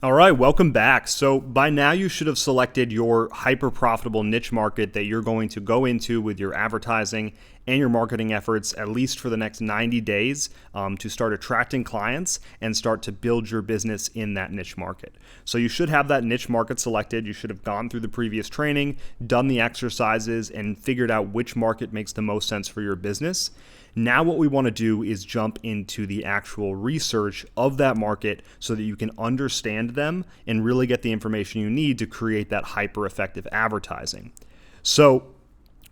All right, welcome back. So by now you should have selected your hyper profitable niche market that you're going to go into with your advertising and your marketing efforts, at least for the next 90 days, to start attracting clients and start to build your business in that niche market. So you should have that niche market selected. You should have gone through the previous training, done the exercises, and figured out which market makes the most sense for your business. Now what we want to do is jump into the actual research of that market so that you can understand them and really get the information you need to create that hyper effective advertising. So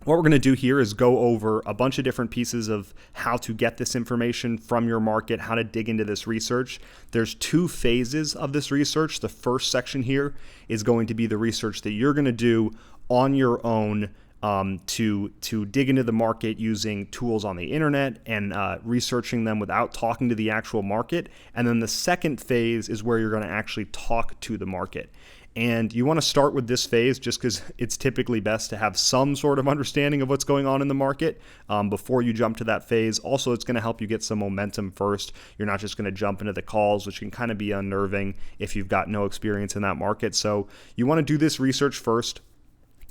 what we're going to do here is go over a bunch of different pieces of how to get this information from your market, how to dig into this research. There's two phases of this research. The first section here is going to be the research that you're going to do on your own to dig into the market using tools on the internet and researching them without talking to the actual market. And then the second phase is where you're going to actually talk to the market. And you want to start with this phase just because it's typically best to have some sort of understanding of what's going on in the market before you jump to that phase. Also, it's going to help you get some momentum first. You're not just going to jump into the calls, which can kind of be unnerving if you've got no experience in that market. So you want to do this research first.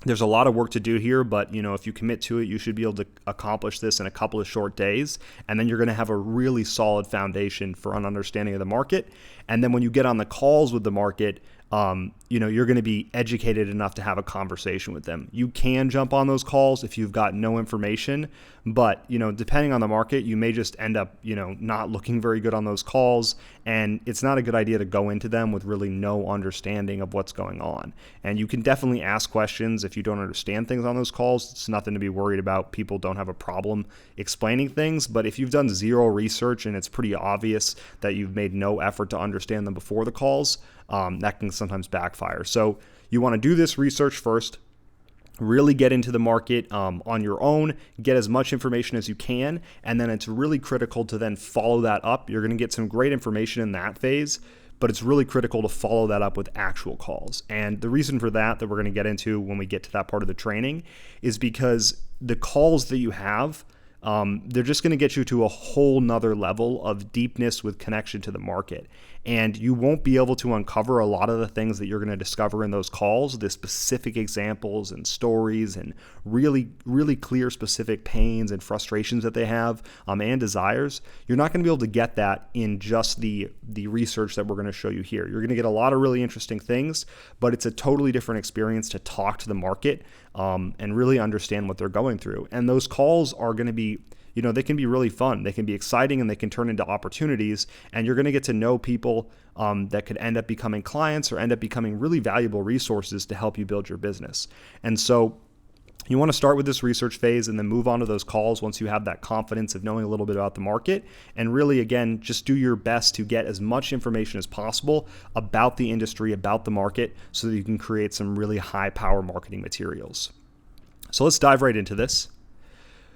There's a lot of work to do here, but if you commit to it, you should be able to accomplish this in a couple of short days. And then you're going to have a really solid foundation for an understanding of the market. And then when you get on the calls with the market, you're going to be educated enough to have a conversation with them. You can jump on those calls if you've got no information, but depending on the market, you may just end up not looking very good on those calls, and it's not a good idea to go into them with really no understanding of what's going on. And you can definitely ask questions if you don't understand things on those calls. It's nothing to be worried about. People don't have a problem explaining things, but if you've done zero research and it's pretty obvious that you've made no effort to understand them before the calls, that can sometimes backfire. So you want to do this research first, really get into the market on your own, get as much information as you can, and then it's really critical to then follow that up. You're going to get some great information in that phase, but it's really critical to follow that up with actual calls. And the reason for that we're going to get into when we get to that part of the training is because the calls that you have, they're just going to get you to a whole nother level of deepness with connection to the market. And you won't be able to uncover a lot of the things that you're going to discover in those calls, the specific examples and stories and really, really clear specific pains and frustrations that they have and desires. You're not going to be able to get that in just the research that we're going to show you here. You're going to get a lot of really interesting things, but it's a totally different experience to talk to the market and really understand what they're going through. And those calls are going to be they can be really fun. They can be exciting and they can turn into opportunities. And you're going to get to know people that could end up becoming clients or end up becoming really valuable resources to help you build your business. And so you want to start with this research phase and then move on to those calls once you have that confidence of knowing a little bit about the market. And really, again, just do your best to get as much information as possible about the industry, about the market, so that you can create some really high power marketing materials. So let's dive right into this.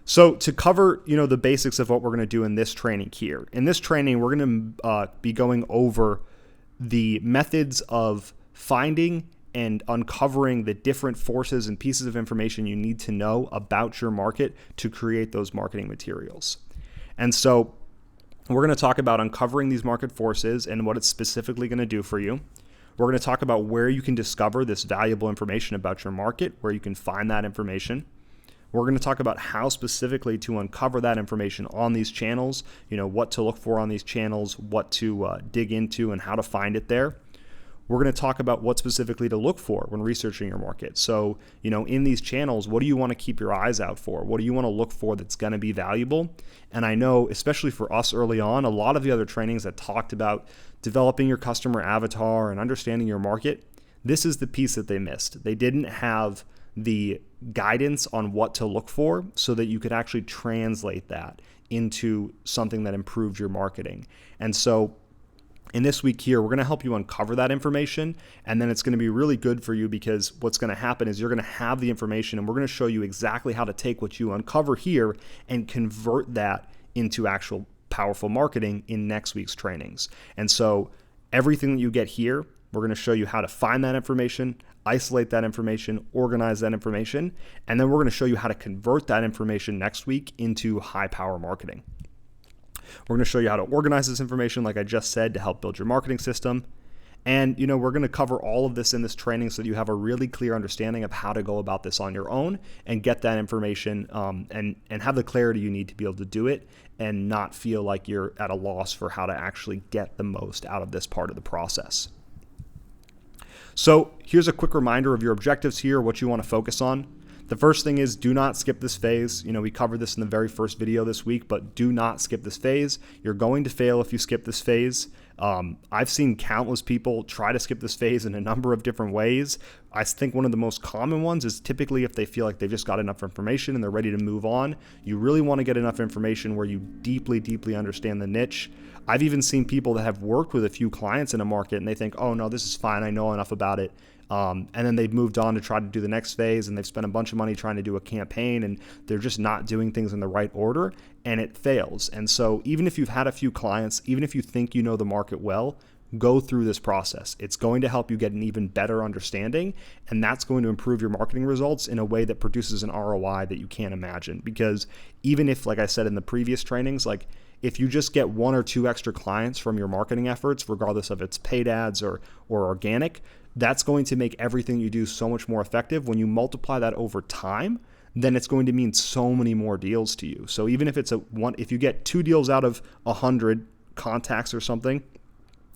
So to cover, the basics of what we're going to do in this training here. In this training, we're going to be going over the methods of finding and uncovering the different forces and pieces of information you need to know about your market to create those marketing materials. And so we're going to talk about uncovering these market forces and what it's specifically going to do for you. We're going to talk about where you can discover this valuable information about your market, where you can find that information. We're going to talk about how specifically to uncover that information on these channels, what to look for on these channels, what to dig into and how to find it there. We're going to talk about what specifically to look for when researching your market. So, in these channels, what do you want to keep your eyes out for? What do you want to look for that's going to be valuable? And I know, especially for us early on, a lot of the other trainings that talked about developing your customer avatar and understanding your market, this is the piece that they missed. They didn't have the guidance on what to look for so that you could actually translate that into something that improved your marketing. And so in this week here, we're going to help you uncover that information, and then it's going to be really good for you because what's going to happen is you're going to have the information, and we're going to show you exactly how to take what you uncover here and convert that into actual powerful marketing in next week's trainings. And so everything that you get here, we're going to show you how to find that information, isolate that information, organize that information, and then we're going to show you how to convert that information next week into high power marketing. We're going to show you how to organize this information, like I just said, to help build your marketing system. And, we're going to cover all of this in this training so that you have a really clear understanding of how to go about this on your own and get that information and have the clarity you need to be able to do it and not feel like you're at a loss for how to actually get the most out of this part of the process. So here's a quick reminder of your objectives here, what you want to focus on. The first thing is do not skip this phase. We covered this in the very first video this week, but do not skip this phase. You're going to fail if you skip this phase. I've seen countless people try to skip this phase in a number of different ways. I think one of the most common ones is typically if they feel like they've just got enough information and they're ready to move on. You really want to get enough information where you deeply, deeply understand the niche. I've even seen people that have worked with a few clients in a market and they think, oh no, this is fine, I know enough about it. And then they've moved on to try to do the next phase and they've spent a bunch of money trying to do a campaign and they're just not doing things in the right order and it fails. And so even if you've had a few clients, even if you think you know the market well, go through this process. It's going to help you get an even better understanding, and that's going to improve your marketing results in a way that produces an ROI that you can't imagine. Because even if, like I said in the previous trainings, like if you just get 1 or 2 extra clients from your marketing efforts, regardless of it's paid ads or organic, that's going to make everything you do so much more effective. When you multiply that over time, then it's going to mean so many more deals to you. So even if if you get 2 deals out of 100 contacts or something,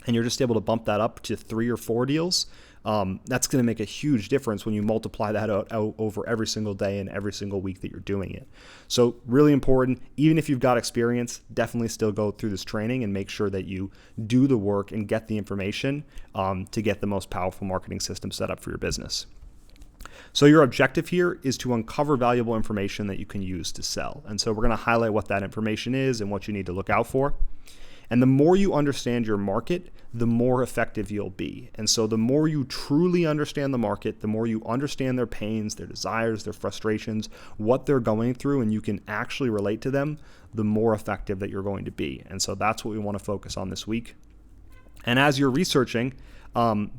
and you're just able to bump that up to 3 or 4 deals, that's going to make a huge difference when you multiply that out over every single day and every single week that you're doing it. So really important, even if you've got experience, definitely still go through this training and make sure that you do the work and get the information to get the most powerful marketing system set up for your business. So your objective here is to uncover valuable information that you can use to sell. And so we're going to highlight what that information is and what you need to look out for. And the more you understand your market, the more effective you'll be. And so the more you truly understand the market, the more you understand their pains, their desires, their frustrations, what they're going through, and you can actually relate to them, the more effective that you're going to be. And so that's what we want to focus on this week. And as you're researching,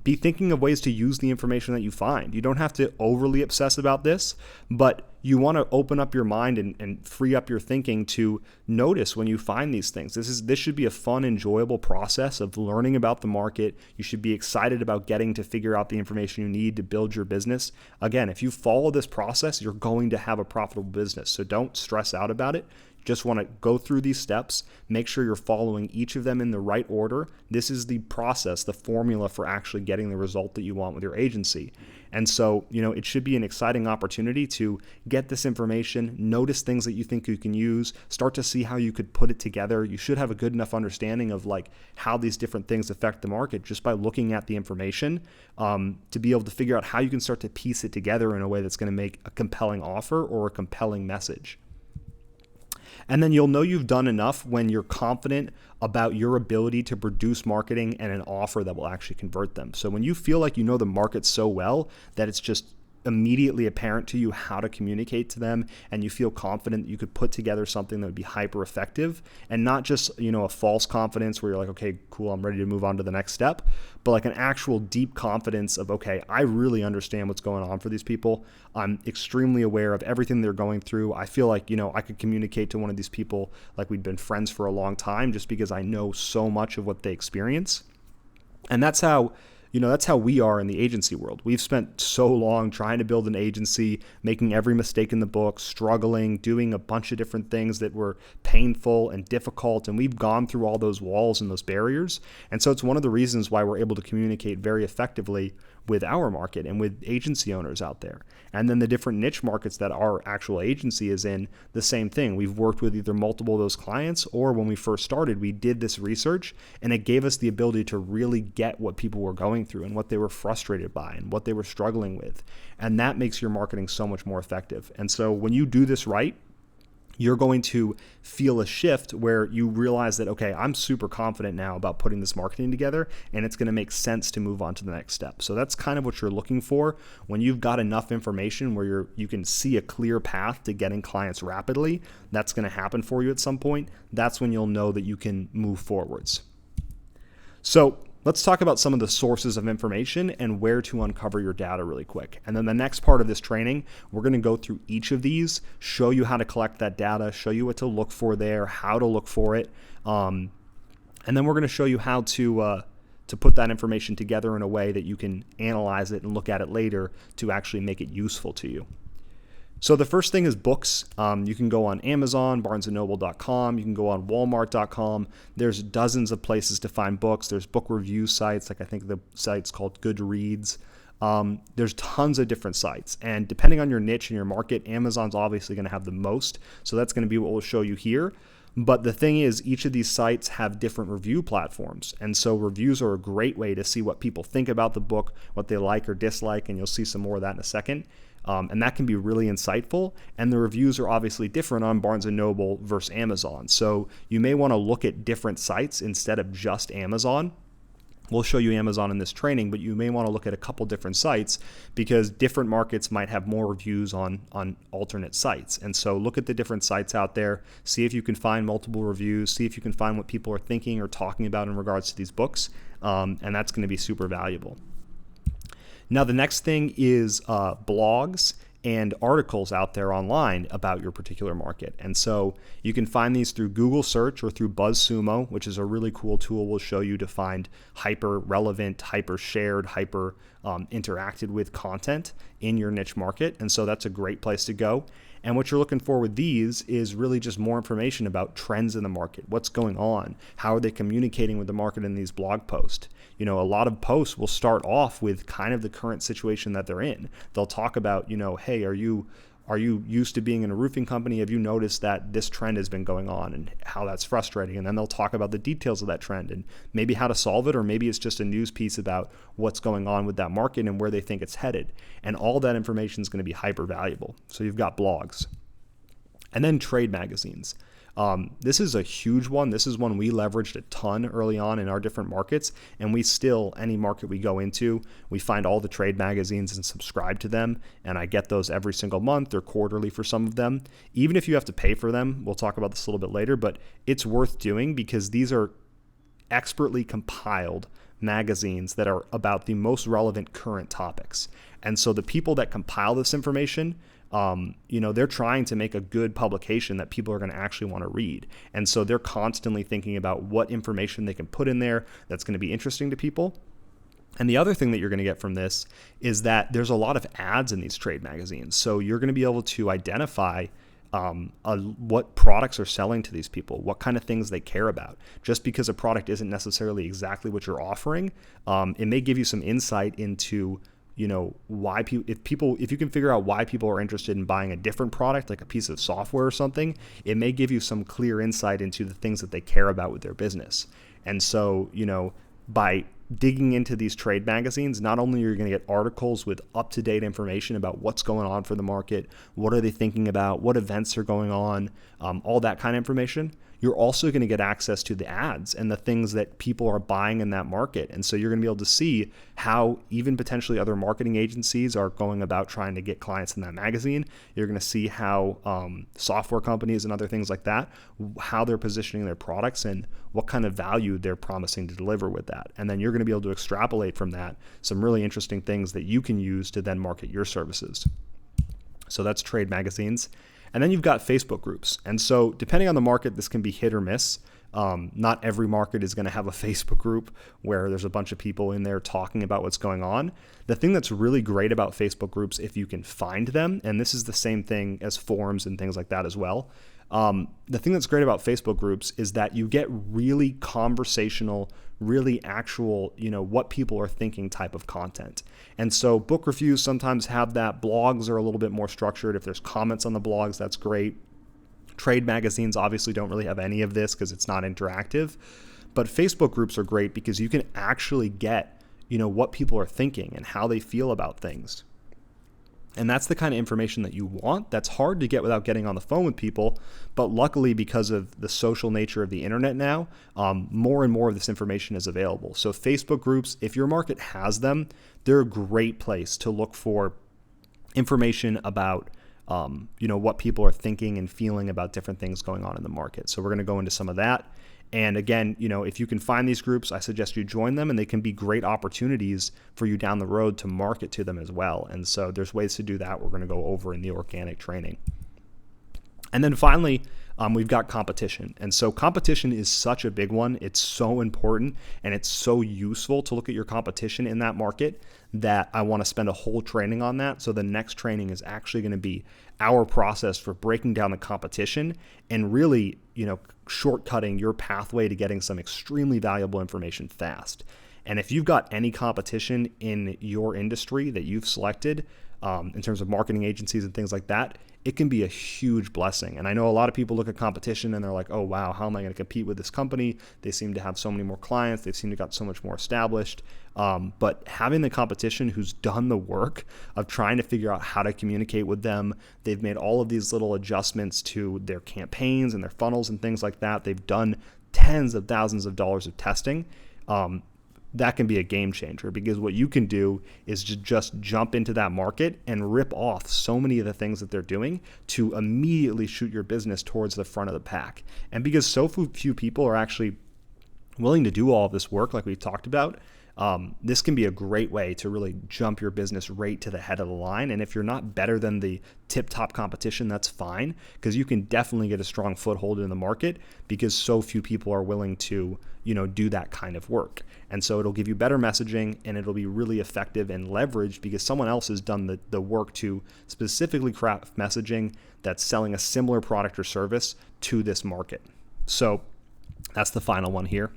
be thinking of ways to use the information that you find. You don't have to overly obsess about this, but you want to open up your mind and free up your thinking to notice when you find these things. This should be a fun, enjoyable process of learning about the market. You should be excited about getting to figure out the information you need to build your business. Again, if you follow this process, you're going to have a profitable business. So don't stress out about it. Just want to go through these steps, make sure you're following each of them in the right order. This is the process, the formula for actually getting the result that you want with your agency. And so, it should be an exciting opportunity to get this information, notice things that you think you can use, start to see how you could put it together. You should have a good enough understanding of how these different things affect the market just by looking at the information to be able to figure out how you can start to piece it together in a way that's going to make a compelling offer or a compelling message. And then you'll know you've done enough when you're confident about your ability to produce marketing and an offer that will actually convert them. So when you feel like you know the market so well that it's just immediately apparent to you how to communicate to them, and you feel confident that you could put together something that would be hyper effective, and not just a false confidence where you're like, okay, cool, I'm ready to move on to the next step, but like an actual deep confidence of, okay, I really understand what's going on for these people. I'm extremely aware of everything they're going through. I feel like I could communicate to one of these people like we'd been friends for a long time just because I know so much of what they experience. And that's how we are in the agency world. We've spent so long trying to build an agency, making every mistake in the book, struggling, doing a bunch of different things that were painful and difficult, and we've gone through all those walls and those barriers. And so it's one of the reasons why we're able to communicate very effectively with our market and with agency owners out there. And then the different niche markets that our actual agency is in, the same thing. We've worked with either multiple of those clients, or when we first started, we did this research and it gave us the ability to really get what people were going through and what they were frustrated by and what they were struggling with. And that makes your marketing so much more effective. And so when you do this right, you're going to feel a shift where you realize that, okay, I'm super confident now about putting this marketing together, and it's going to make sense to move on to the next step. So that's kind of what you're looking for when you've got enough information where you can see a clear path to getting clients rapidly. That's going to happen for you at some point. That's when you'll know that you can move forwards. So let's talk about some of the sources of information and where to uncover your data really quick. And then the next part of this training, we're going to go through each of these, show you how to collect that data, show you what to look for there, how to look for it. And then we're going to show you how to to put that information together in a way that you can analyze it and look at it later to actually make it useful to you. So the first thing is books. You can go on Amazon, barnesandnoble.com. You can go on walmart.com. There's dozens of places to find books. There's book review sites, like I think the site's called Goodreads. There's tons of different sites. And depending on your niche and your market, Amazon's obviously going to have the most. So that's going to be what we'll show you here. But the thing is, each of these sites have different review platforms. And so reviews are a great way to see what people think about the book, what they like or dislike, and you'll see some more of that in a second. And that can be really insightful. And the reviews are obviously different on Barnes & Noble versus Amazon. So you may want to look at different sites instead of just Amazon. We'll show you Amazon in this training, but you may want to look at a couple different sites because different markets might have more reviews on alternate sites. And so look at the different sites out there, see if you can find multiple reviews, see if you can find what people are thinking or talking about in regards to these books. And that's going to be super valuable. Now, the next thing is blogs and articles out there online about your particular market. And so you can find these through Google search or through BuzzSumo, which is a really cool tool we'll show you to find hyper relevant, hyper shared, hyper interacted with content in your niche market. And so that's a great place to go. And what you're looking for with these is really just more information about trends in the market, what's going on, how are they communicating with the market in these blog posts. You know, a lot of posts will start off with kind of the current situation that they're in. They'll talk about, you know, hey, are you used to being in a roofing company? Have you noticed that this trend has been going on and how that's frustrating? And then they'll talk about the details of that trend and maybe how to solve it, or maybe it's just a news piece about what's going on with that market and where they think it's headed. And all that information is going to be hyper valuable. So you've got blogs. And then trade magazines. This is a huge one. This is one we leveraged a ton early on in our different markets, and we still, any market we go into, we find all the trade magazines and subscribe to them, and I get those every single month or quarterly for some of them. Even if you have to pay for them, we'll talk about this a little bit later, but it's worth doing because these are expertly compiled magazines that are about the most relevant current topics. And so the people that compile this information, they're trying to make a good publication that people are going to actually want to read. And so they're constantly thinking about what information they can put in there that's going to be interesting to people. And the other thing that you're going to get from this is that there's a lot of ads in these trade magazines. So you're going to be able to identify what products are selling to these people, what kind of things they care about. Just because a product isn't necessarily exactly what you're offering, it may give you some insight into why if you can figure out why people are interested in buying a different product, like a piece of software or something, it may give you some clear insight into the things that they care about with their business. And so, by digging into these trade magazines, not only are you going to get articles with up-to-date information about what's going on for the market, what are they thinking about, what events are going on, all that kind of information, you're also going to get access to the ads and the things that people are buying in that market. And so you're going to be able to see how even potentially other marketing agencies are going about trying to get clients in that magazine. You're going to see how software companies and other things like that, how they're positioning their products and what kind of value they're promising to deliver with that. And then you're going to be able to extrapolate from that some really interesting things that you can use to then market your services. So that's trade magazines. And then you've got Facebook groups. And so depending on the market, this can be hit or miss. Not every market is going to have a Facebook group where there's a bunch of people in there talking about what's going on. The thing that's really great about Facebook groups, if you can find them, and this is the same thing as forums and things like that as well. The thing that's great about Facebook groups is that you get really conversational, really actual, what people are thinking type of content. And so book reviews sometimes have that. Blogs are a little bit more structured. If there's comments on the blogs, that's great. Trade magazines obviously don't really have any of this because it's not interactive. But Facebook groups are great because you can actually get, what people are thinking and how they feel about things. And that's the kind of information that you want. That's hard to get without getting on the phone with people. But luckily, because of the social nature of the internet now, more and more of this information is available. So Facebook groups, if your market has them, they're a great place to look for information about what people are thinking and feeling about different things going on in the market. So we're going to go into some of that. And again, if you can find these groups, I suggest you join them, and they can be great opportunities for you down the road to market to them as well. And so there's ways to do that we're going to go over in the organic training. And then finally, we've got competition. And so competition is such a big one. It's so important and it's so useful to look at your competition in that market that I want to spend a whole training on that. So the next training is actually going to be our process for breaking down the competition and really, shortcutting your pathway to getting some extremely valuable information fast. And if you've got any competition in your industry that you've selected, in terms of marketing agencies and things like that, it can be a huge blessing. And I know a lot of people look at competition and they're like, oh, wow, how am I going to compete with this company? They seem to have so many more clients. They seem to got so much more established. But having the competition who's done the work of trying to figure out how to communicate with them, they've made all of these little adjustments to their campaigns and their funnels and things like that. They've done tens of thousands of dollars of testing. That can be a game changer, because what you can do is just jump into that market and rip off so many of the things that they're doing to immediately shoot your business towards the front of the pack. And because so few people are actually willing to do all of this work like we've talked about, this can be a great way to really jump your business right to the head of the line. And if you're not better than the tip-top competition, that's fine, because you can definitely get a strong foothold in the market because so few people are willing to, do that kind of work. And so it'll give you better messaging and it'll be really effective and leveraged because someone else has done the work to specifically craft messaging that's selling a similar product or service to this market. So that's the final one here.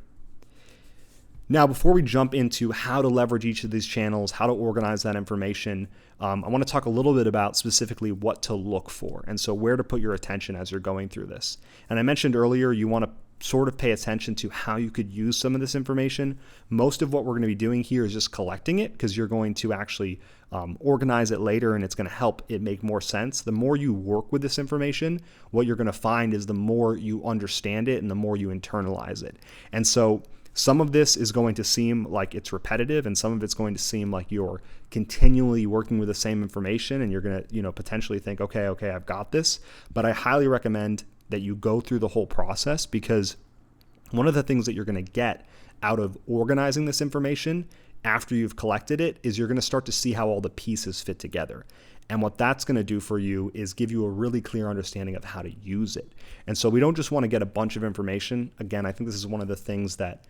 Now, before we jump into how to leverage each of these channels, how to organize that information, I want to talk a little bit about specifically what to look for, and so where to put your attention as you're going through this. And I mentioned earlier, you want to sort of pay attention to how you could use some of this information. Most of what we're going to be doing here is just collecting it, because you're going to actually organize it later and it's going to help it make more sense. The more you work with this information, what you're going to find is the more you understand it and the more you internalize it. And so some of this is going to seem like it's repetitive, and some of it's going to seem like you're continually working with the same information, and you're going to, potentially think, okay, I've got this. But I highly recommend that you go through the whole process, because one of the things that you're going to get out of organizing this information after you've collected it is you're going to start to see how all the pieces fit together. And what that's going to do for you is give you a really clear understanding of how to use it. And so we don't just want to get a bunch of information. Again, I think this is one of the things that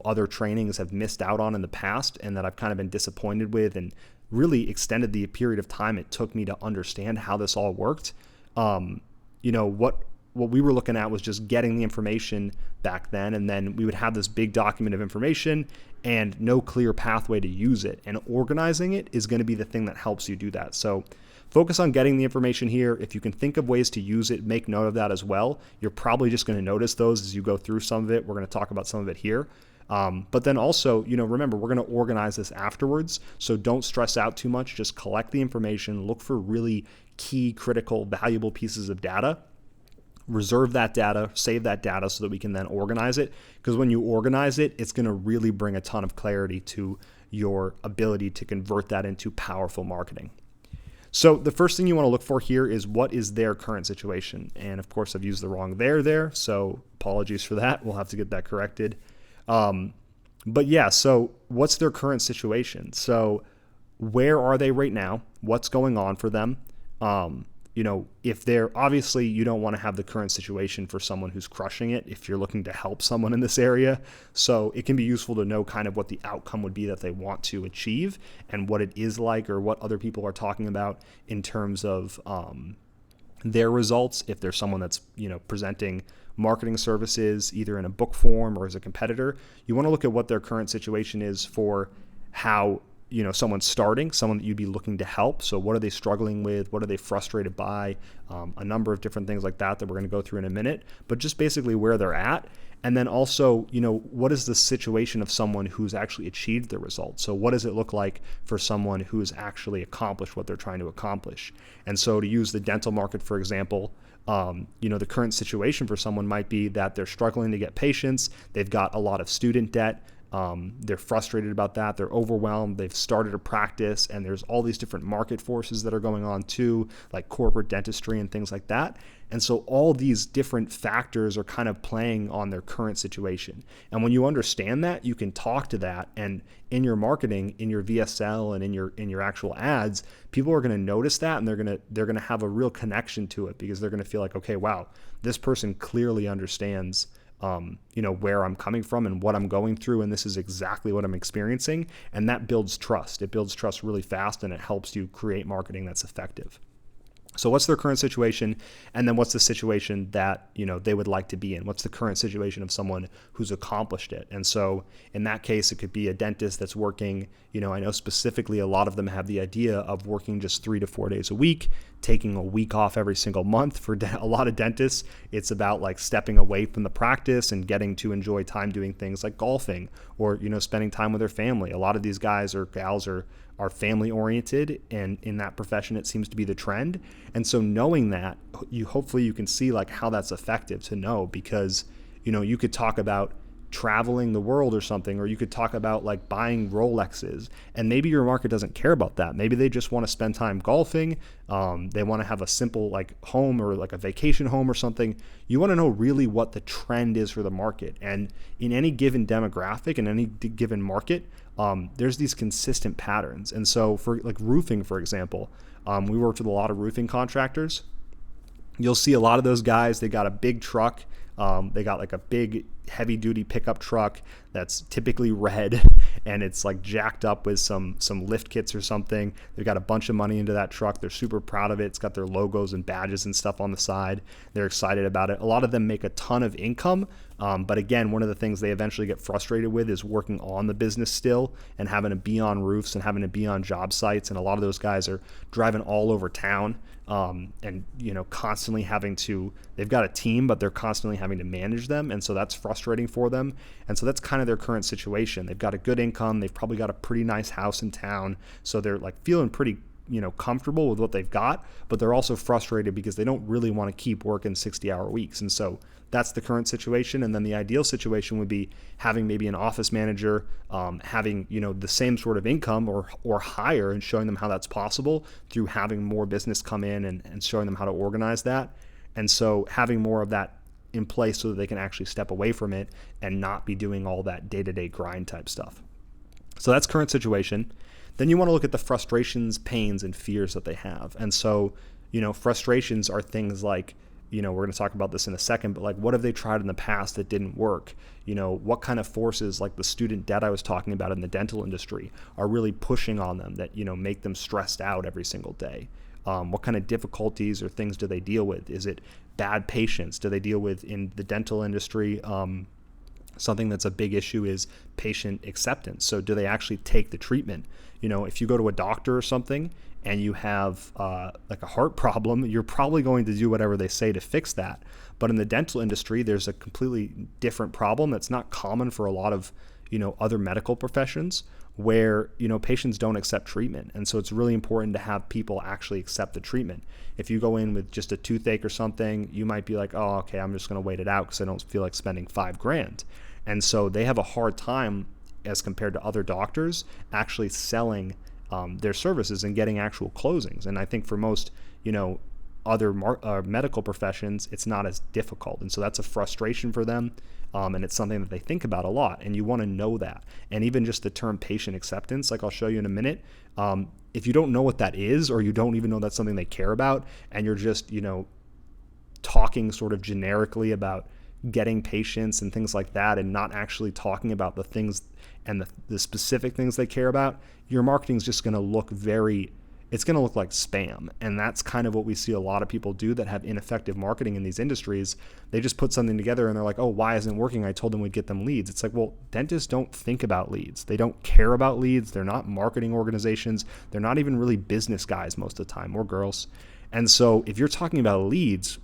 other trainings have missed out on in the past, and that I've kind of been disappointed with, and really extended the period of time it took me to understand how this all worked. What we were looking at was just getting the information back then, and then we would have this big document of information and no clear pathway to use it. And organizing it is going to be the thing that helps you do that. So focus on getting the information here. If you can think of ways to use it, make note of that as well. You're probably just going to notice those as you go through some of it. We're going to talk about some of it here. But then also, remember, we're going to organize this afterwards. So don't stress out too much. Just collect the information, look for really key, critical, valuable pieces of data. Reserve that data, save that data so that we can then organize it. Because when you organize it, it's going to really bring a ton of clarity to your ability to convert that into powerful marketing. So the first thing you want to look for here is, what is their current situation? And of course, I've used the wrong there. So apologies for that. We'll have to get that corrected. But yeah, so what's their current situation? So where are they right now? What's going on for them? If they're, obviously you don't want to have the current situation for someone who's crushing it if you're looking to help someone in this area. So it can be useful to know kind of what the outcome would be that they want to achieve, and what it is like, or what other people are talking about in terms of their results. If there's someone that's, presenting marketing services either in a book form or as a competitor, you want to look at what their current situation is for how someone's starting, someone that you'd be looking to help. So what are they struggling with? What are they frustrated by? A number of different things like that we're going to go through in a minute, but just basically where they're at. And then also, what is the situation of someone who's actually achieved the result? So what does it look like for someone who's actually accomplished what they're trying to accomplish? And so to use the dental market, for example, the current situation for someone might be that they're struggling to get patients. They've got a lot of student debt. They're frustrated about that. They're overwhelmed. They've started a practice, and there's all these different market forces that are going on too, like corporate dentistry and things like that. And so all these different factors are kind of playing on their current situation. And when you understand that, you can talk to that. And in your marketing, in your VSL and in your actual ads, people are going to notice that, and they're going to have a real connection to it, because they're going to feel like, okay, wow, this person clearly understands where I'm coming from and what I'm going through, and this is exactly what I'm experiencing. And that builds trust. It builds trust really fast, and it helps you create marketing that's effective. So what's their current situation? And then what's the situation that, they would like to be in? What's the current situation of someone who's accomplished it? And so in that case, it could be a dentist that's working, I know specifically a lot of them have the idea of working just 3 to 4 days a week, taking a week off every single month. For a lot of dentists, it's about like stepping away from the practice and getting to enjoy time doing things like golfing or, spending time with their family. A lot of these guys or gals are family oriented, and in that profession, it seems to be the trend. And so knowing that, hopefully you can see like how that's effective to know, because, you could talk about traveling the world or something, or you could talk about like buying Rolexes, and maybe your market doesn't care about that. Maybe they just want to spend time golfing. They want to have a simple like home or like a vacation home or something. You want to know really what the trend is for the market. And in any given demographic, in any given market, there's these consistent patterns. And so for like roofing, for example, we worked with a lot of roofing contractors. You'll see a lot of those guys, they got a big truck. They got like a big heavy duty pickup truck that's typically red, and it's like jacked up with some lift kits or something. They've got a bunch of money into that truck. They're super proud of it. It's got their logos and badges and stuff on the side. They're excited about it. A lot of them make a ton of income. But again, one of the things they eventually get frustrated with is working on the business still and having to be on roofs and having to be on job sites. And a lot of those guys are driving all over town, and constantly they've got a team, but they're constantly having to manage them. And so that's frustrating for them. And so that's kind of their current situation. They've got a good income. They've probably got a pretty nice house in town. So they're like feeling pretty comfortable with what they've got, but they're also frustrated because they don't really want to keep working 60-hour weeks. And so that's the current situation. And then the ideal situation would be having maybe an office manager, having, the same sort of income or higher, and showing them how that's possible through having more business come in and showing them how to organize that. And so having more of that in place so that they can actually step away from it and not be doing all that day-to-day grind type stuff. So that's current situation. Then you want to look at the frustrations, pains, and fears that they have. And so, frustrations are things like, we're going to talk about this in a second, but like, what have they tried in the past that didn't work? What kind of forces, like the student debt I was talking about in the dental industry, are really pushing on them that, make them stressed out every single day? What kind of difficulties or things do they deal with? Is it bad patients? Do they deal with in the dental industry? Something that's a big issue is patient acceptance. So do they actually take the treatment? If you go to a doctor or something and you have like a heart problem, you're probably going to do whatever they say to fix that. But in the dental industry, there's a completely different problem that's not common for a lot of, other medical professions, where, patients don't accept treatment. And so it's really important to have people actually accept the treatment. If you go in with just a toothache or something, you might be like, oh, okay, I'm just going to wait it out because I don't feel like spending $5,000. And so they have a hard time, as compared to other doctors, actually selling their services and getting actual closings. And I think for most, other medical professions, it's not as difficult. And so that's a frustration for them. And it's something that they think about a lot. And you want to know that. And even just the term patient acceptance, like I'll show you in a minute, if you don't know what that is, or you don't even know that's something they care about, and you're just, talking sort of generically about getting patients and things like that, and not actually talking about the things and the specific things they care about, your marketing is just going to look it's going to look like spam. And that's kind of what we see a lot of people do that have ineffective marketing in these industries. They just put something together and they're like, oh, why isn't it working? I told them we'd get them leads. It's like, well, dentists don't think about leads. They don't care about leads. They're not marketing organizations. They're not even really business guys most of the time, or girls. And so if you're talking about leads,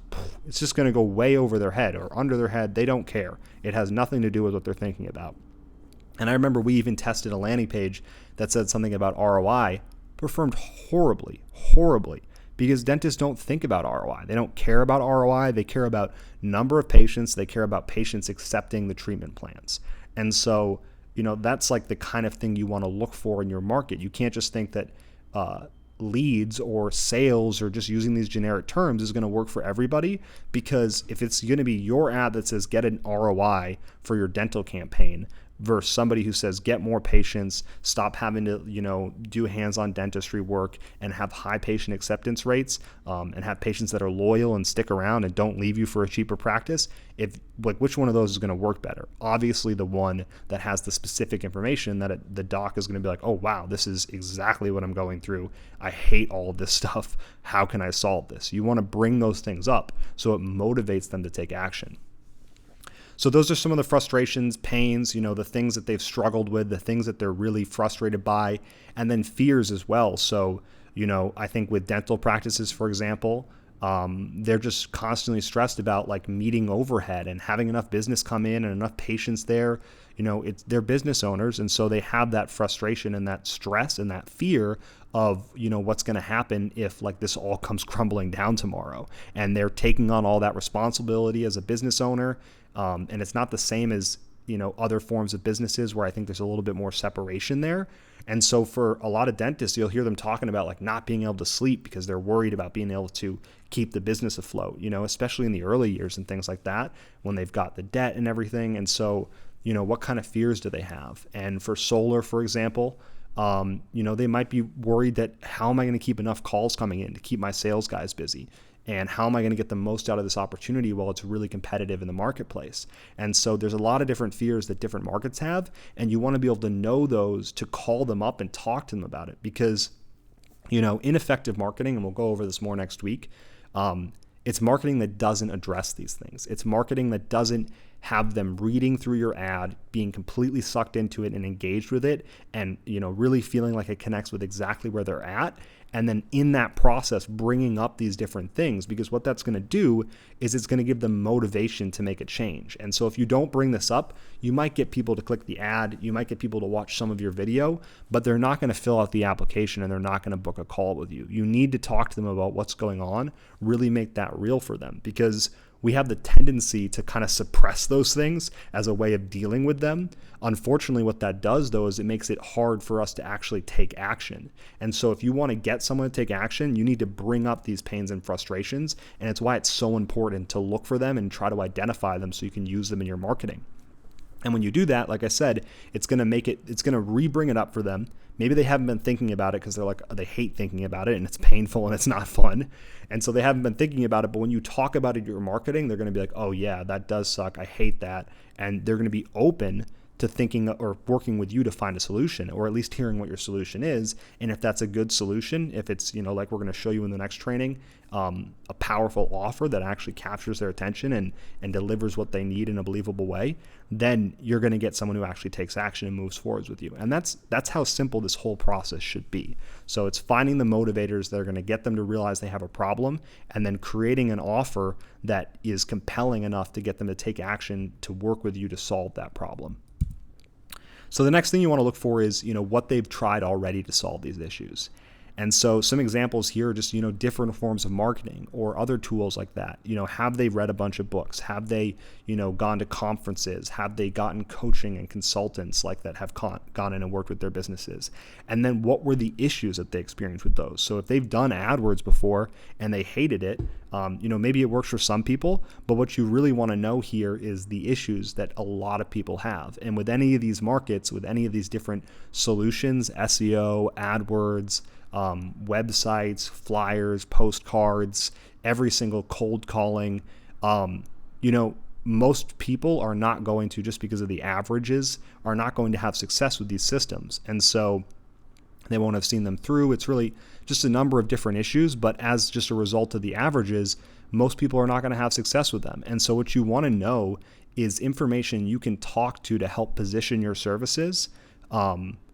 it's just going to go way over their head or under their head. They don't care. It has nothing to do with what they're thinking about. And I remember we even tested a landing page that said something about ROI, performed horribly, because dentists don't think about ROI. They don't care about ROI. They care about number of patients. They care about patients accepting the treatment plans. And so that's like the kind of thing you want to look for in your market. You can't just think that leads or sales or just using these generic terms is going to work for everybody, because if it's going to be your ad that says get an ROI for your dental campaign versus somebody who says get more patients, stop having to do hands-on dentistry work, and have high patient acceptance rates, and have patients that are loyal and stick around and don't leave you for a cheaper practice, which one of those is going to work better? Obviously the one that has the specific information that the doc is going to be like, oh wow, this is exactly what I'm going through, I hate all of this stuff, how can I solve this? You want to bring those things up so it motivates them to take action. So those are some of the frustrations, pains, the things that they've struggled with, the things that they're really frustrated by, and then fears as well. So, I think with dental practices, for example, they're just constantly stressed about like meeting overhead and having enough business come in and enough patients there. They're business owners, and so they have that frustration and that stress and that fear of what's going to happen if like this all comes crumbling down tomorrow, and they're taking on all that responsibility as a business owner. And it's not the same as other forms of businesses where I think there's a little bit more separation there. And so for a lot of dentists, you'll hear them talking about like not being able to sleep because they're worried about being able to keep the business afloat, especially in the early years and things like that, when they've got the debt and everything. And so, what kind of fears do they have? And for solar, for example, they might be worried that how am I going to keep enough calls coming in to keep my sales guys busy? And how am I going to get the most out of this opportunity while it's really competitive in the marketplace? And so there's a lot of different fears that different markets have, and you want to be able to know those to call them up and talk to them about it, because, ineffective marketing, and we'll go over this more next week, it's marketing that doesn't address these things. It's marketing that doesn't have them reading through your ad, being completely sucked into it and engaged with it, and really feeling like it connects with exactly where they're at. And then in that process, bringing up these different things, because what that's going to do is it's going to give them motivation to make a change. And so if you don't bring this up, you might get people to click the ad, you might get people to watch some of your video, but they're not going to fill out the application and they're not going to book a call with you. You need to talk to them about what's going on, really make that real for them, because we have the tendency to kind of suppress those things as a way of dealing with them. Unfortunately, what that does, though, is it makes it hard for us to actually take action. And so if you want to get someone to take action, you need to bring up these pains and frustrations. And it's why it's so important to look for them and try to identify them so you can use them in your marketing. And when you do that, like I said, it's going to re-bring it up for them. Maybe they haven't been thinking about it because they hate thinking about it and it's painful and it's not fun. And so they haven't been thinking about it. But when you talk about it in your marketing, they're going to be like, oh yeah, that does suck. I hate that. And they're going to be open to thinking or working with you to find a solution, or at least hearing what your solution is. And if that's a good solution, if it's, like we're going to show you in the next training, a powerful offer that actually captures their attention and delivers what they need in a believable way, then you're going to get someone who actually takes action and moves forwards with you. And that's how simple this whole process should be. So it's finding the motivators that are going to get them to realize they have a problem, and then creating an offer that is compelling enough to get them to take action to work with you to solve that problem. So the next thing you want to look for is, what they've tried already to solve these issues. And so some examples here are just, different forms of marketing or other tools like that. Have they read a bunch of books? Have they, gone to conferences? Have they gotten coaching and consultants like that have gone in and worked with their businesses? And then what were the issues that they experienced with those? So if they've done AdWords before and they hated it, maybe it works for some people, but what you really want to know here is the issues that a lot of people have. And with any of these markets, with any of these different solutions, SEO, AdWords, websites, flyers, postcards, every single cold calling, most people are not going to, just because of the averages, are not going to have success with these systems. And so they won't have seen them through. It's really just a number of different issues, but as just a result of the averages, most people are not going to have success with them. And so what you want to know is information you can talk to help position your services,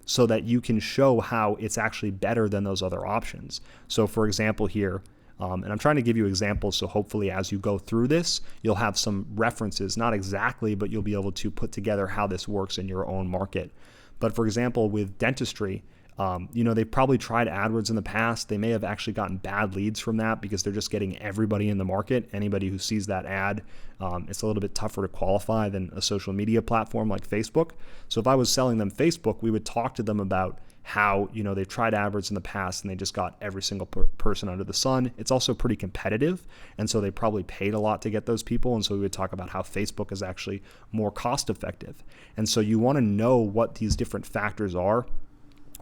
so that you can show how it's actually better than those other options. So for example here, and I'm trying to give you examples, so hopefully as you go through this, you'll have some references, not exactly, but you'll be able to put together how this works in your own market. But for example, with dentistry, They've probably tried AdWords in the past. They may have actually gotten bad leads from that because they're just getting everybody in the market. Anybody who sees that ad, it's a little bit tougher to qualify than a social media platform like Facebook. So if I was selling them Facebook, we would talk to them about how, they've tried AdWords in the past and they just got every single person under the sun. It's also pretty competitive. And so they probably paid a lot to get those people. And so we would talk about how Facebook is actually more cost effective. And so you want to know what these different factors are,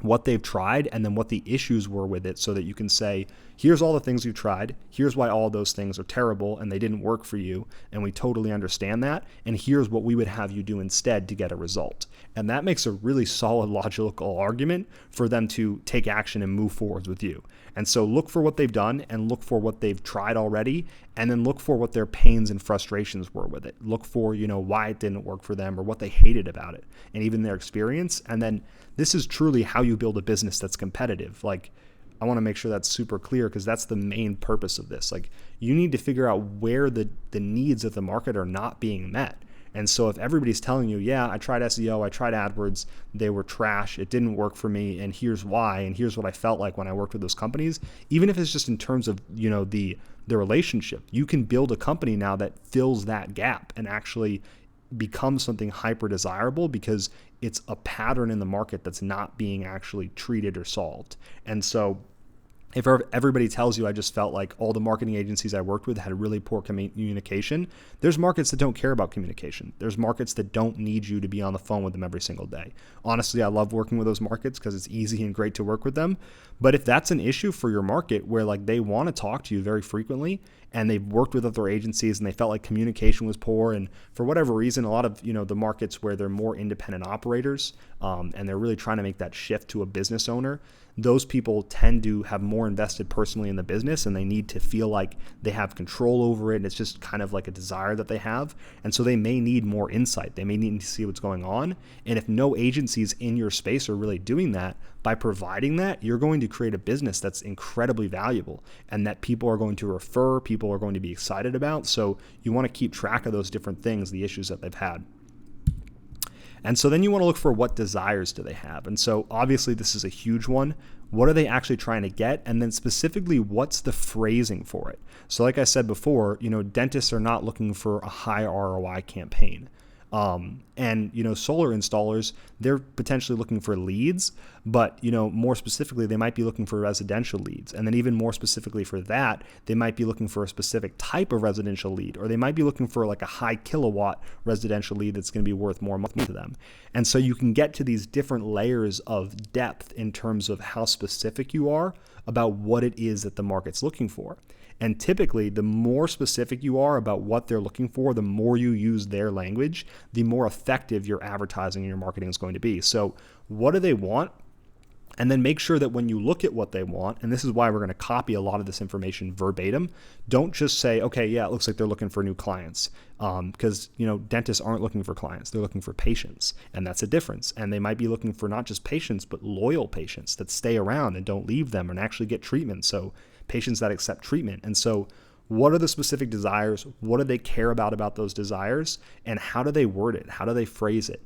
what they've tried, and then what the issues were with it, so that you can say, here's all the things you tried, here's why all those things are terrible and they didn't work for you, and we totally understand that, and here's what we would have you do instead to get a result. And that makes a really solid logical argument for them to take action and move forward with you. And so look for what they've done and look for what they've tried already, and then look for what their pains and frustrations were with it. Look for, why it didn't work for them or what they hated about it, and even their experience. And then this is truly how you build a business that's competitive. Like, I want to make sure that's super clear, because that's the main purpose of this. Like, you need to figure out where the needs of the market are not being met. And so if everybody's telling you, yeah, I tried SEO, I tried AdWords, they were trash, it didn't work for me, and here's why, and here's what I felt like when I worked with those companies, even if it's just in terms of, the relationship, you can build a company now that fills that gap and actually becomes something hyper desirable because it's a pattern in the market that's not being actually treated or solved. And so if everybody tells you, I just felt like all the marketing agencies I worked with had really poor communication, there's markets that don't care about communication. There's markets that don't need you to be on the phone with them every single day. Honestly, I love working with those markets because it's easy and great to work with them. But if that's an issue for your market where like they want to talk to you very frequently and they've worked with other agencies and they felt like communication was poor, and for whatever reason, a lot of the markets where they're more independent operators and they're really trying to make that shift to a business owner, those people tend to have more invested personally in the business and they need to feel like they have control over it, and it's just kind of like a desire that they have. And so they may need more insight. They may need to see what's going on. And if no agencies in your space are really doing that, by providing that, you're going to create a business that's incredibly valuable and that people are going to refer, people are going to be excited about. So you want to keep track of those different things, the issues that they've had. And so then you want to look for what desires do they have. And so obviously this is a huge one. What are they actually trying to get? And then specifically, what's the phrasing for it? So like I said before, dentists are not looking for a high ROI campaign. And solar installers, they're potentially looking for leads, but more specifically, they might be looking for residential leads. And then even more specifically for that, they might be looking for a specific type of residential lead, or they might be looking for like a high kilowatt residential lead that's going to be worth more money to them. And so you can get to these different layers of depth in terms of how specific you are about what it is that the market's looking for. And typically, the more specific you are about what they're looking for, the more you use their language, the more effective your advertising and your marketing is going to be. So what do they want? And then make sure that when you look at what they want, and this is why we're going to copy a lot of this information verbatim, don't just say, okay, yeah, it looks like they're looking for new clients. Because, dentists aren't looking for clients. They're looking for patients. And that's a difference. And they might be looking for not just patients, but loyal patients that stay around and don't leave them and actually get treatment. So patients that accept treatment. And so what are the specific desires? What do they care about those desires? And how do they word it? How do they phrase it?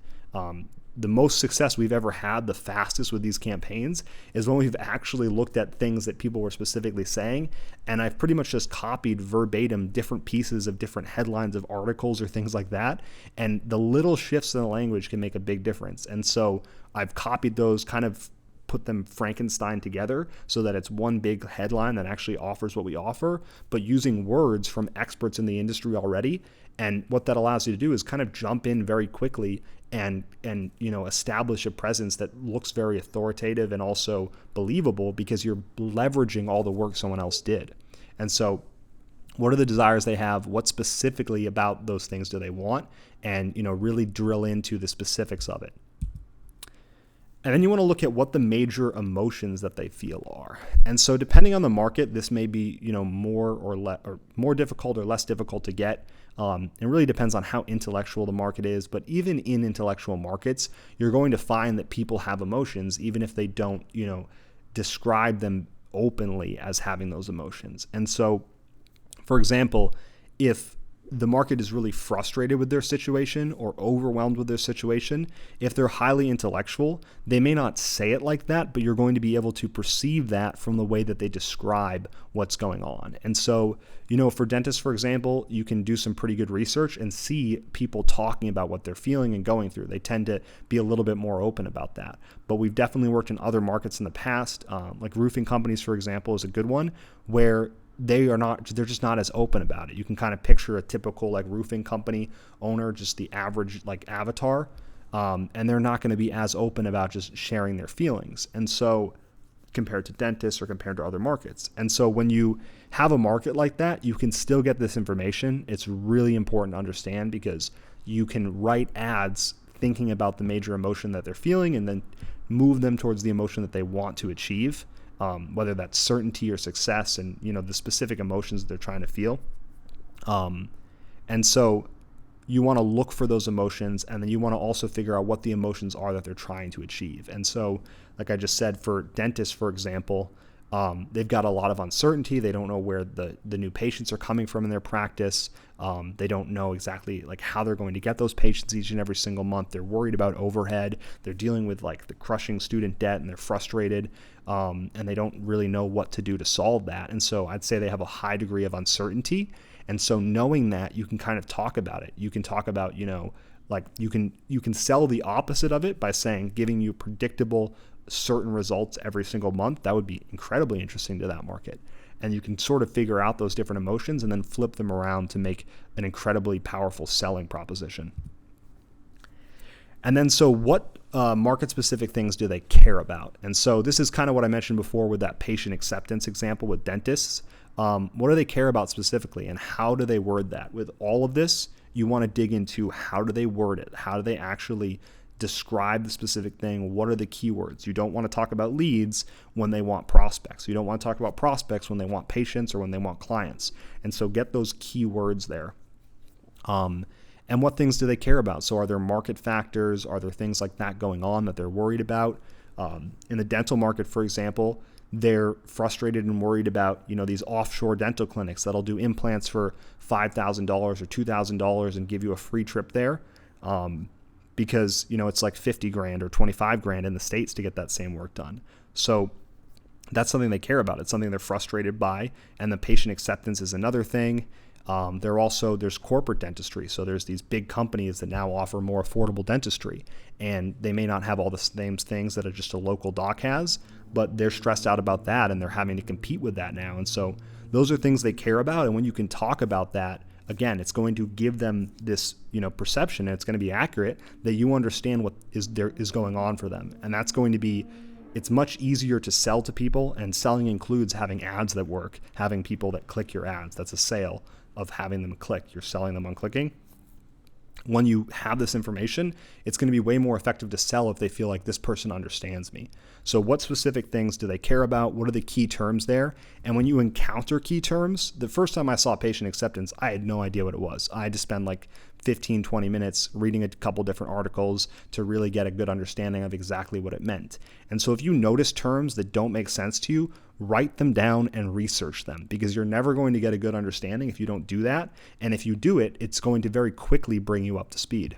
The most success we've ever had, the fastest with these campaigns, is when we've actually looked at things that people were specifically saying, and I've pretty much just copied verbatim different pieces of different headlines of articles or things like that, and the little shifts in the language can make a big difference. And so I've copied those, kind of put them Frankenstein together so that it's one big headline that actually offers what we offer, but using words from experts in the industry already. And what that allows you to do is kind of jump in very quickly and establish a presence that looks very authoritative and also believable, because you're leveraging all the work someone else did. And so what are the desires they have? What specifically about those things do they want? And really drill into the specifics of it. And then you want to look at what the major emotions that they feel are. And so depending on the market, this may be, more difficult or less difficult to get. It really depends on how intellectual the market is. But even in intellectual markets, you're going to find that people have emotions, even if they don't, describe them openly as having those emotions. And so, for example, if the market is really frustrated with their situation or overwhelmed with their situation, if they're highly intellectual, they may not say it like that, but you're going to be able to perceive that from the way that they describe what's going on. And so, for dentists, for example, you can do some pretty good research and see people talking about what they're feeling and going through. They tend to be a little bit more open about that. But we've definitely worked in other markets in the past, like roofing companies, for example, is a good one, where they're just not as open about it. You can kind of picture a typical like roofing company owner, just the average like avatar, and they're not going to be as open about just sharing their feelings. And so compared to dentists or compared to other markets. And so when you have a market like that, you can still get this information. It's really important to understand because you can write ads thinking about the major emotion that they're feeling and then move them towards the emotion that they want to achieve. Whether that's certainty or success and, the specific emotions that they're trying to feel. And so you want to look for those emotions, and then you want to also figure out what the emotions are that they're trying to achieve. And so, like I just said, for dentists, for example, they've got a lot of uncertainty. They don't know where the new patients are coming from in their practice. They don't know exactly like how they're going to get those patients each and every single month. They're worried about overhead. They're dealing with like the crushing student debt, and they're frustrated. And they don't really know what to do to solve that. And so I'd say they have a high degree of uncertainty. And so knowing that, you can kind of talk about it. You can talk about, like you can sell the opposite of it by saying, giving you predictable, certain results every single month. That would be incredibly interesting to that market. And you can sort of figure out those different emotions and then flip them around to make an incredibly powerful selling proposition. And then, so what market-specific things do they care about? And so this is kind of what I mentioned before with that patient acceptance example with dentists. What do they care about specifically, and how do they word that? With all of this, you want to dig into how do they word it? How do they actually describe the specific thing? What are the keywords? You don't want to talk about leads when they want prospects. You don't want to talk about prospects when they want patients or when they want clients. And so get those keywords there. And what things do they care about? So are there market factors? Are there things like that going on that they're worried about? In the dental market, for example, they're frustrated and worried about, these offshore dental clinics that'll do implants for $5,000 or $2,000 and give you a free trip there. Because, it's like 50 grand or 25 grand in the States to get that same work done. So that's something they care about. It's something they're frustrated by. And the patient acceptance is another thing. There's corporate dentistry. So there's these big companies that now offer more affordable dentistry, and they may not have all the same things that just a local doc has, but they're stressed out about that, and they're having to compete with that now. And so those are things they care about. And when you can talk about that, again, it's going to give them this, perception, and it's going to be accurate that you understand what is going on for them. And that's going to be, it's much easier to sell to people, and selling includes having ads that work, having people that click your ads. That's a sale of having them click. You're selling them on clicking. When you have this information, it's going to be way more effective to sell if they feel like this person understands me. So what specific things do they care about? What are the key terms there? And when you encounter key terms, the first time I saw patient acceptance, I had no idea what it was. I had to spend like 15, 20 minutes reading a couple different articles to really get a good understanding of exactly what it meant. And so if you notice terms that don't make sense to you, write them down and research them, because you're never going to get a good understanding if you don't do that. And if you do it, it's going to very quickly bring you up to speed.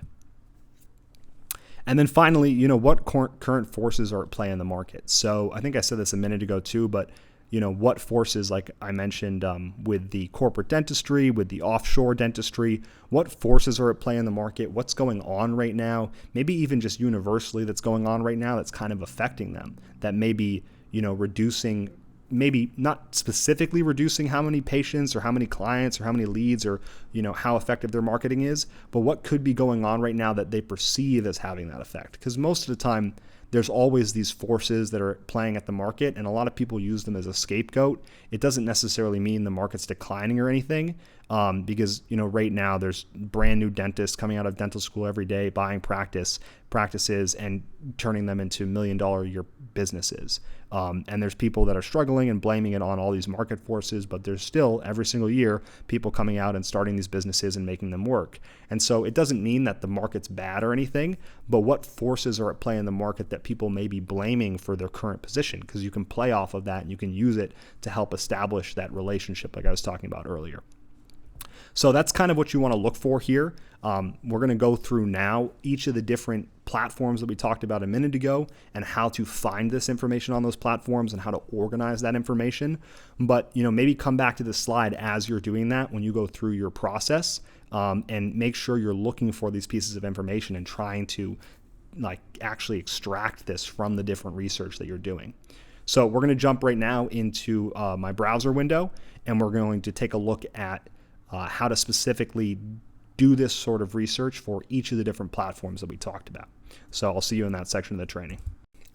And then finally, what current forces are at play in the market? So I think I said this a minute ago too, but what forces, like I mentioned, with the corporate dentistry, with the offshore dentistry, what forces are at play in the market? What's going on right now? Maybe even just universally that's going on right now that's kind of affecting them, that may be, reducing, maybe not specifically reducing how many patients or how many clients or how many leads or, how effective their marketing is, but what could be going on right now that they perceive as having that effect? Because most of the time, there's always these forces that are playing at the market, and a lot of people use them as a scapegoat. It doesn't necessarily mean the market's declining or anything, because right now there's brand new dentists coming out of dental school every day, buying practices and turning them into $1 million a year businesses. And there's people that are struggling and blaming it on all these market forces, but there's still every single year people coming out and starting these businesses and making them work. And so it doesn't mean that the market's bad or anything, but what forces are at play in the market that people may be blaming for their current position, because you can play off of that and you can use it to help establish that relationship like I was talking about earlier. So that's kind of what you want to look for here. We're going to go through now each of the different platforms that we talked about a minute ago and how to find this information on those platforms and how to organize that information. But, maybe come back to this slide as you're doing that when you go through your process, and make sure you're looking for these pieces of information and trying to actually extract this from the different research that you're doing. So we're going to jump right now into my browser window, and we're going to take a look at how to specifically do this sort of research for each of the different platforms that we talked about. So I'll see you in that section of the training.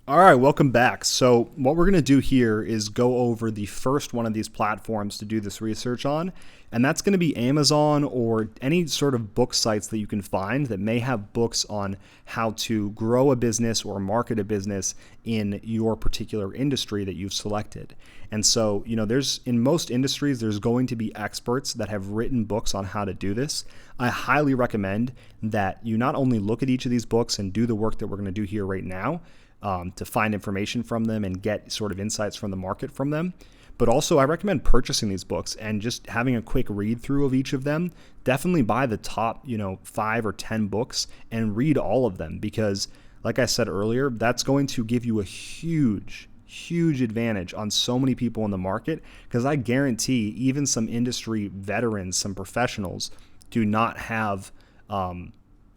All right, welcome back. So what we're going to do here is go over the first one of these platforms to do this research on, and that's going to be Amazon or any sort of book sites that you can find that may have books on how to grow a business or market a business in your particular industry that you've selected. And so, there's in most industries, there's going to be experts that have written books on how to do this. I highly recommend that you not only look at each of these books and do the work that we're going to do here right now, to find information from them and get sort of insights from the market from them. But also I recommend purchasing these books and just having a quick read through of each of them. Definitely buy the top, 5 or 10 books and read all of them, because like I said earlier, that's going to give you a huge advantage on so many people in the market, because I guarantee even some industry veterans, some professionals do not have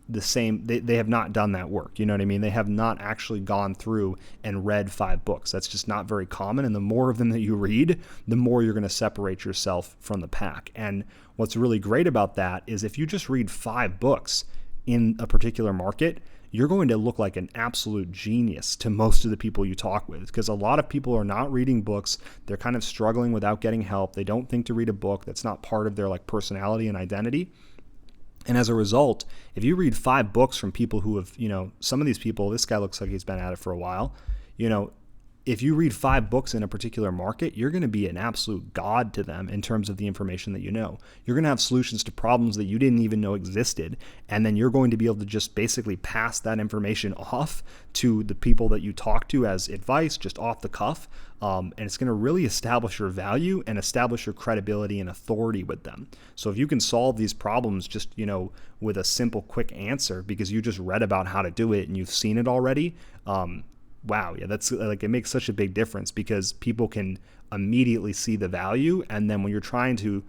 the same, they have not done that work. You know what I mean? They have not actually gone through and read 5 books. That's just not very common. And the more of them that you read, the more you're going to separate yourself from the pack. And what's really great about that is if you just read 5 books in a particular market, you're going to look like an absolute genius to most of the people you talk with, because a lot of people are not reading books. They're kind of struggling without getting help. They don't think to read a book. That's not part of their personality and identity. And as a result, if you read 5 books from people who have, some of these people, this guy looks like he's been at it for a while, if you read 5 books in a particular market, you're going to be an absolute god to them in terms of the information that you know. You're going to have solutions to problems that you didn't even know existed, and then you're going to be able to just basically pass that information off to the people that you talk to as advice, just off the cuff, and it's going to really establish your value and establish your credibility and authority with them. So if you can solve these problems just, with a simple, quick answer because you just read about how to do it and you've seen it already, wow, yeah, that's it makes such a big difference, because people can immediately see the value. And then when you're trying to,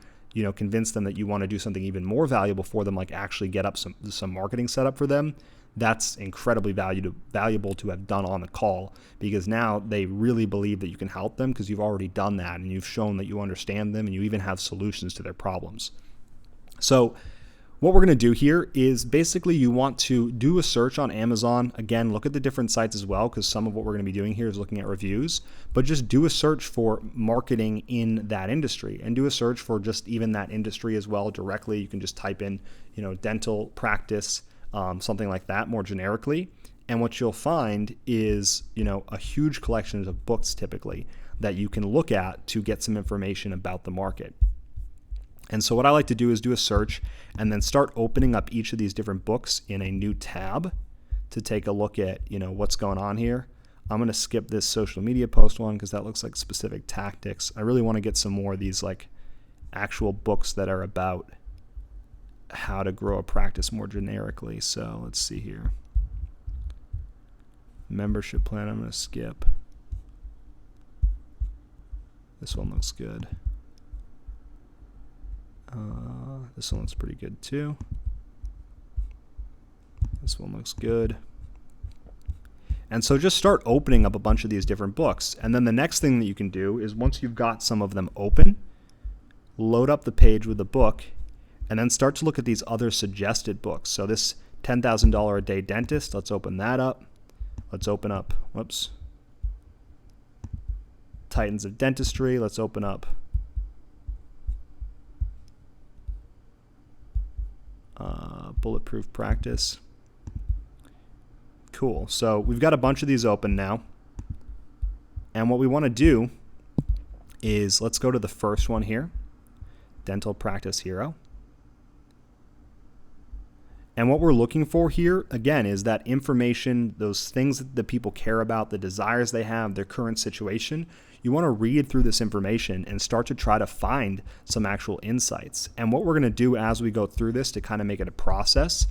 convince them that you want to do something even more valuable for them, like actually get up some marketing setup for them, that's incredibly valuable to have done on the call, because now they really believe that you can help them because you've already done that and you've shown that you understand them and you even have solutions to their problems. So what we're going to do here is basically you want to do a search on Amazon. Again, look at the different sites as well, because some of what we're going to be doing here is looking at reviews, but just do a search for marketing in that industry and do a search for just even that industry as well directly. You can just type in, dental practice, something like that more generically. And what you'll find is, a huge collection of books typically that you can look at to get some information about the market. And so what I like to do is do a search and then start opening up each of these different books in a new tab to take a look at, what's going on here. I'm going to skip this social media post one because that looks like specific tactics. I really want to get some more of these actual books that are about how to grow a practice more generically. So let's see here. Membership plan, I'm going to skip. This one looks good. This one looks pretty good too. This one looks good. And so just start opening up a bunch of these different books. And then the next thing that you can do is, once you've got some of them open, load up the page with the book and then start to look at these other suggested books. So this $10,000 a day dentist, let's open that up. Let's open up, Titans of Dentistry. Let's open up Bulletproof Practice. Cool. So we've got a bunch of these open now. And what we want to do is, let's go to the first one here, Dental Practice Hero. And what we're looking for here, again, is that information, those things that people care about, the desires they have, their current situation. you want to read through this information and start to try to find some actual insights. And what we're going to do as we go through this to kind of make it a process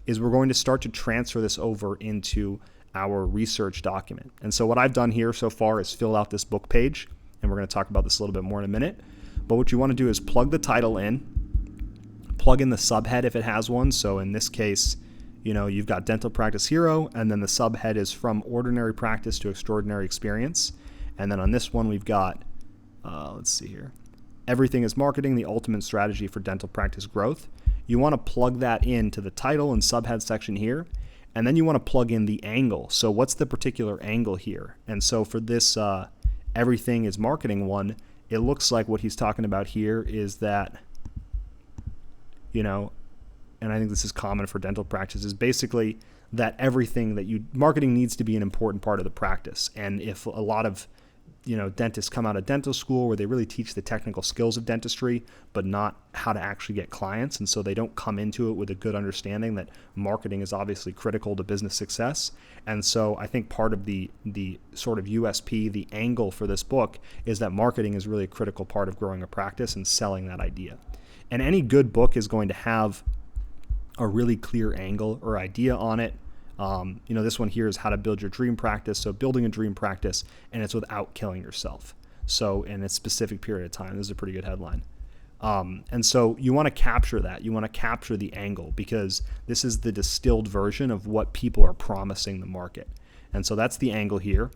is we're going to start to transfer this over into our research document. And so what I've done here so far is fill out this book page, and we're going to talk about this a little bit more in a minute. But what you want to do is plug the title in, plug in the subhead if it has one. So in this case, you've got Dental Practice Hero, and then the subhead is From Ordinary Practice to Extraordinary Experience. And then on this one, we've got, let's see here, Everything is Marketing, the Ultimate Strategy for Dental Practice Growth. You want to plug that into the title and subhead section here, and then you want to plug in the angle. So what's the particular angle here? And so for this Everything is Marketing one, it looks like what he's talking about here is that, and I think this is common for dental practice, is basically that everything that marketing needs to be an important part of the practice. And if a lot of, dentists come out of dental school where they really teach the technical skills of dentistry, but not how to actually get clients. And so they don't come into it with a good understanding that marketing is obviously critical to business success. And so I think part of the sort of USP, the angle for this book, is that marketing is really a critical part of growing a practice and selling that idea. And any good book is going to have a really clear angle or idea on it. This one here is How to Build Your Dream Practice. So building a dream practice, and it's without killing yourself. So in a specific period of time. This is a pretty good headline. And so you want to capture that. You want to capture the angle, because this is the distilled version of what people are promising the market. And so that's the angle here.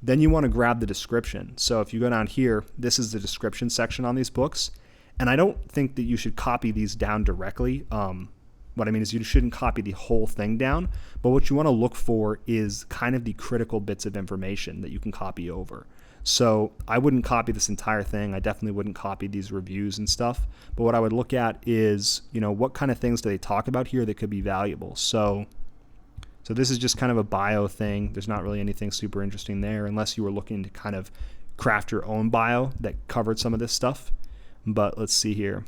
Then you want to grab the description. So if you go down here, this is the description section on these books. And I don't think that you should copy these down directly. What I mean is you shouldn't copy the whole thing down, but what you want to look for is kind of the critical bits of information that you can copy over. So I wouldn't copy this entire thing. I definitely wouldn't copy these reviews and stuff. But what I would look at is, what kind of things do they talk about here that could be valuable? So this is just kind of a bio thing. There's not really anything super interesting there, unless you were looking to kind of craft your own bio that covered some of this stuff. But let's see here.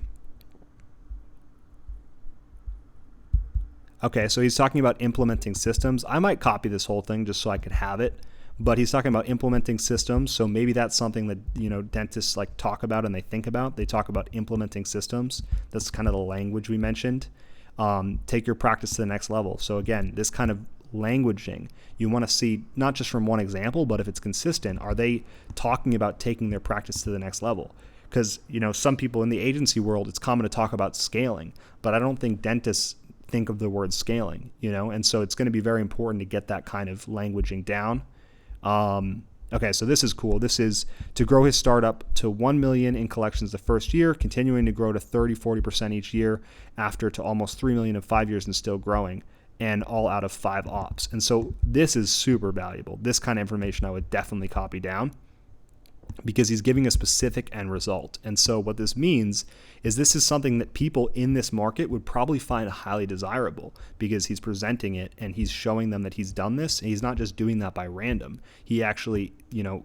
Okay, so he's talking about implementing systems. I might copy this whole thing just so I could have it, but he's talking about implementing systems. So maybe that's something that, dentists like talk about and they think about. They talk about implementing systems. That's kind of the language we mentioned. Take your practice to the next level. So again, this kind of languaging, you want to see not just from one example, but if it's consistent, are they talking about taking their practice to the next level? Because, some people in the agency world, it's common to talk about scaling, but I don't think dentists think of the word scaling, and so it's going to be very important to get that kind of languaging down. Okay, so this is cool. This is to grow his startup to 1 million in collections the first year, continuing to grow to 30-40% each year, after to almost 3 million in 5 years and still growing, and all out of 5 ops. And so this is super valuable. This kind of information I would definitely copy down, because he's giving a specific end result. And so what this means is this is something that people in this market would probably find highly desirable, because he's presenting it and he's showing them that he's done this. And he's not just doing that by random. He actually,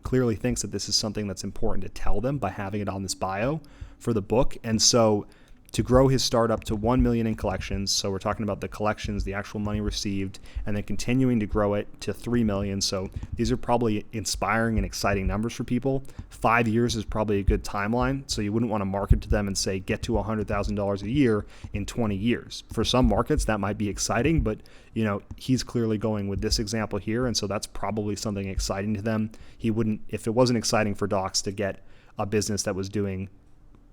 clearly thinks that this is something that's important to tell them by having it on this bio for the book. And so to grow his startup to 1 million in collections. So we're talking about the collections, the actual money received, and then continuing to grow it to 3 million. So these are probably inspiring and exciting numbers for people. 5 years is probably a good timeline. So you wouldn't want to market to them and say, get to $100,000 a year in 20 years. For some markets, that might be exciting, but he's clearly going with this example here. And so that's probably something exciting to them. He wouldn't, if it wasn't exciting for docs to get a business that was doing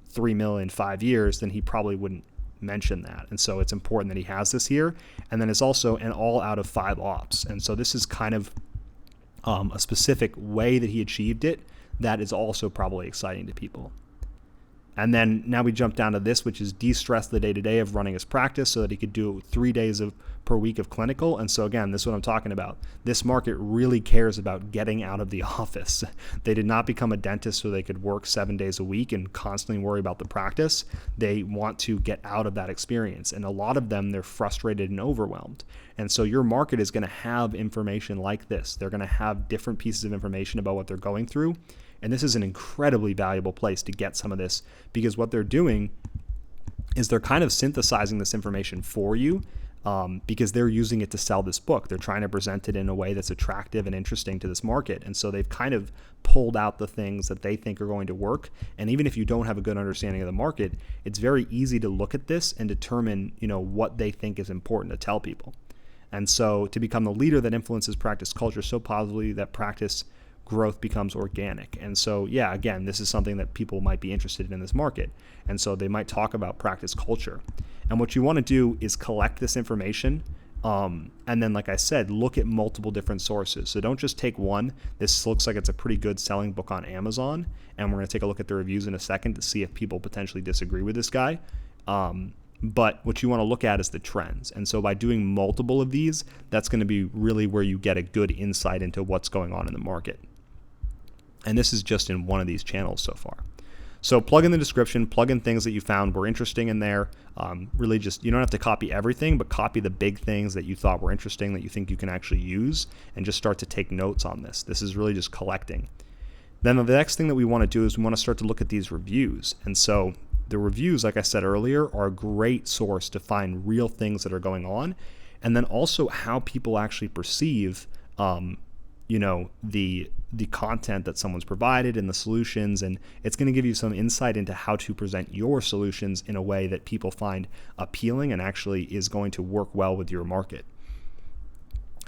3 million in 5 years, then he probably wouldn't mention that. And so it's important that he has this here. And then it's also an all out of 5 ops. And so this is kind of a specific way that he achieved it that is also probably exciting to people. And then now we jump down to this, which is de-stress the day-to-day of running his practice so that he could do 3 days per week of clinical. And so again, this is what I'm talking about. This market really cares about getting out of the office. They did not become a dentist so they could work 7 days a week and constantly worry about the practice. They want to get out of that experience. And a lot of them, they're frustrated and overwhelmed. And so your market is going to have information like this. They're going to have different pieces of information about what they're going through. And this is an incredibly valuable place to get some of this, because what they're doing is they're kind of synthesizing this information for you because they're using it to sell this book. They're trying to present it in a way that's attractive and interesting to this market. And so they've kind of pulled out the things that they think are going to work. And even if you don't have a good understanding of the market, it's very easy to look at this and determine, what they think is important to tell people. And so to become the leader that influences practice culture so positively that practice growth becomes organic. And so, yeah, again, this is something that people might be interested in this market. And so they might talk about practice culture. And what you want to do is collect this information. And then, like I said, look at multiple different sources. So don't just take one. This looks like it's a pretty good selling book on Amazon. And we're going to take a look at the reviews in a second to see if people potentially disagree with this guy. But what you want to look at is the trends. And so by doing multiple of these, that's going to be really where you get a good insight into what's going on in the market. And this is just in one of these channels so far. So plug in the description, plug in things that you found were interesting in there. Really just, you don't have to copy everything, but copy the big things that you thought were interesting that you think you can actually use, and just start to take notes on this. This is really just collecting. Then the next thing that we want to do is we want to start to look at these reviews. And so the reviews, like I said earlier, are a great source to find real things that are going on. And then also how people actually perceive the content that someone's provided and the solutions, and it's going to give you some insight into how to present your solutions in a way that people find appealing and actually is going to work well with your market.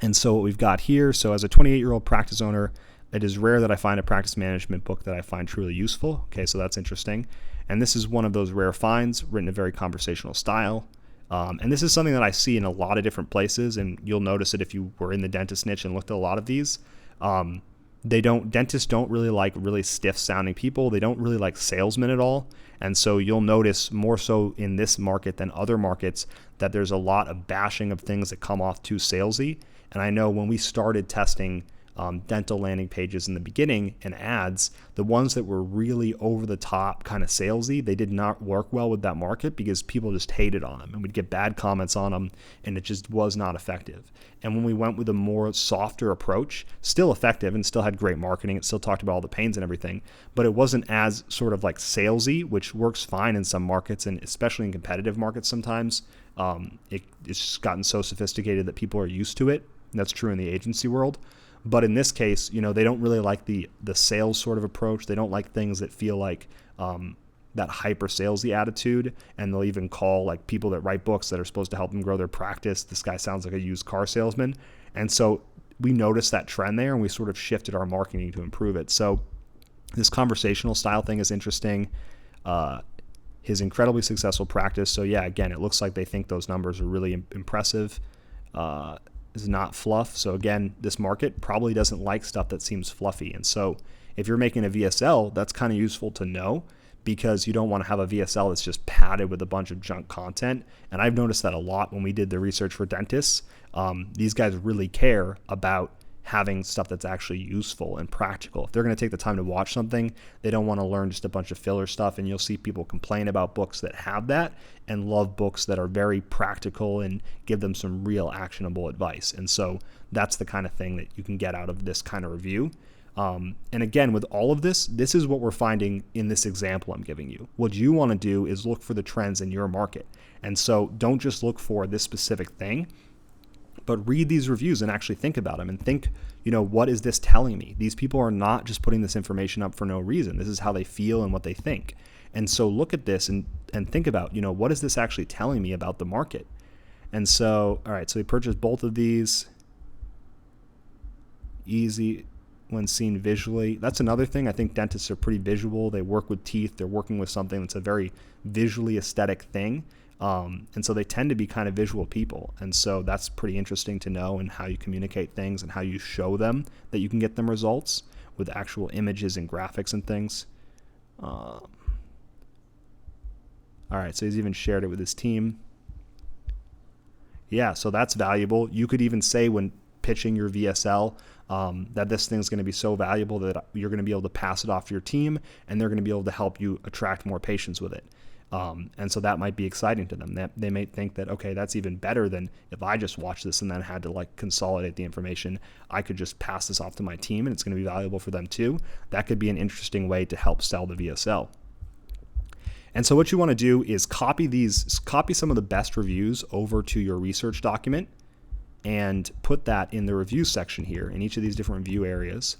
And so what we've got here, so as a 28-year-old practice owner, it is rare that I find a practice management book that I find truly useful. Okay, so that's interesting. And this is one of those rare finds, written in a very conversational style. And this is something that I see in a lot of different places, and you'll notice it if you were in the dentist niche and looked at a lot of these. Dentists don't really like really stiff sounding people. They don't really like salesmen at all. And so you'll notice more so in this market than other markets that there's a lot of bashing of things that come off too salesy. And I know when we started testing dental landing pages in the beginning and ads, the ones that were really over the top kind of salesy, they did not work well with that market because people just hated on them and we'd get bad comments on them, and it just was not effective. And when we went with a more softer approach, still effective and still had great marketing, it still talked about all the pains and everything, but it wasn't as sort of like salesy, which works fine in some markets and especially in competitive markets sometimes. It's just gotten so sophisticated that people are used to it. That's true in the agency world. But in this case, they don't really like the sales sort of approach. They don't like things that feel like that hyper salesy attitude. And they'll even call like people that write books that are supposed to help them grow their practice, this guy sounds like a used car salesman. And so we noticed that trend there and we sort of shifted our marketing to improve it. So this conversational style thing is interesting. His incredibly successful practice. So yeah, again, it looks like they think those numbers are really impressive. Is not fluff. So again, this market probably doesn't like stuff that seems fluffy. And so if you're making a VSL, that's kind of useful to know, because you don't want to have a VSL that's just padded with a bunch of junk content. And I've noticed that a lot when we did the research for dentists. These guys really care about having stuff that's actually useful and practical. If they're going to take the time to watch something, they don't want to learn just a bunch of filler stuff. And you'll see people complain about books that have that and love books that are very practical and give them some real actionable advice. And so that's the kind of thing that you can get out of this kind of review. And again, with all of this, this is what we're finding in this example I'm giving you. What you want to do is look for the trends in your market. And so don't just look for this specific thing, but read these reviews and actually think about them and think, what is this telling me? These people are not just putting this information up for no reason. This is how they feel and what they think. And so look at this and think about, what is this actually telling me about the market? And so, all right, so we purchased both of these. Easy when seen visually. That's another thing. I think dentists are pretty visual. They work with teeth. They're working with something that's a very visually aesthetic thing. And so they tend to be kind of visual people. And so that's pretty interesting to know, and how you communicate things and how you show them that you can get them results with actual images and graphics and things. All right, so he's even shared it with his team. Yeah, so that's valuable. You could even say when pitching your VSL that this thing's going to be so valuable that you're going to be able to pass it off to your team, and they're going to be able to help you attract more patients with it. And so that might be exciting to them. They may think that, okay, that's even better than if I just watched this and then had to like consolidate the information. I could just pass this off to my team and it's going to be valuable for them too. That could be an interesting way to help sell the VSL. And so what you want to do is copy some of the best reviews over to your research document and put that in the review section here in each of these different review areas.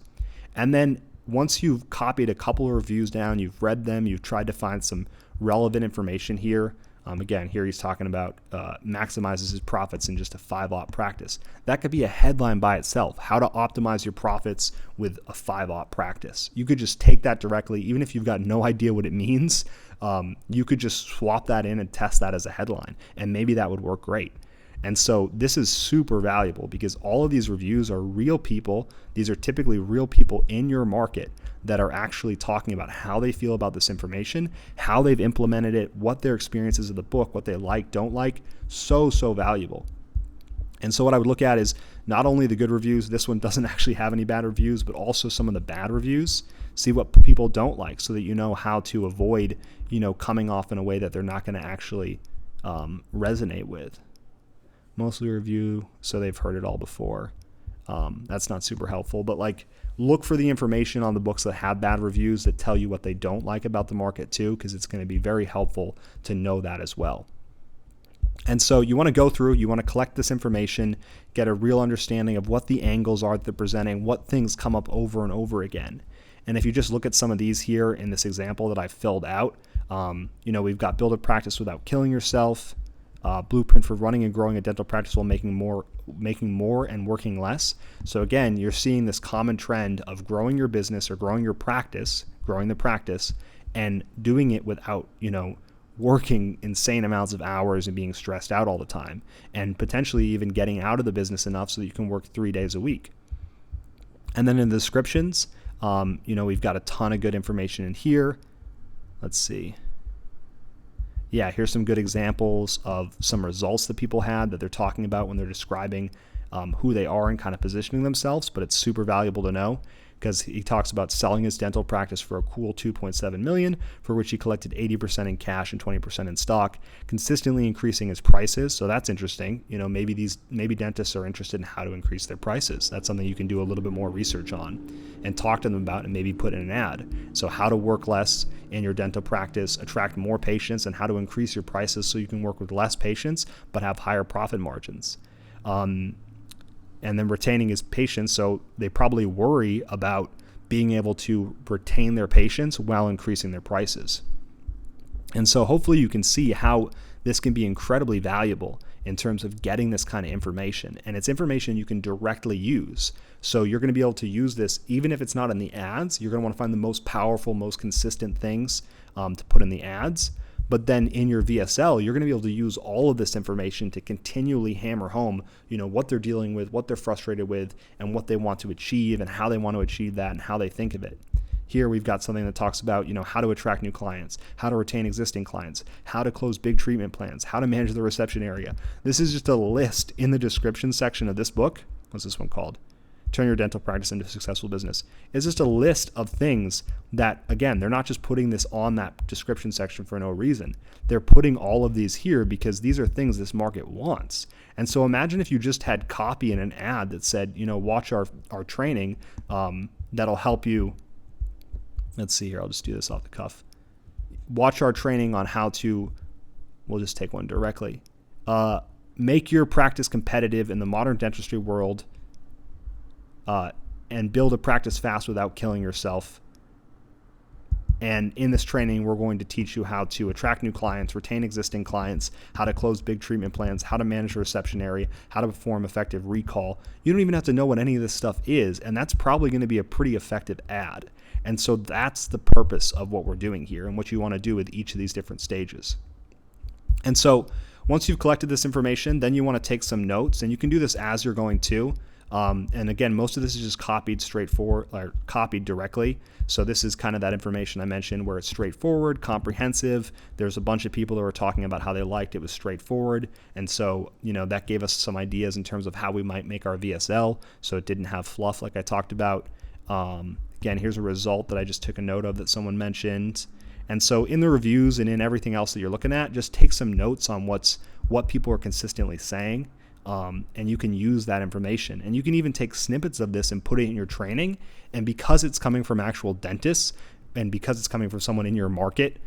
And then once you've copied a couple of reviews down, you've read them, you've tried to find some relevant information here. Again, here he's talking about maximizes his profits in just a 5-op practice. That could be a headline by itself, how to optimize your profits with a 5-op practice. You could just take that directly, even if you've got no idea what it means, you could just swap that in and test that as a headline, and maybe that would work great. And so this is super valuable because all of these reviews are real people. These are typically real people in your market that are actually talking about how they feel about this information, how they've implemented it, what their experiences of the book, what they like, don't like. So valuable. And so what I would look at is not only the good reviews, this one doesn't actually have any bad reviews, but also some of the bad reviews. See what people don't like so that you know how to avoid, coming off in a way that they're not going to actually resonate with. Mostly review, so they've heard it all before. That's not super helpful, but look for the information on the books that have bad reviews that tell you what they don't like about the market too, because it's going to be very helpful to know that as well. And so you want to go through, you want to collect this information, get a real understanding of what the angles are that they're presenting, what things come up over and over again. And if you just look at some of these here in this example that I filled out, we've got build a practice without killing yourself, blueprint for running and growing a dental practice while making more and working less. So again, you're seeing this common trend of growing your business or growing the practice, and doing it without, working insane amounts of hours and being stressed out all the time, and potentially even getting out of the business enough so that you can work 3 days a week. And then in the descriptions, we've got a ton of good information in here. Let's see. Yeah, here's some good examples of some results that people had that they're talking about when they're describing who they are and kind of positioning themselves, but it's super valuable to know because he talks about selling his dental practice for a cool $2.7 million, for which he collected 80% in cash and 20% in stock, consistently increasing his prices. So that's interesting. Maybe dentists are interested in how to increase their prices. That's something you can do a little bit more research on and talk to them about and maybe put in an ad. So how to work less in your dental practice, attract more patients, and how to increase your prices so you can work with less patients but have higher profit margins. And then retaining his patients, so they probably worry about being able to retain their patients while increasing their prices. And so hopefully you can see how this can be incredibly valuable in terms of getting this kind of information. And it's information you can directly use. So you're going to be able to use this even if it's not in the ads. You're going to want to find the most powerful, most consistent things to put in the ads. But then in your VSL, you're going to be able to use all of this information to continually hammer home, what they're dealing with, what they're frustrated with, and what they want to achieve and how they want to achieve that and how they think of it. Here we've got something that talks about, how to attract new clients, how to retain existing clients, how to close big treatment plans, how to manage the reception area. This is just a list in the description section of this book. What's this one called? Turn your dental practice into a successful business. It's just a list of things that, again, they're not just putting this on that description section for no reason. They're putting all of these here because these are things this market wants. And so imagine if you just had copy in an ad that said, watch our training that'll help you. Let's see here. I'll just do this off the cuff. Watch our training on how to, we'll just take one directly. Make your practice competitive in the modern dentistry world. And build a practice fast without killing yourself. And in this training, we're going to teach you how to attract new clients, retain existing clients, how to close big treatment plans, how to manage a reception area, how to perform effective recall. You don't even have to know what any of this stuff is, and that's probably going to be a pretty effective ad. And so that's the purpose of what we're doing here and what you want to do with each of these different stages. And so once you've collected this information, then you want to take some notes, and you can do this as you're going to. And again, most of this is just copied straightforward or copied directly. So this is kind of that information I mentioned where it's straightforward, comprehensive. There's a bunch of people that were talking about how they liked it was straightforward. And so, that gave us some ideas in terms of how we might make our VSL so it didn't have fluff like I talked about. Again, here's a result that I just took a note of that someone mentioned. And so in the reviews and in everything else that you're looking at, just take some notes on what people are consistently saying. And you can use that information, and you can even take snippets of this and put it in your training. And because it's coming from actual dentists, and because it's coming from someone in your market,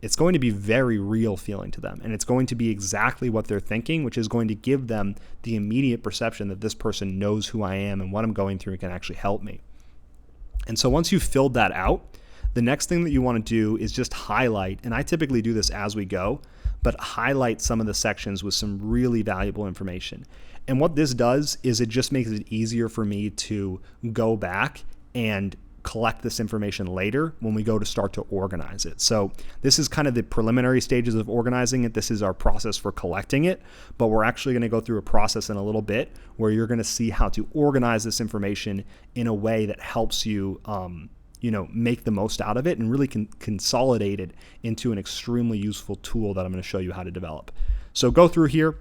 it's going to be very real feeling to them. And it's going to be exactly what they're thinking, which is going to give them the immediate perception that this person knows who I am and what I'm going through and can actually help me. And so once you've filled that out, the next thing that you want to do is just highlight, and I typically do this as we go, but highlight some of the sections with some really valuable information. And what this does is it just makes it easier for me to go back and collect this information later when we go to start to organize it. So this is kind of the preliminary stages of organizing it. This is our process for collecting it, but we're actually going to go through a process in a little bit where you're going to see how to organize this information in a way that helps you make the most out of it and really consolidate it into an extremely useful tool that I'm going to show you how to develop. So go through here.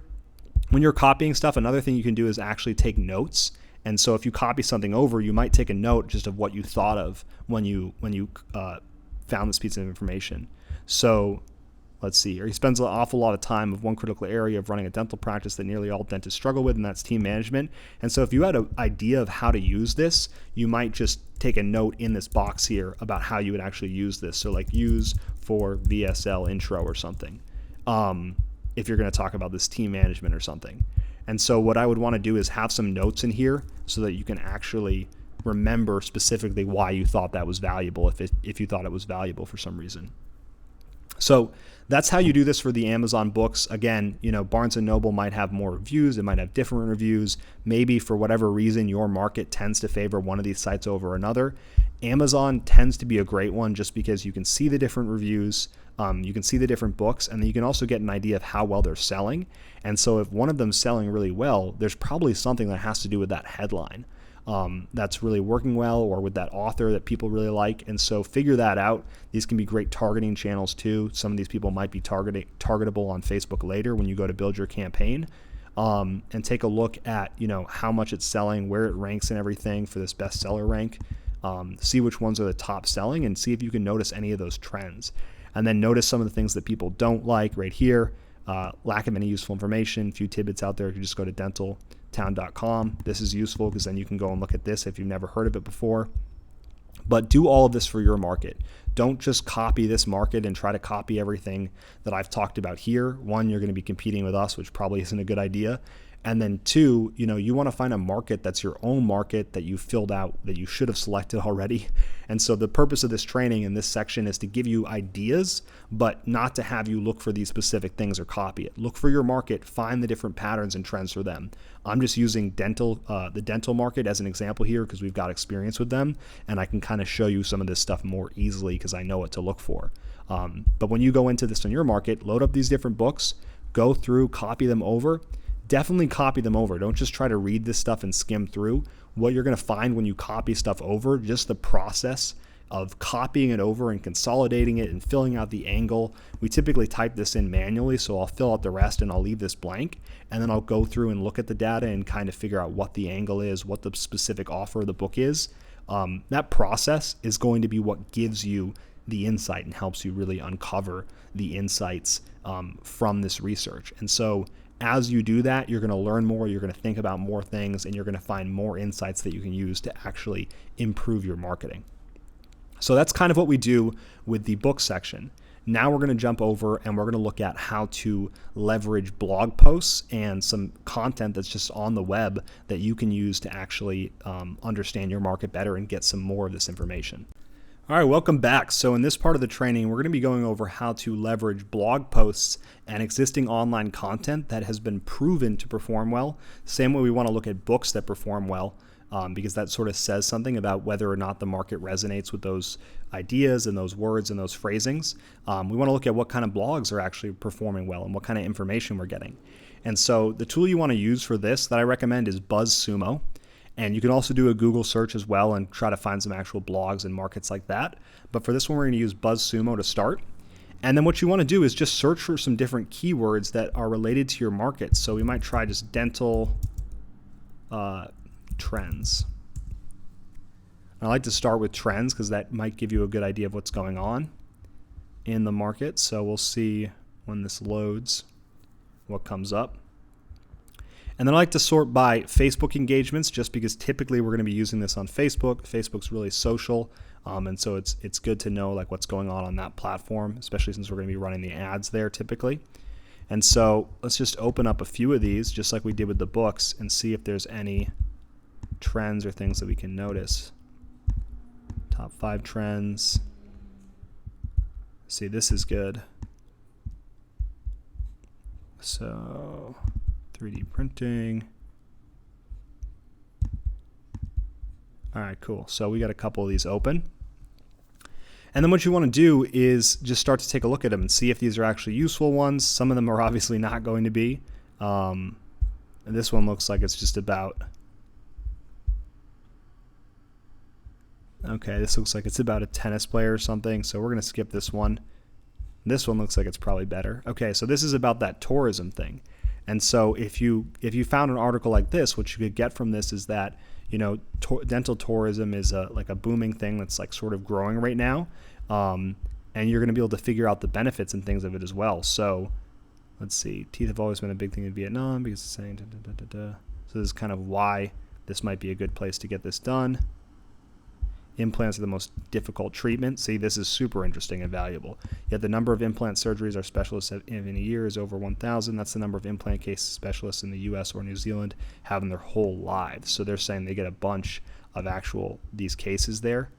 When you're copying stuff, another thing you can do is actually take notes. And so if you copy something over, you might take a note just of what you thought of when you found this piece of information. So let's see here. He spends an awful lot of time of one critical area of running a dental practice that nearly all dentists struggle with, and that's team management. And so if you had an idea of how to use this, you might just take a note in this box here about how you would actually use this. So like use for VSL intro or something, if you're going to talk about this team management or something. And so what I would want to do is have some notes in here so that you can actually remember specifically why you thought that was valuable, if you thought it was valuable for some reason. So that's how you do this for the Amazon books. Again, Barnes & Noble might have more reviews. It might have different reviews. Maybe for whatever reason, your market tends to favor one of these sites over another. Amazon tends to be a great one just because you can see the different reviews. You can see the different books, and then you can also get an idea of how well they're selling. And so if one of them's selling really well, there's probably something that has to do with that headline that's really working well, or with that author that people really like. And so figure that out. These can be great targeting channels too. Some of these people might be targetable on Facebook later when you go to build your campaign. And take a look at how much it's selling, where it ranks and everything for this bestseller rank. See which ones are the top selling, and see if you can notice any of those trends. And then notice some of the things that people don't like right here. Lack of any useful information, few tidbits out there. You just go to dentaltown.com. This is useful because then you can go and look at this if you've never heard of it before. But do all of this for your market. Don't just copy this market and try to copy everything that I've talked about here. One, you're going to be competing with us, which probably isn't a good idea. And then two, you want to find a market that's your own market that you filled out, that you should have selected already. And so the purpose of this training in this section is to give you ideas, but not to have you look for these specific things or copy it. Look for your market, find the different patterns and trends for them. I'm just using the dental market as an example here because we've got experience with them, and I can kind of show you some of this stuff more easily because I know what to look for. But when you go into this in your market, load up these different books, go through, copy them over. Definitely copy them over. Don't just try to read this stuff and skim through. What you're going to find when you copy stuff over, just the process of copying it over and consolidating it and filling out the angle. We typically type this in manually, so I'll fill out the rest and I'll leave this blank, and then I'll go through and look at the data and kind of figure out what the angle is, what the specific offer of the book is. That process is going to be what gives you the insight and helps you really uncover the insights from this research. And so as you do that, you're going to learn more, you're going to think about more things, and you're going to find more insights that you can use to actually improve your marketing. So that's kind of what we do with the book section. Now we're going to jump over and we're going to look at how to leverage blog posts and some content that's just on the web that you can use to actually understand your market better and get some more of this information. All right, welcome back. So in this part of the training, we're going to be going over how to leverage blog posts and existing online content that has been proven to perform well. Same way we want to look at books that perform well, because that sort of says something about whether or not the market resonates with those ideas and those words and those phrasings. We want to look at what kind of blogs are actually performing well and what kind of information we're getting. And so the tool you want to use for this that I recommend is BuzzSumo. And you can also do a Google search as well and try to find some actual blogs and markets like that. But for this one, we're going to use BuzzSumo to start. And then what you want to do is just search for some different keywords that are related to your market. So we might try just dental trends. I like to start with trends because that might give you a good idea of what's going on in the market. So we'll see when this loads what comes up. And then I like to sort by Facebook engagements just because typically we're going to be using this on Facebook. Facebook's really social. And so it's good to know like what's going on that platform, especially since we're going to be running the ads there typically. And so let's just open up a few of these, just like we did with the books, and see if there's any trends or things that we can notice. Top 5 trends. See, this is good. So 3D printing. All right, cool. So we got a couple of these open. And then what you want to do is just start to take a look at them and see if these are actually useful ones. Some of them are obviously not going to be. And this one looks like it's just about... Okay, this looks like it's about a tennis player or something, so we're going to skip this one. This one looks like it's probably better. Okay, so this is about that tourism thing. And so if you found an article like this, what you could get from this is that, you know, dental tourism is like a booming thing that's like sort of growing right now. And you're going to be able to figure out the benefits and things of it as well. So let's see. Teeth have always been a big thing in Vietnam because it's saying So this is kind of why this might be a good place to get this done. Implants are the most difficult treatment. See, this is super interesting and valuable. Yet the number of implant surgeries our specialists have in a year is over 1,000. That's the number of implant case specialists in the U.S. or New Zealand have in their whole lives. So they're saying they get a bunch of these cases there,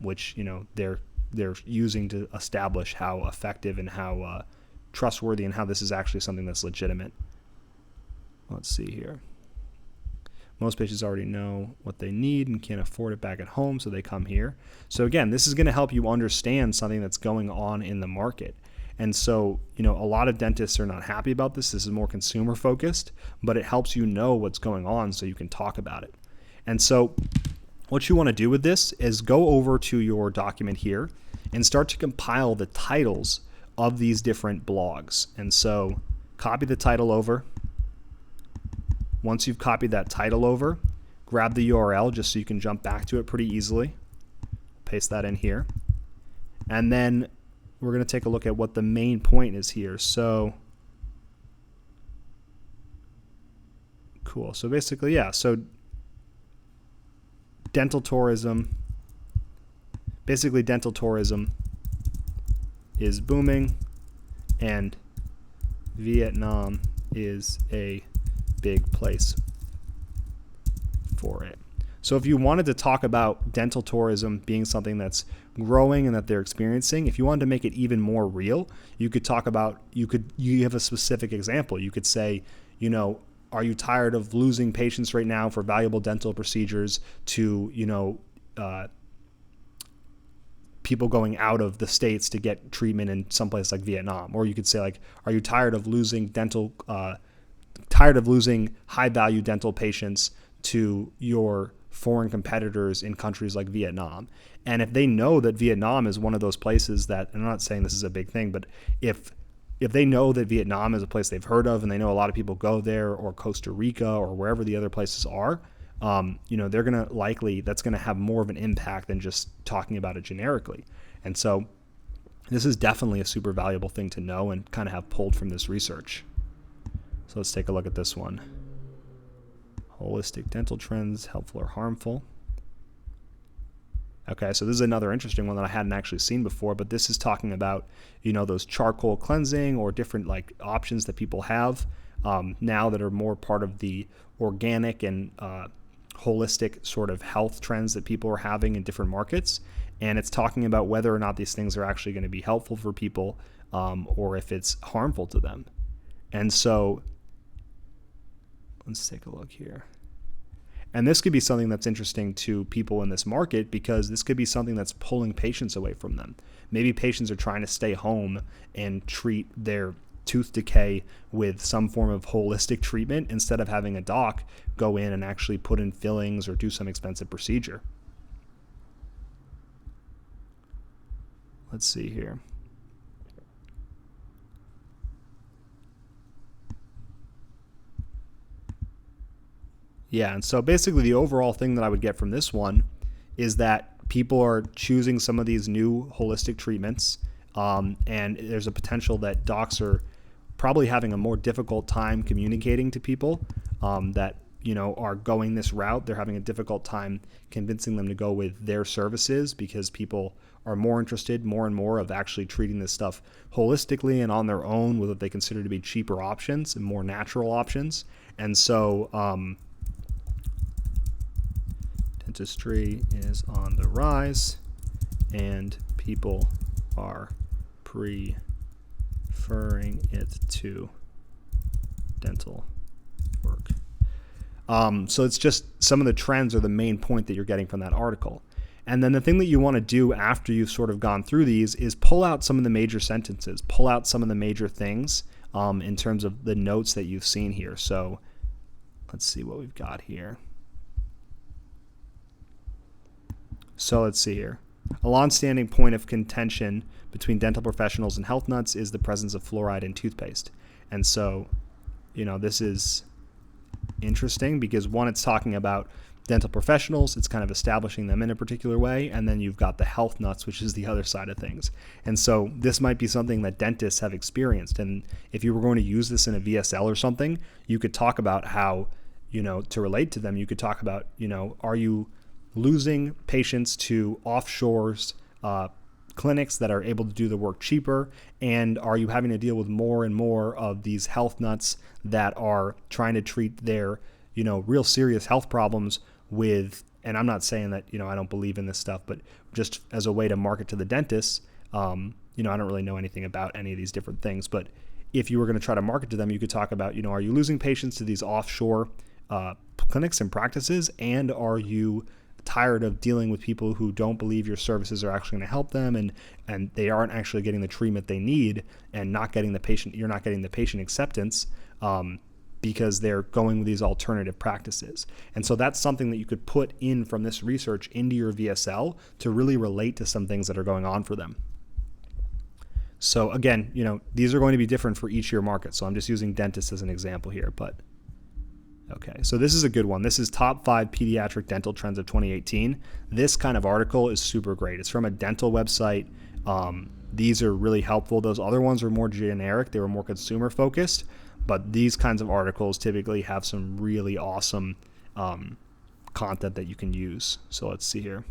which, you know, they're using to establish how effective and how trustworthy and how this is actually something that's legitimate. Let's see here. Most patients already know what they need and can't afford it back at home, so they come here. So again, this is going to help you understand something that's going on in the market. And so, you know, a lot of dentists are not happy about this. This is more consumer focused, but it helps you know what's going on so you can talk about it. And so what you want to do with this is go over to your document here and start to compile the titles of these different blogs. And so copy the title over. Once you've copied that title over, grab the URL just so you can jump back to it pretty easily. Paste that in here. And then we're going to take a look at what the main point is here. So, cool. So basically, yeah, so dental tourism, basically dental tourism is booming, and Vietnam is a big place for it. So if you wanted to talk about dental tourism being something that's growing and that they're experiencing, if you wanted to make it even more real, you could talk about, you have a specific example. You could say, you know, are you tired of losing patients right now for valuable dental procedures to, you know, people going out of the States to get treatment in someplace like Vietnam? Or you could say, like, are you tired of losing high-value dental patients to your foreign competitors in countries like Vietnam? And if they know that Vietnam is one of those places that, and I'm not saying this is a big thing, but if they know that Vietnam is a place they've heard of and they know a lot of people go there, or Costa Rica or wherever the other places are, you know, they're going to likely, that's going to have more of an impact than just talking about it generically. And so this is definitely a super valuable thing to know and kind of have pulled from this research. So let's take a look at this one. Holistic dental trends, helpful or harmful. Okay, so this is another interesting one that I hadn't actually seen before, but this is talking about, you know, those charcoal cleansing or different like options that people have now that are more part of the organic and holistic sort of health trends that people are having in different markets. And it's talking about whether or not these things are actually going to be helpful for people or if it's harmful to them. And so let's take a look here. And this could be something that's interesting to people in this market because this could be something that's pulling patients away from them. Maybe patients are trying to stay home and treat their tooth decay with some form of holistic treatment instead of having a doc go in and actually put in fillings or do some expensive procedure. Let's see here. Yeah, and so basically the overall thing that I would get from this one is that people are choosing some of these new holistic treatments, and there's a potential that docs are probably having a more difficult time communicating to people that are going this route, they're having a difficult time convincing them to go with their services because people are more interested more and more of actually treating this stuff holistically and on their own with what they consider to be cheaper options and more natural options. And so dentistry is on the rise and people are preferring it to dental work. So it's just some of the trends are the main point that you're getting from that article. And then the thing that you want to do after you've sort of gone through these is pull out some of the major sentences, pull out some of the major things in terms of the notes that you've seen here. So let's see what we've got here. So let's see here. A long-standing point of contention between dental professionals and health nuts is the presence of fluoride in toothpaste. And so, this is interesting because one, it's talking about dental professionals, it's kind of establishing them in a particular way, and then you've got the health nuts, which is the other side of things. And so this might be something that dentists have experienced, and if you were going to use this in a VSL or something, you could talk about how, to relate to them, you could talk about, are you losing patients to offshores, clinics that are able to do the work cheaper, and are you having to deal with more and more of these health nuts that are trying to treat their real serious health problems with, and I'm not saying that I don't believe in this stuff, but just as a way to market to the dentists, I don't really know anything about any of these different things, but if you were going to try to market to them, you could talk about are you losing patients to these offshore clinics and practices, and are you tired of dealing with people who don't believe your services are actually going to help them, and they aren't actually getting the treatment they need, and you're not getting the patient acceptance because they're going with these alternative practices. And so that's something that you could put in from this research into your VSL to really relate to some things that are going on for them. So again, these are going to be different for each of your markets. So I'm just using dentists as an example here, but okay, so this is a good one. This is top 5 pediatric dental trends of 2018. This kind of article is super great. It's from a dental website. These are really helpful. Those other ones were more generic. They were more consumer focused, but these kinds of articles typically have some really awesome content that you can use. So let's see here.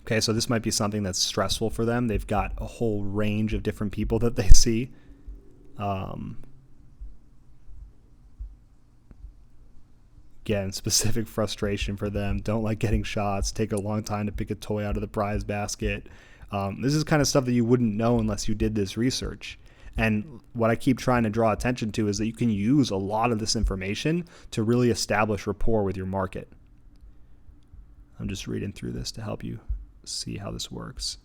Okay, so this might be something that's stressful for them. They've got a whole range of different people that they see. Again, specific frustration for them. Don't like getting shots. Take a long time to pick a toy out of the prize basket. This is kind of stuff that you wouldn't know unless you did this research. And what I keep trying to draw attention to is that you can use a lot of this information to really establish rapport with your market. I'm just reading through this to help you see how this works.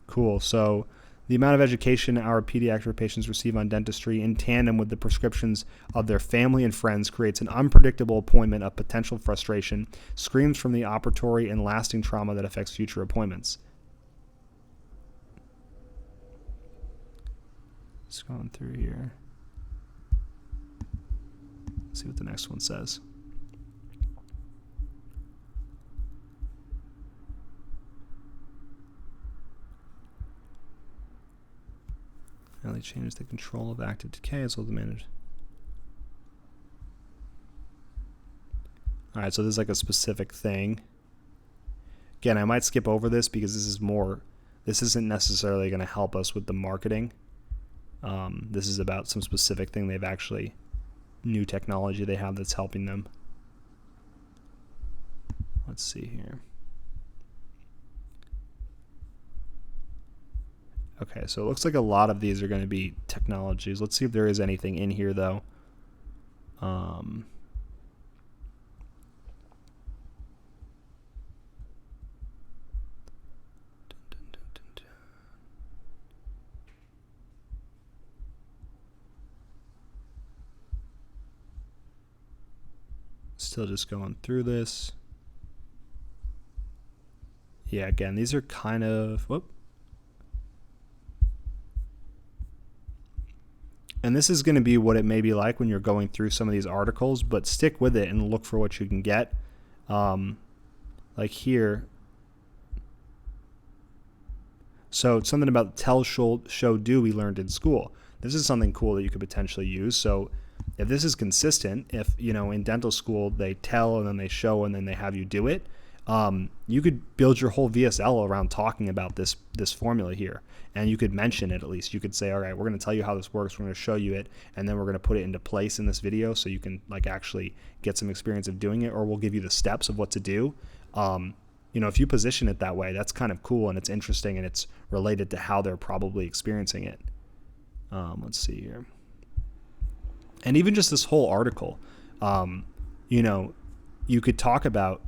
Cool. So the amount of education our pediatric patients receive on dentistry in tandem with the prescriptions of their family and friends creates an unpredictable appointment of potential frustration, screams from the operatory and lasting trauma that affects future appointments. Just going through here. Let's see what the next one says. Now they change the control of active decay as well as the manage. All right, so this is like a specific thing. Again, I might skip over this because this isn't necessarily going to help us with the marketing. This is about some specific thing new technology they have that's helping them. Let's see here. Okay, so it looks like a lot of these are going to be technologies. Let's see if there is anything in here, though. Still just going through this. Yeah, again, these are kind of... And this is going to be what it may be like when you're going through some of these articles, but stick with it and look for what you can get. Like here. So it's something about tell, show, do we learned in school. This is something cool that you could potentially use. So if this is consistent, if, in dental school they tell and then they show and then they have you do it, you could build your whole VSL around talking about this formula here. And you could mention it at least. You could say, all right, we're going to tell you how this works. We're going to show you it. And then we're going to put it into place in this video so you can actually get some experience of doing it, or we'll give you the steps of what to do. If you position it that way, that's kind of cool and it's interesting and it's related to how they're probably experiencing it. Let's see here. And even just this whole article, you could talk about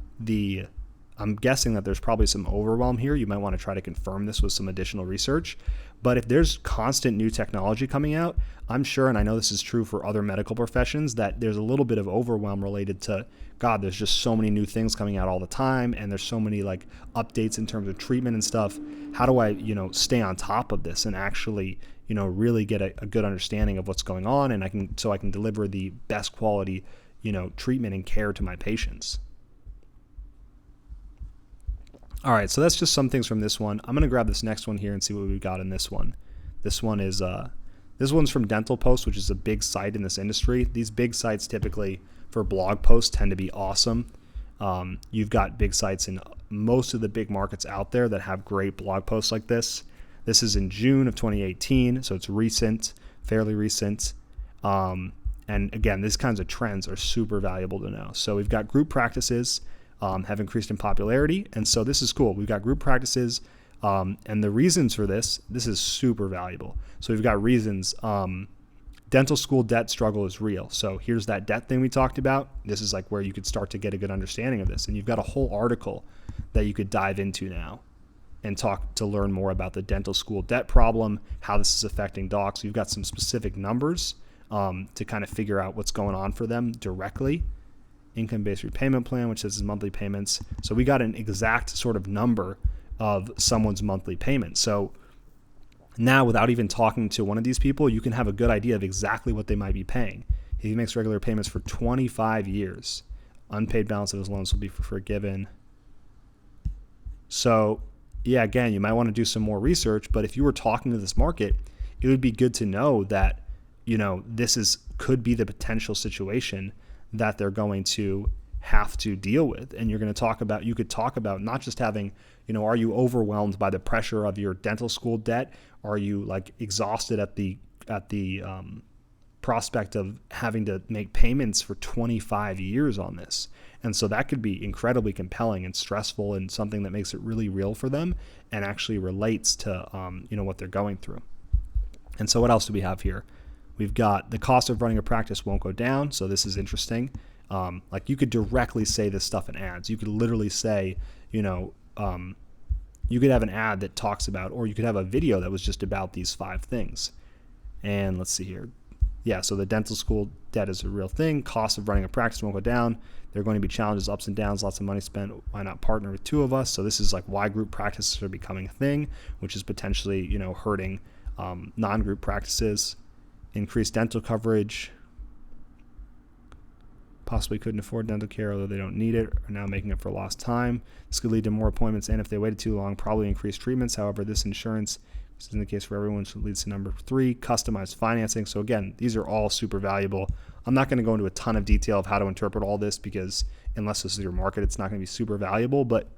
I'm guessing that there's probably some overwhelm here. You might want to try to confirm this with some additional research. But if there's constant new technology coming out, I'm sure, and I know this is true for other medical professions, that there's a little bit of overwhelm related to, God, there's just so many new things coming out all the time, and there's so many updates in terms of treatment and stuff. How do I, stay on top of this and actually, really get a good understanding of what's going on, and I can deliver the best quality, treatment and care to my patients. All right, so that's just some things from this one. I'm going to grab this next one here and see what we've got in this one. This one's from Dental Post, which is a big site in this industry. These big sites typically for blog posts tend to be awesome. You've got big sites in most of the big markets out there that have great blog posts like this. This is in June of 2018, so it's recent, fairly recent. And again, these kinds of trends are super valuable to know. So we've got group practices have increased in popularity. And so this is cool. We've got group practices and the reasons for this is super valuable. So we've got reasons. Dental school debt struggle is real. So here's that debt thing we talked about. This is where you could start to get a good understanding of this. And you've got a whole article that you could dive into now and talk to learn more about the dental school debt problem, how this is affecting docs. You've got some specific numbers to kind of figure out what's going on for them directly. Income-based repayment plan, which says monthly payments. So we got an exact sort of number of someone's monthly payment. So now, without even talking to one of these people, you can have a good idea of exactly what they might be paying. If he makes regular payments for 25 years, unpaid balance of his loans will be forgiven. So, yeah, again, you might want to do some more research, but if you were talking to this market, it would be good to know that, this could be the potential situation that they're going to have to deal with. And you could talk about not just having, are you overwhelmed by the pressure of your dental school debt? Are you exhausted at the prospect of having to make payments for 25 years on this? And so that could be incredibly compelling and stressful and something that makes it really real for them and actually relates to, what they're going through. And so what else do we have here? We've got the cost of running a practice won't go down. So this is interesting. You could directly say this stuff in ads. You could literally say, you could have an ad that talks about, or you could have a video that was just about these 5 things. And let's see here. Yeah, so the dental school debt is a real thing. Cost of running a practice won't go down. There are going to be challenges, ups and downs, lots of money spent. Why not partner with 2 of us? So this is why group practices are becoming a thing, which is potentially, hurting non-group practices. Increased dental coverage. Possibly couldn't afford dental care, although they don't need it, are now making up for lost time. This could lead to more appointments, and if they waited too long, probably increased treatments. However, this insurance, this isn't the case for everyone, so it leads to number 3, customized financing. So again, these are all super valuable. I'm not going to go into a ton of detail of how to interpret all this because unless this is your market, it's not going to be super valuable, but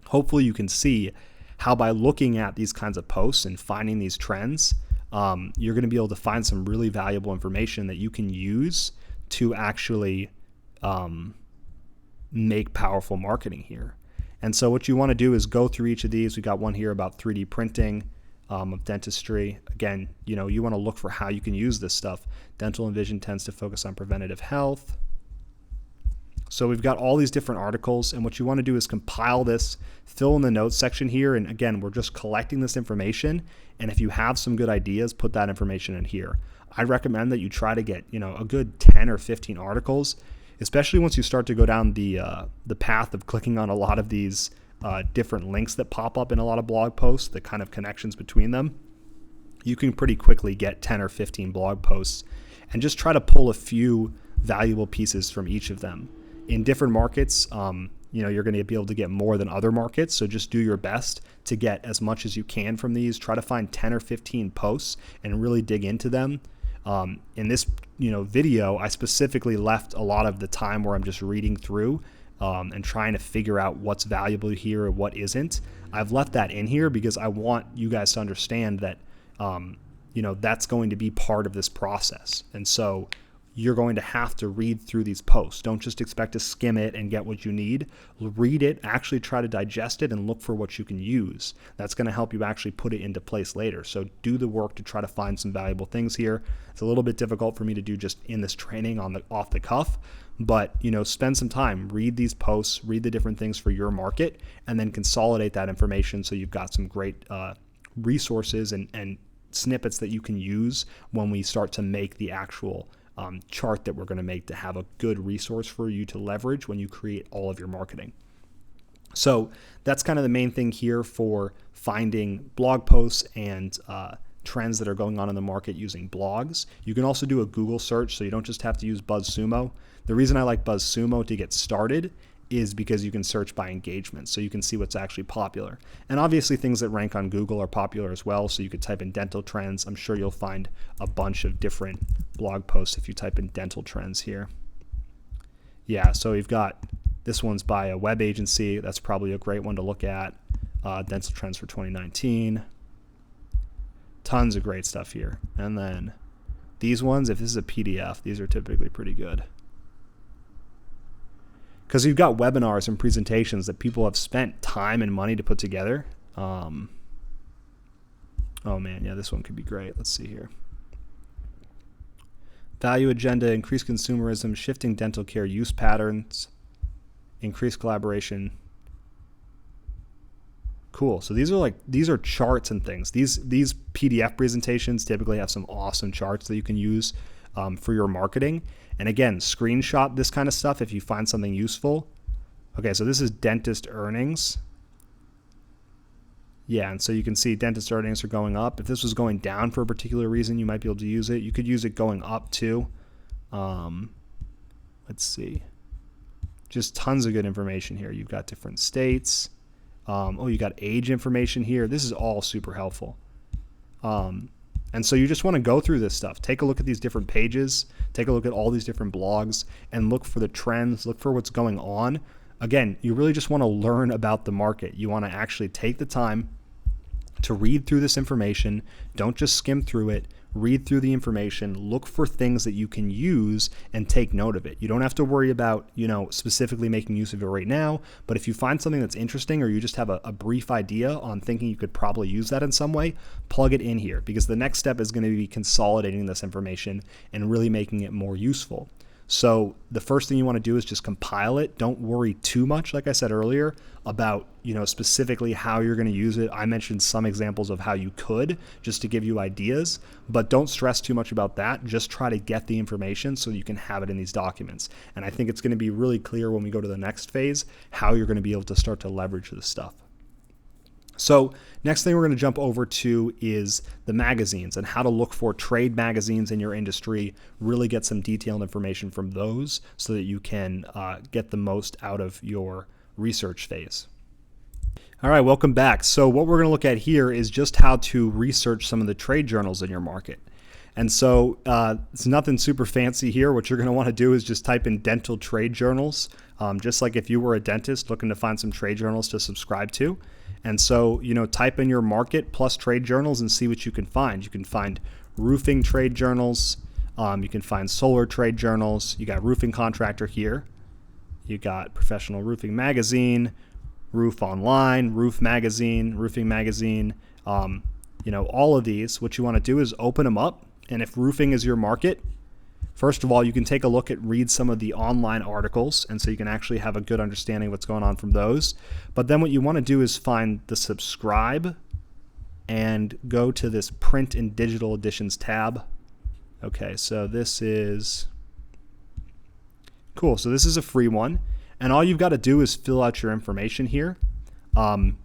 hopefully you can see how by looking at these kinds of posts and finding these trends, you're going to be able to find some really valuable information that you can use to actually make powerful marketing here. And so what you want to do is go through each of these. We got one here about 3D printing of dentistry. Again, you want to look for how you can use this stuff. Dental and vision tends to focus on preventative health. So we've got all these different articles, and what you want to do is compile this, fill in the notes section here, and again, we're just collecting this information, and if you have some good ideas, put that information in here. I recommend that you try to get, a good 10 or 15 articles, especially once you start to go down the path of clicking on a lot of these different links that pop up in a lot of blog posts, the kind of connections between them. you can pretty quickly get 10 or 15 blog posts and just try to pull a few valuable pieces from each of them. In different markets, you're going to be able to get more than other markets. So just do your best to get as much as you can from these. Try to find 10 or 15 posts and really dig into them. In this, video, I specifically left a lot of the time where I'm just reading through and trying to figure out what's valuable here and what isn't. I've left that in here because I want you guys to understand that, that's going to be part of this process. And so you're going to have to read through these posts. Don't just expect to skim it and get what you need. Read it, actually try to digest it, and look for what you can use. That's going to help you actually put it into place later. So do the work to try to find some valuable things here. It's a little bit difficult for me to do just in this training off the cuff, but spend some time, read these posts, read the different things for your market, and then consolidate that information so you've got some great resources and snippets that you can use when we start to make the actual chart that we're going to make to have a good resource for you to leverage when you create all of your marketing. So that's kind of the main thing here for finding blog posts and trends that are going on in the market using blogs. You can also do a Google search, so you don't just have to use BuzzSumo. The reason I like BuzzSumo to get started is because you can search by engagement, so you can see what's actually popular. And obviously things that rank on Google are popular as well, so you could type in dental trends. I'm sure you'll find a bunch of different blog posts if you type in dental trends here. Yeah, so we've got, this one's by a web agency. That's probably a great one to look at. Dental trends for 2019. Tons of great stuff here. And then these ones, if this is a PDF, these are typically pretty good. Because you've got webinars and presentations that people have spent time and money to put together. Oh man, yeah, this one could be great. Let's see here. Value agenda, increased consumerism, shifting dental care use patterns, increased collaboration. Cool. So these are charts and things. These PDF presentations typically have some awesome charts that you can use for your marketing. And again, screenshot this kind of stuff if you find something useful. Okay, so this is dentist earnings. Yeah, and so you can see dentist earnings are going up. If this was going down for a particular reason, you might be able to use it. You could use it going up too. Let's see. Just tons of good information here. You've got different states. You got age information here. This is all super helpful. And so you just want to go through this stuff. Take a look at these different pages. Take a look at all these different blogs and look for the trends. Look for what's going on. Again, you really just want to learn about the market. You want to actually take the time to read through this information. Don't just skim through it. Read through the information, look for things that you can use and take note of it. You don't have to worry about, specifically making use of it right now, but if you find something that's interesting or you just have a brief idea on thinking you could probably use that in some way, plug it in here, because the next step is going to be consolidating this information and really making it more useful. So the first thing you want to do is just compile it. Don't worry too much, like I said earlier, about specifically how you're going to use it. I mentioned some examples of how you could, just to give you ideas, but don't stress too much about that. Just try to get the information so you can have it in these documents. And I think it's going to be really clear when we go to the next phase how you're going to be able to start to leverage this stuff. So next thing we're going to jump over to is the magazines and how to look for trade magazines in your industry, really get some detailed information from those so that you can get the most out of your research phase. All right, welcome back. So what we're going to look at here is just how to research some of the trade journals in your market. And so it's nothing super fancy here. What you're going to want to do is just type in dental trade journals, just like if you were a dentist looking to find some trade journals to subscribe to. And so, type in your market plus trade journals and see what you can find. You can find roofing trade journals. You can find solar trade journals. You got Roofing Contractor here. You got Professional Roofing Magazine, Roof Online, Roof Magazine, Roofing Magazine. All of these, what you want to do is open them up. And if roofing is your market, first of all, you can take a look at read some of the online articles, and so you can actually have a good understanding of what's going on from those. But then what you want to do is find the subscribe and go to this print and digital editions tab. Okay, so this is cool. So this is a free one, and all you've got to do is fill out your information here. One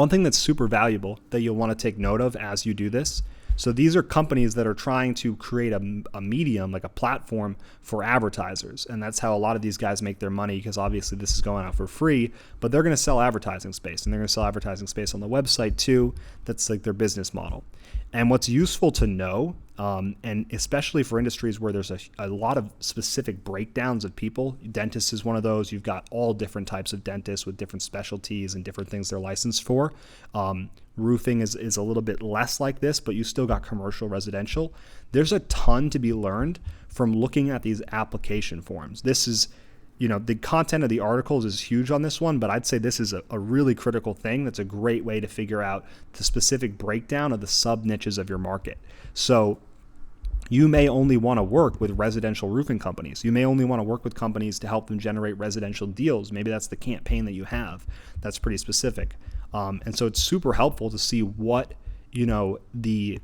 thing that's super valuable that you'll want to take note of as you do this, So these are companies that are trying to create a medium, like a platform for advertisers. And that's how a lot of these guys make their money, because obviously this is going out for free, but they're going to sell advertising space, and they're going to sell advertising space on the website too. That's like their business model. And what's useful to know, and especially for industries where there's a lot of specific breakdowns of people, dentist is one of those. You've got all different types of dentists with different specialties and different things they're licensed for. Roofing is a little bit less like this, but you still got commercial, residential. There's a ton to be learned from looking at these application forms. This is, the content of the articles is huge on this one, but I'd say this is a really critical thing. That's a great way to figure out the specific breakdown of the sub niches of your market. So you may only want to work with residential roofing companies. You may only want to work with companies to help them generate residential deals. Maybe that's the campaign that you have. That's pretty specific. And so it's super helpful to see what the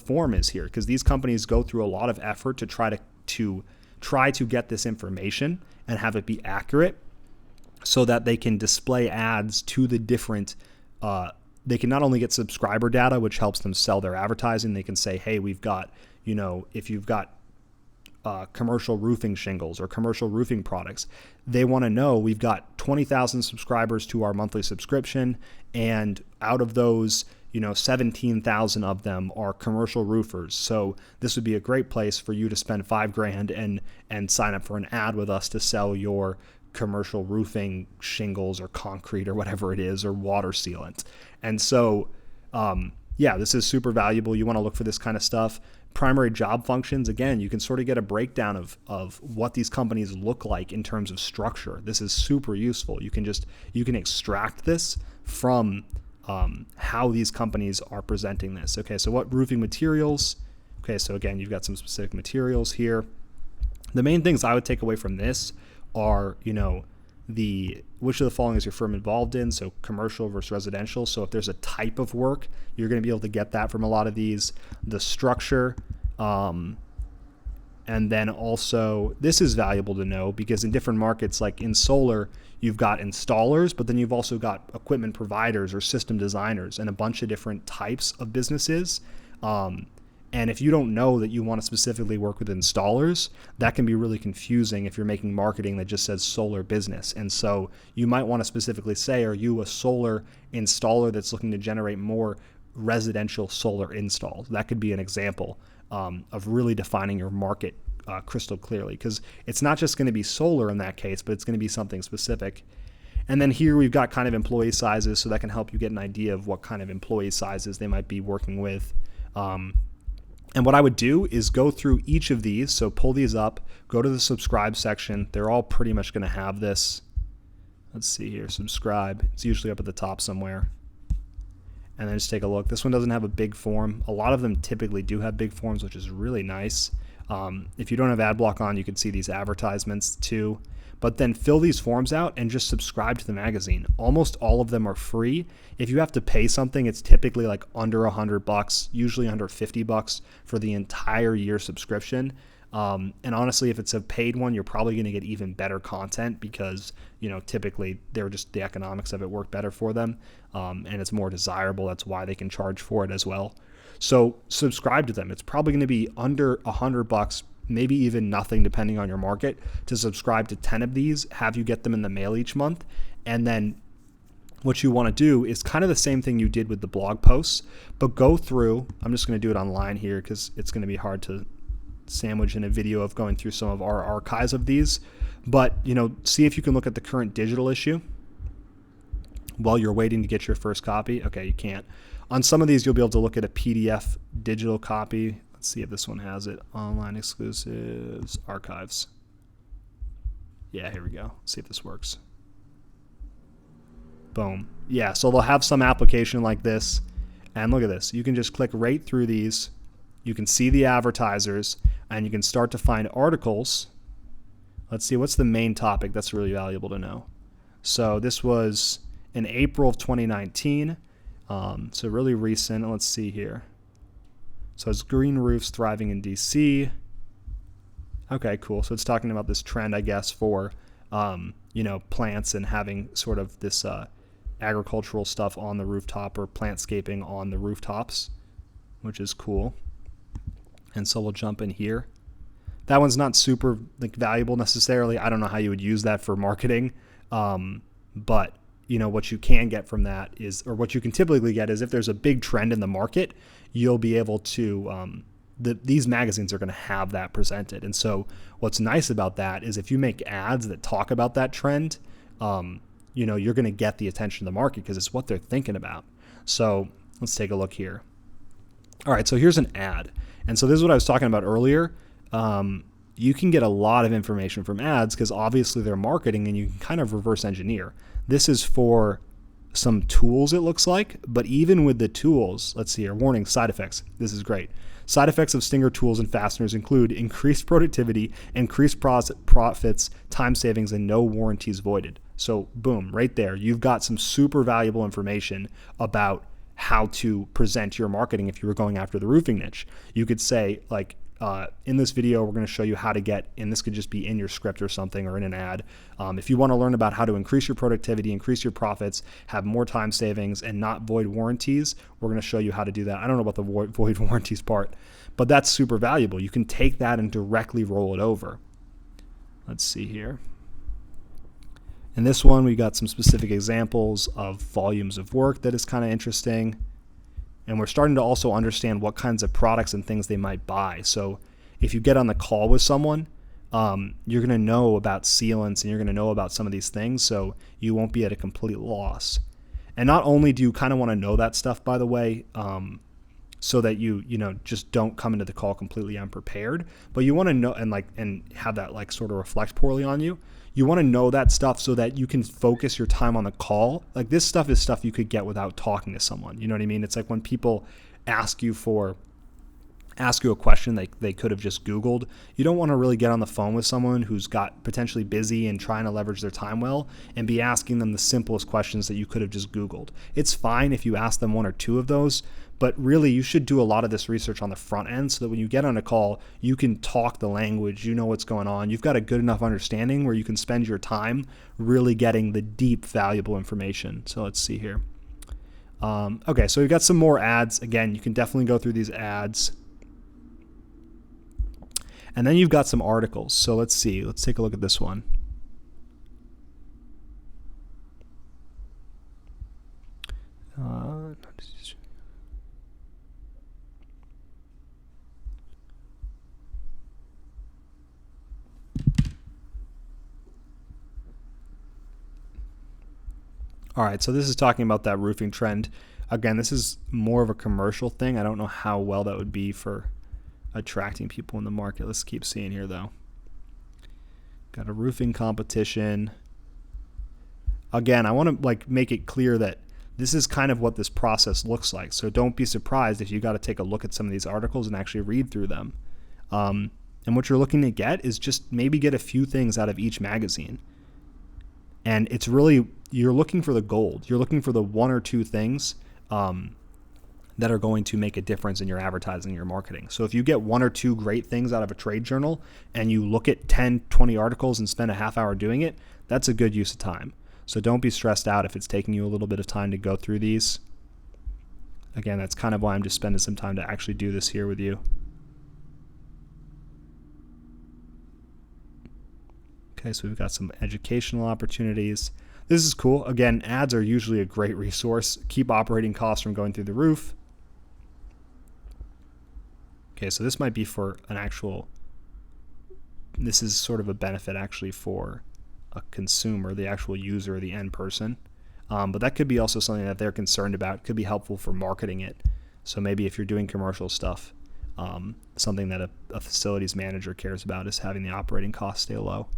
form is here, because these companies go through a lot of effort to try to get this information and have it be accurate, so that they can display ads to the different. They can not only get subscriber data, which helps them sell their advertising. They can say, hey, we've got, if you've got commercial roofing shingles or commercial roofing products, they want to know we've got 20,000 subscribers to our monthly subscription, and out of those, 17,000 of them are commercial roofers. So this would be a great place for you to spend $5,000 and sign up for an ad with us to sell your commercial roofing shingles or concrete or whatever it is, or water sealant. And so, this is super valuable. You want to look for this kind of stuff. Primary job functions, again, you can sort of get a breakdown of what these companies look like in terms of structure. This is super useful. You can extract this from how these companies are presenting this. Okay, so what roofing materials? Okay, so again, you've got some specific materials here. The main things I would take away from this are, which of the following is your firm involved in? So commercial versus residential. So if there's a type of work, you're going to be able to get that from a lot of these. The structure, and then also this is valuable to know, because in different markets, like in solar, you've got installers, but then you've also got equipment providers or system designers and a bunch of different types of businesses. And if you don't know that you want to specifically work with installers, that can be really confusing if you're making marketing that just says solar business. And so you might want to specifically say, are you a solar installer that's looking to generate more residential solar installs? That could be an example of really defining your market crystal clearly, because it's not just going to be solar in that case, but it's going to be something specific. And then here we've got kind of employee sizes, so that can help you get an idea of what kind of employee sizes they might be working with. And what I would do is go through each of these. So pull these up, go to the subscribe section. They're all pretty much going to have this. Let's see here, subscribe. It's usually up at the top somewhere. And then just take a look. This one doesn't have a big form. A lot of them typically do have big forms, which is really nice. If you don't have ad block on, you can see these advertisements too. But then fill these forms out and just subscribe to the magazine. Almost all of them are free. If you have to pay something, it's typically like under $100, usually under $50 for the entire year subscription. And honestly, if it's a paid one, you're probably going to get even better content, because typically the economics of it work better for them, and it's more desirable. That's why they can charge for it as well. So subscribe to them. It's probably going to be under $100, maybe even nothing depending on your market, to subscribe to 10 of these, have you get them in the mail each month. And then what you want to do is kind of the same thing you did with the blog posts, but go through, I'm just going to do it online here because it's going to be hard to sandwich in a video of going through some of our archives of these, but see if you can look at the current digital issue while you're waiting to get your first copy. Okay, you can't. On some of these, you'll be able to look at a PDF digital copy. Let's see if this one has it. Online exclusives, archives. Yeah, here we go. Let's see if this works. Boom. Yeah, so they'll have some application like this. And look at this. You can just click right through these. You can see the advertisers, and you can start to find articles. Let's see, what's the main topic? That's really valuable to know. So this was in April of 2019. So really recent. Let's see here. So it's green roofs thriving in DC. Okay, cool. So it's talking about this trend, I guess, for plants and having sort of this agricultural stuff on the rooftop, or plantscaping on the rooftops. which is cool. And so we'll jump in here. That one's not super valuable necessarily. I don't know how you would use that for marketing. But what you can get from that is, or what you can typically get is, if there's a big trend in the market, you'll be able to, these magazines are going to have that presented. And so what's nice about that is if you make ads that talk about that trend, you're going to get the attention of the market because it's what they're thinking about. So let's take a look here. All right, so here's an ad. And so this is what I was talking about earlier. You can get a lot of information from ads because obviously they're marketing, and you can kind of reverse engineer. This is for some tools, it looks like, but even with the tools, let's see here, warning, side effects. This is great. Side effects of Stinger tools and fasteners include increased productivity, increased profits, time savings, and no warranties voided. So boom, right there, you've got some super valuable information about how to present your marketing if you were going after the roofing niche. You could say, in this video, we're going to show you how to get, and this could just be in your script or something, or in an ad. If you want to learn about how to increase your productivity, increase your profits, have more time savings, and not void warranties, we're going to show you how to do that. I don't know about the void warranties part, but that's super valuable. You can take that and directly roll it over. Let's see here. In this one, we got some specific examples of volumes of work that is kind of interesting. And we're starting to also understand what kinds of products and things they might buy. So if you get on the call with someone, you're going to know about sealants and you're going to know about some of these things. So you won't be at a complete loss. And not only do you kind of want to know that stuff, by the way, so that you just don't come into the call completely unprepared, but you want to know and have that sort of reflect poorly on you. You want to know that stuff so that you can focus your time on the call. This stuff is stuff you could get without talking to someone. You know what I mean? It's like when people ask you a question they could have just Googled. You don't want to really get on the phone with someone who's got potentially busy and trying to leverage their time well and be asking them the simplest questions that you could have just Googled. It's fine if you ask them one or two of those, but really you should do a lot of this research on the front end so that when you get on a call, you can talk the language, you know what's going on. You've got a good enough understanding where you can spend your time really getting the deep, valuable information. So let's see here. Okay, so we've got some more ads. Again, you can definitely go through these ads. And then you've got some articles. So let's see. Let's take a look at this one. All right, so this is talking about that roofing trend. Again, this is more of a commercial thing. I don't know how well that would be for attracting people in the market. Let's keep seeing here, though. Got a roofing competition. Again, I want to make it clear that this is kind of what this process looks like. So don't be surprised if you got to take a look at some of these articles and actually read through them. And what you're looking to get is just maybe get a few things out of each magazine. And it's really, you're looking for the gold. You're looking for the one or two things that are going to make a difference in your advertising, your marketing. So if you get one or two great things out of a trade journal and you look at 10, 20 articles and spend a half hour doing it, that's a good use of time. So don't be stressed out if it's taking you a little bit of time to go through these. Again, that's kind of why I'm just spending some time to actually do this here with you. Okay, so we've got some educational opportunities. This is cool. Again, ads are usually a great resource. Keep operating costs from going through the roof. Okay, so this might be for an actual, this is sort of a benefit actually for a consumer, the actual user, the end person. But that could be also something that they're concerned about. It could be helpful for marketing it. So maybe if you're doing commercial stuff, something that a facilities manager cares about is having the operating costs stay low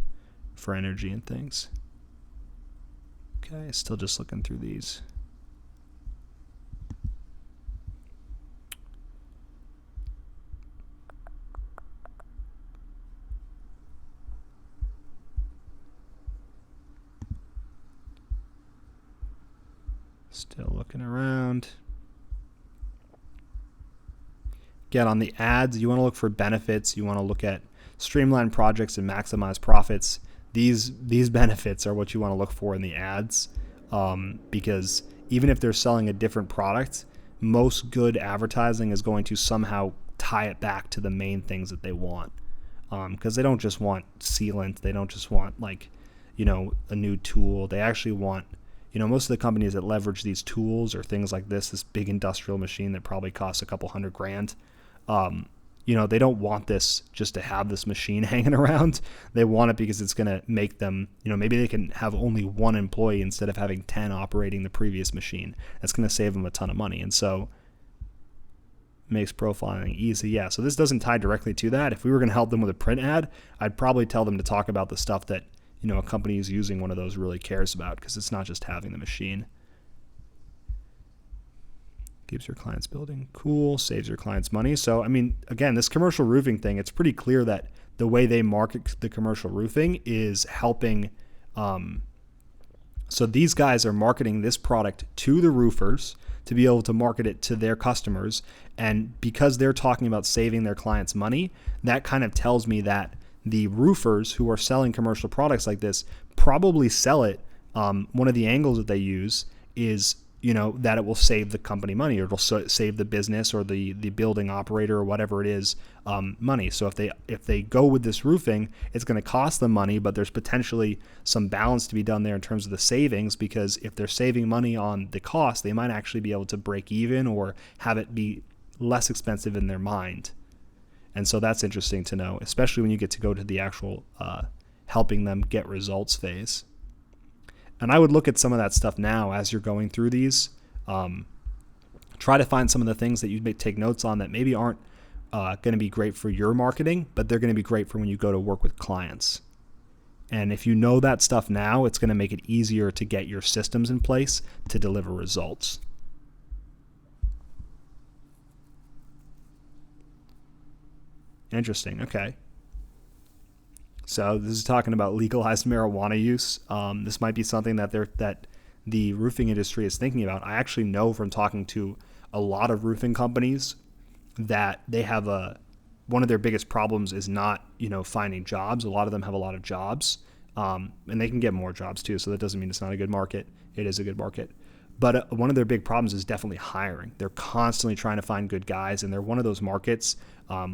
for energy and things. Okay, still just looking through these. Still looking around. Again, on the ads, you want to look for benefits. You want to look at streamline projects and maximize profits. These benefits are what you want to look for in the ads, because even if they're selling a different product, most good advertising is going to somehow tie it back to the main things that they want. Because they don't just want sealant. They don't just want a new tool. They actually want, most of the companies that leverage these tools or things like this big industrial machine that probably costs a couple $100,000. They don't want this just to have this machine hanging around. They want it because it's going to make them, maybe they can have only one employee instead of having 10 operating the previous machine. That's going to save them a ton of money. And so makes profiling easy. Yeah, so this doesn't tie directly to that. If we were going to help them with a print ad, I'd probably tell them to talk about the stuff that, a company who's using one of those really cares about, because it's not just having the machine. Keeps your clients building. Cool. Saves your clients money. So, again, this commercial roofing thing, it's pretty clear that the way they market the commercial roofing is helping. So these guys are marketing this product to the roofers to be able to market it to their customers. And because they're talking about saving their clients money, that kind of tells me that the roofers who are selling commercial products like this probably sell it. One of the angles that they use is, that it will save the company money, or it'll save the business or the building operator or whatever it is money. So if they go with this roofing, it's going to cost them money, but there's potentially some balance to be done there in terms of the savings, because if they're saving money on the cost, they might actually be able to break even or have it be less expensive in their mind. And so that's interesting to know, especially when you get to go to the actual helping them get results phase. And I would look at some of that stuff now as you're going through these. Try to find some of the things that you may take notes on that maybe aren't going to be great for your marketing, but they're going to be great for when you go to work with clients. And if you know that stuff now, it's going to make it easier to get your systems in place to deliver results. Interesting. Okay. So this is talking about legalized marijuana use. This might be something that the roofing industry is thinking about. I actually know from talking to a lot of roofing companies that they have one of their biggest problems is not, finding jobs. A lot of them have a lot of jobs, and they can get more jobs too. So that doesn't mean it's not a good market. It is a good market. But one of their big problems is definitely hiring. They're constantly trying to find good guys, and they're one of those markets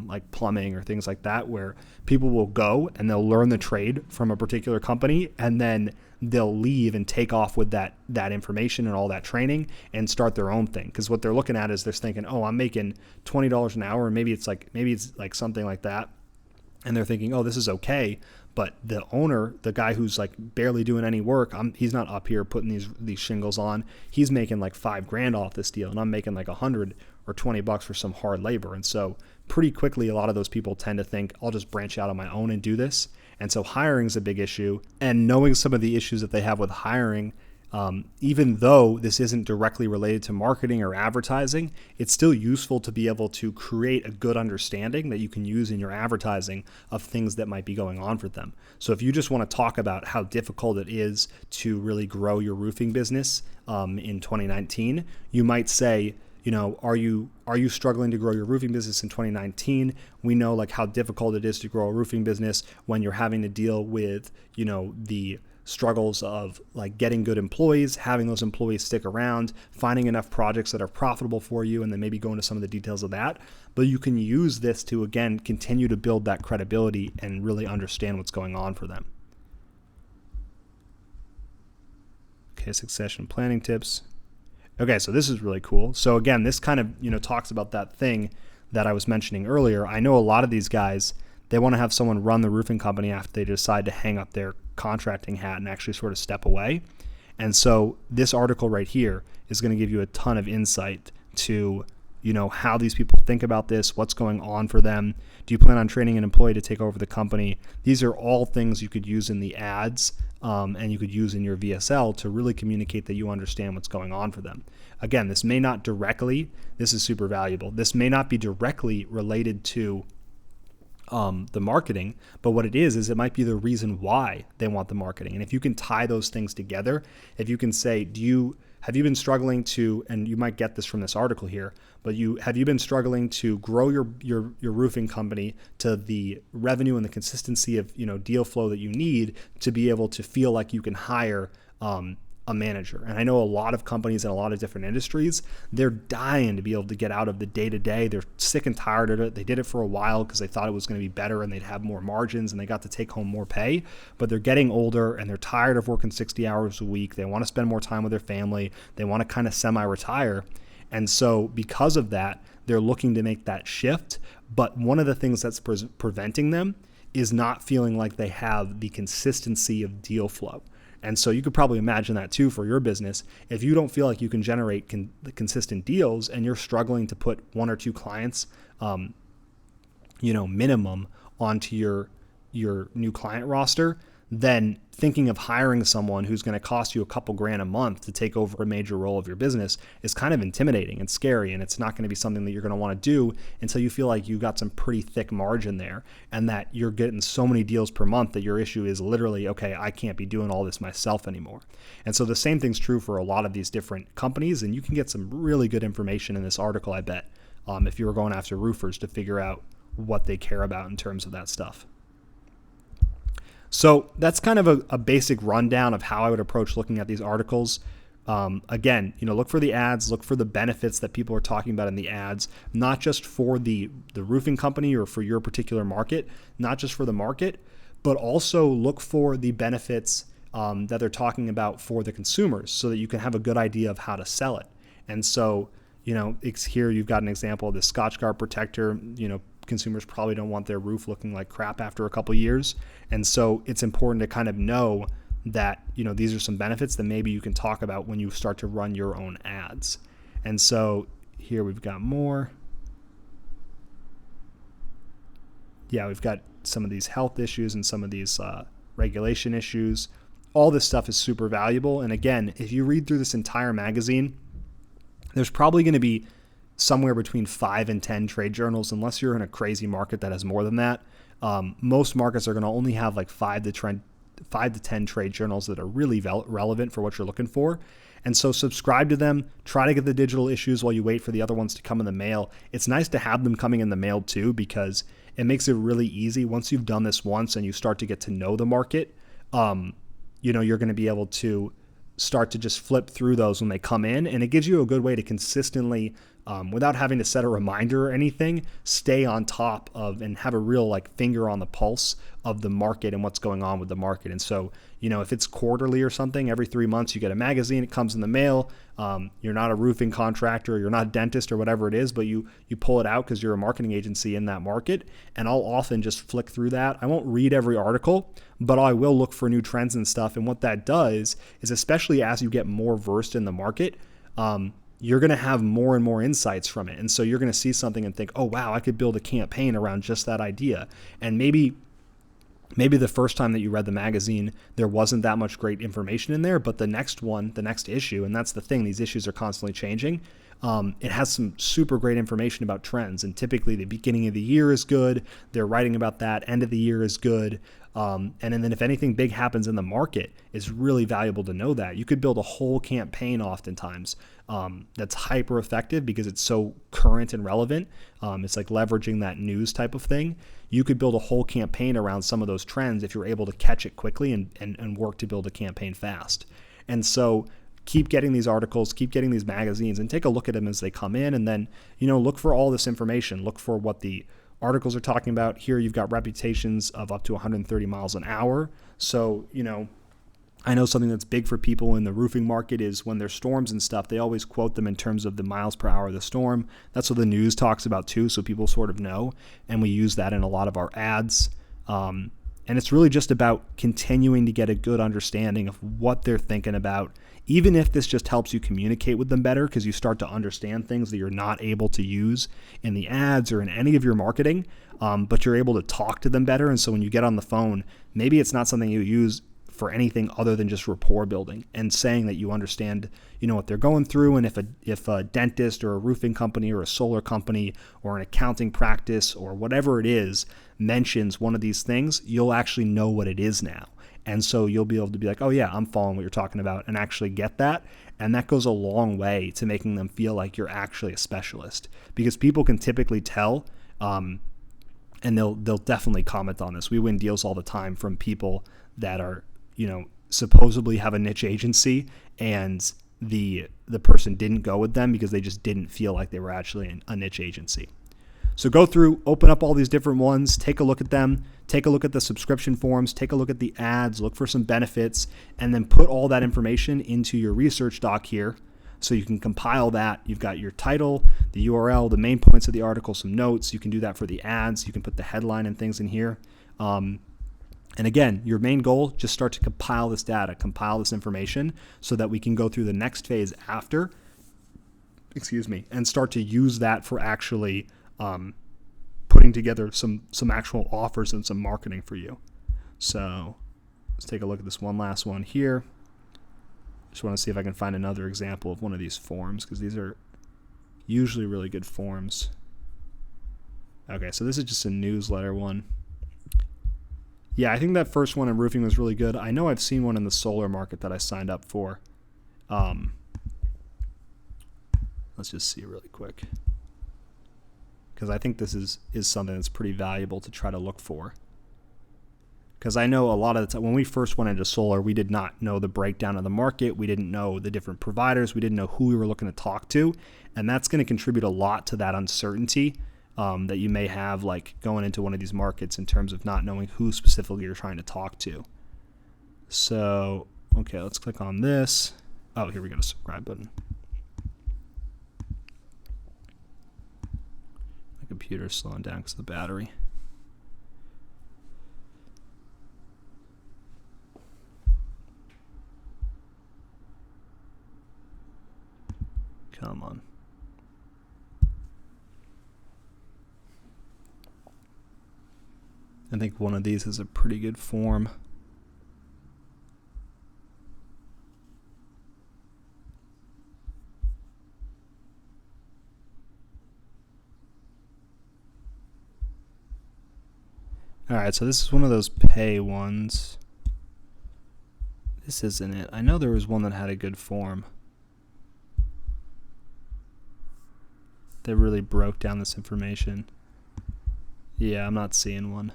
like plumbing or things like that where people will go and they'll learn the trade from a particular company, and then they'll leave and take off with that information and all that training and start their own thing. Because what they're looking at is they're thinking, oh, I'm making $20 an hour, and maybe it's like something like that. And they're thinking, oh, this is okay. But the owner, the guy who's like barely doing any work, he's not up here putting these shingles on. He's making like $5,000 off this deal, and I'm making like $100 or $20 for some hard labor. And so pretty quickly, a lot of those people tend to think, I'll just branch out on my own and do this. And so hiring is a big issue. And knowing some of the issues that they have with hiring, even though this isn't directly related to marketing or advertising, it's still useful to be able to create a good understanding that you can use in your advertising of things that might be going on for them. So if you just want to talk about how difficult it is to really grow your roofing business in 2019, you might say, are you struggling to grow your roofing business in 2019? We know like how difficult it is to grow a roofing business when you're having to deal with, the struggles of like getting good employees, having those employees stick around, finding enough projects that are profitable for you, and then maybe go into some of the details of that. But you can use this to, again, continue to build that credibility and really understand what's going on for them. Okay, succession planning tips. Okay, so this is really cool. So again, this kind of, talks about that thing that I was mentioning earlier. I know a lot of these guys, they want to have someone run the roofing company after they decide to hang up their contracting hat and actually sort of step away. And so this article right here is going to give you a ton of insight to, how these people think about this, what's going on for them. Do you plan on training an employee to take over the company? These are all things you could use in the ads and you could use in your VSL to really communicate that you understand what's going on for them. Again, this is super valuable. This may not be directly related to the marketing, but what it is it might be the reason why they want the marketing. And if you can tie those things together, if you can say, have you been struggling to, and you might get this from this article here, but have you been struggling to grow your roofing company to the revenue and the consistency of deal flow that you need to be able to feel like you can hire a manager. And I know a lot of companies in a lot of different industries, they're dying to be able to get out of the day-to-day. They're sick and tired of it. They did it for a while because they thought it was going to be better and they'd have more margins and they got to take home more pay. But they're getting older and they're tired of working 60 hours a week. They want to spend more time with their family. They want to kind of semi-retire. And so because of that, they're looking to make that shift. But one of the things that's preventing them is not feeling like they have the consistency of deal flow. And so you could probably imagine that too for your business. If you don't feel like you can generate consistent deals and you're struggling to put one or two clients, minimum onto your new client roster, then thinking of hiring someone who's going to cost you a couple grand a month to take over a major role of your business is kind of intimidating and scary. And it's not going to be something that you're going to want to do until you feel like you've got some pretty thick margin there and that you're getting so many deals per month that your issue is literally, okay, I can't be doing all this myself anymore. And so the same thing's true for a lot of these different companies. And you can get some really good information in this article, I bet, if you were going after roofers to figure out what they care about in terms of that stuff. So that's kind of a basic rundown of how I would approach looking at these articles. Again, look for the ads, look for the benefits that people are talking about in the ads, not just for the roofing company or for your particular market, not just for the market, but also look for the benefits that they're talking about for the consumers so that you can have a good idea of how to sell it. And so, it's here you've got an example of the Scotchgard protector. Consumers probably don't want their roof looking like crap after a couple years. And so it's important to kind of know that, these are some benefits that maybe you can talk about when you start to run your own ads. And so here we've got more. Yeah, we've got some of these health issues and some of these regulation issues. All this stuff is super valuable. And again, if you read through this entire magazine, there's probably going to be somewhere between 5 and 10 trade journals, unless you're in a crazy market that has more than that. Most markets are going to only have like 5 to 10 trade journals that are really relevant for what you're looking for. And so subscribe to them, try to get the digital issues while you wait for the other ones to come in the mail. It's nice to have them coming in the mail too, because it makes it really easy. Once you've done this once and you start to get to know the market, you're going to be able to start to just flip through those when they come in. And it gives you a good way to consistently, without having to set a reminder or anything, stay on top of and have a real finger on the pulse of the market and what's going on with the market. And so, if it's quarterly or something, every 3 months you get a magazine, it comes in the mail. You're not a roofing contractor, you're not a dentist or whatever it is, but you pull it out because you're a marketing agency in that market. And I'll often just flick through that. I won't read every article, but I will look for new trends and stuff. And what that does is, especially as you get more versed in the market, you're going to have more and more insights from it. And so you're going to see something and think, oh, wow, I could build a campaign around just that idea. And maybe the first time that you read the magazine, there wasn't that much great information in there, but the next issue, and that's the thing, these issues are constantly changing. It has some super great information about trends. And typically the beginning of the year is good. They're writing about that. End of the year is good. And then if anything big happens in the market, it's really valuable to know that. You could build a whole campaign oftentimes that's hyper effective because it's so current and relevant. It's like leveraging that news type of thing. You could build a whole campaign around some of those trends if you're able to catch it quickly and work to build a campaign fast. And so keep getting these articles, keep getting these magazines, and take a look at them as they come in. And then, look for all this information. Look for what the articles are talking about. Here you've got reputations of up to 130 miles an hour. So, I know something that's big for people in the roofing market is when there's storms and stuff, they always quote them in terms of the miles per hour of the storm. That's what the news talks about too, so people sort of know. And we use that in a lot of our ads. And it's really just about continuing to get a good understanding of what they're thinking about, even if this just helps you communicate with them better because you start to understand things that you're not able to use in the ads or in any of your marketing, but you're able to talk to them better. And so when you get on the phone, maybe it's not something you use for anything other than just rapport building and saying that you understand, what they're going through. And if a dentist or a roofing company or a solar company or an accounting practice or whatever it is mentions one of these things, you'll actually know what it is now. And so you'll be able to be like, oh yeah, I'm following what you're talking about, and actually get that. And that goes a long way to making them feel like you're actually a specialist, because people can typically tell, and they'll definitely comment on this. We win deals all the time from people that are, supposedly have a niche agency and the person didn't go with them because they just didn't feel like they were actually a niche agency. So go through, open up all these different ones, take a look at them, take a look at the subscription forms, take a look at the ads, look for some benefits, and then put all that information into your research doc here so you can compile that. You've got your title, the URL, the main points of the article, some notes. You can do that for the ads. You can put the headline and things in here. And again, your main goal, just start to compile this data, compile this information so that we can go through the next phase after, and start to use that for actually putting together some actual offers and some marketing for you. So let's take a look at this one last one here. Just want to see if I can find another example of one of these forms because these are usually really good forms. Okay, so this is just a newsletter one. Yeah, I think that first one in roofing was really good. I know I've seen one in the solar market that I signed up for. Let's just see really quick. Because I think this is something that's pretty valuable to try to look for. Because I know a lot of the time, when we first went into solar, we did not know the breakdown of the market. We didn't know the different providers. We didn't know who we were looking to talk to. And that's going to contribute a lot to that uncertainty that you may have like going into one of these markets in terms of not knowing who specifically you're trying to talk to. So, okay, let's click on this. Oh, here we go, the subscribe button. My computer's slowing down because of the battery. Come on. I think one of these is a pretty good form. All right, so this is one of those pay ones. This isn't it. I know there was one that had a good form that really broke down this information. Yeah, I'm not seeing one.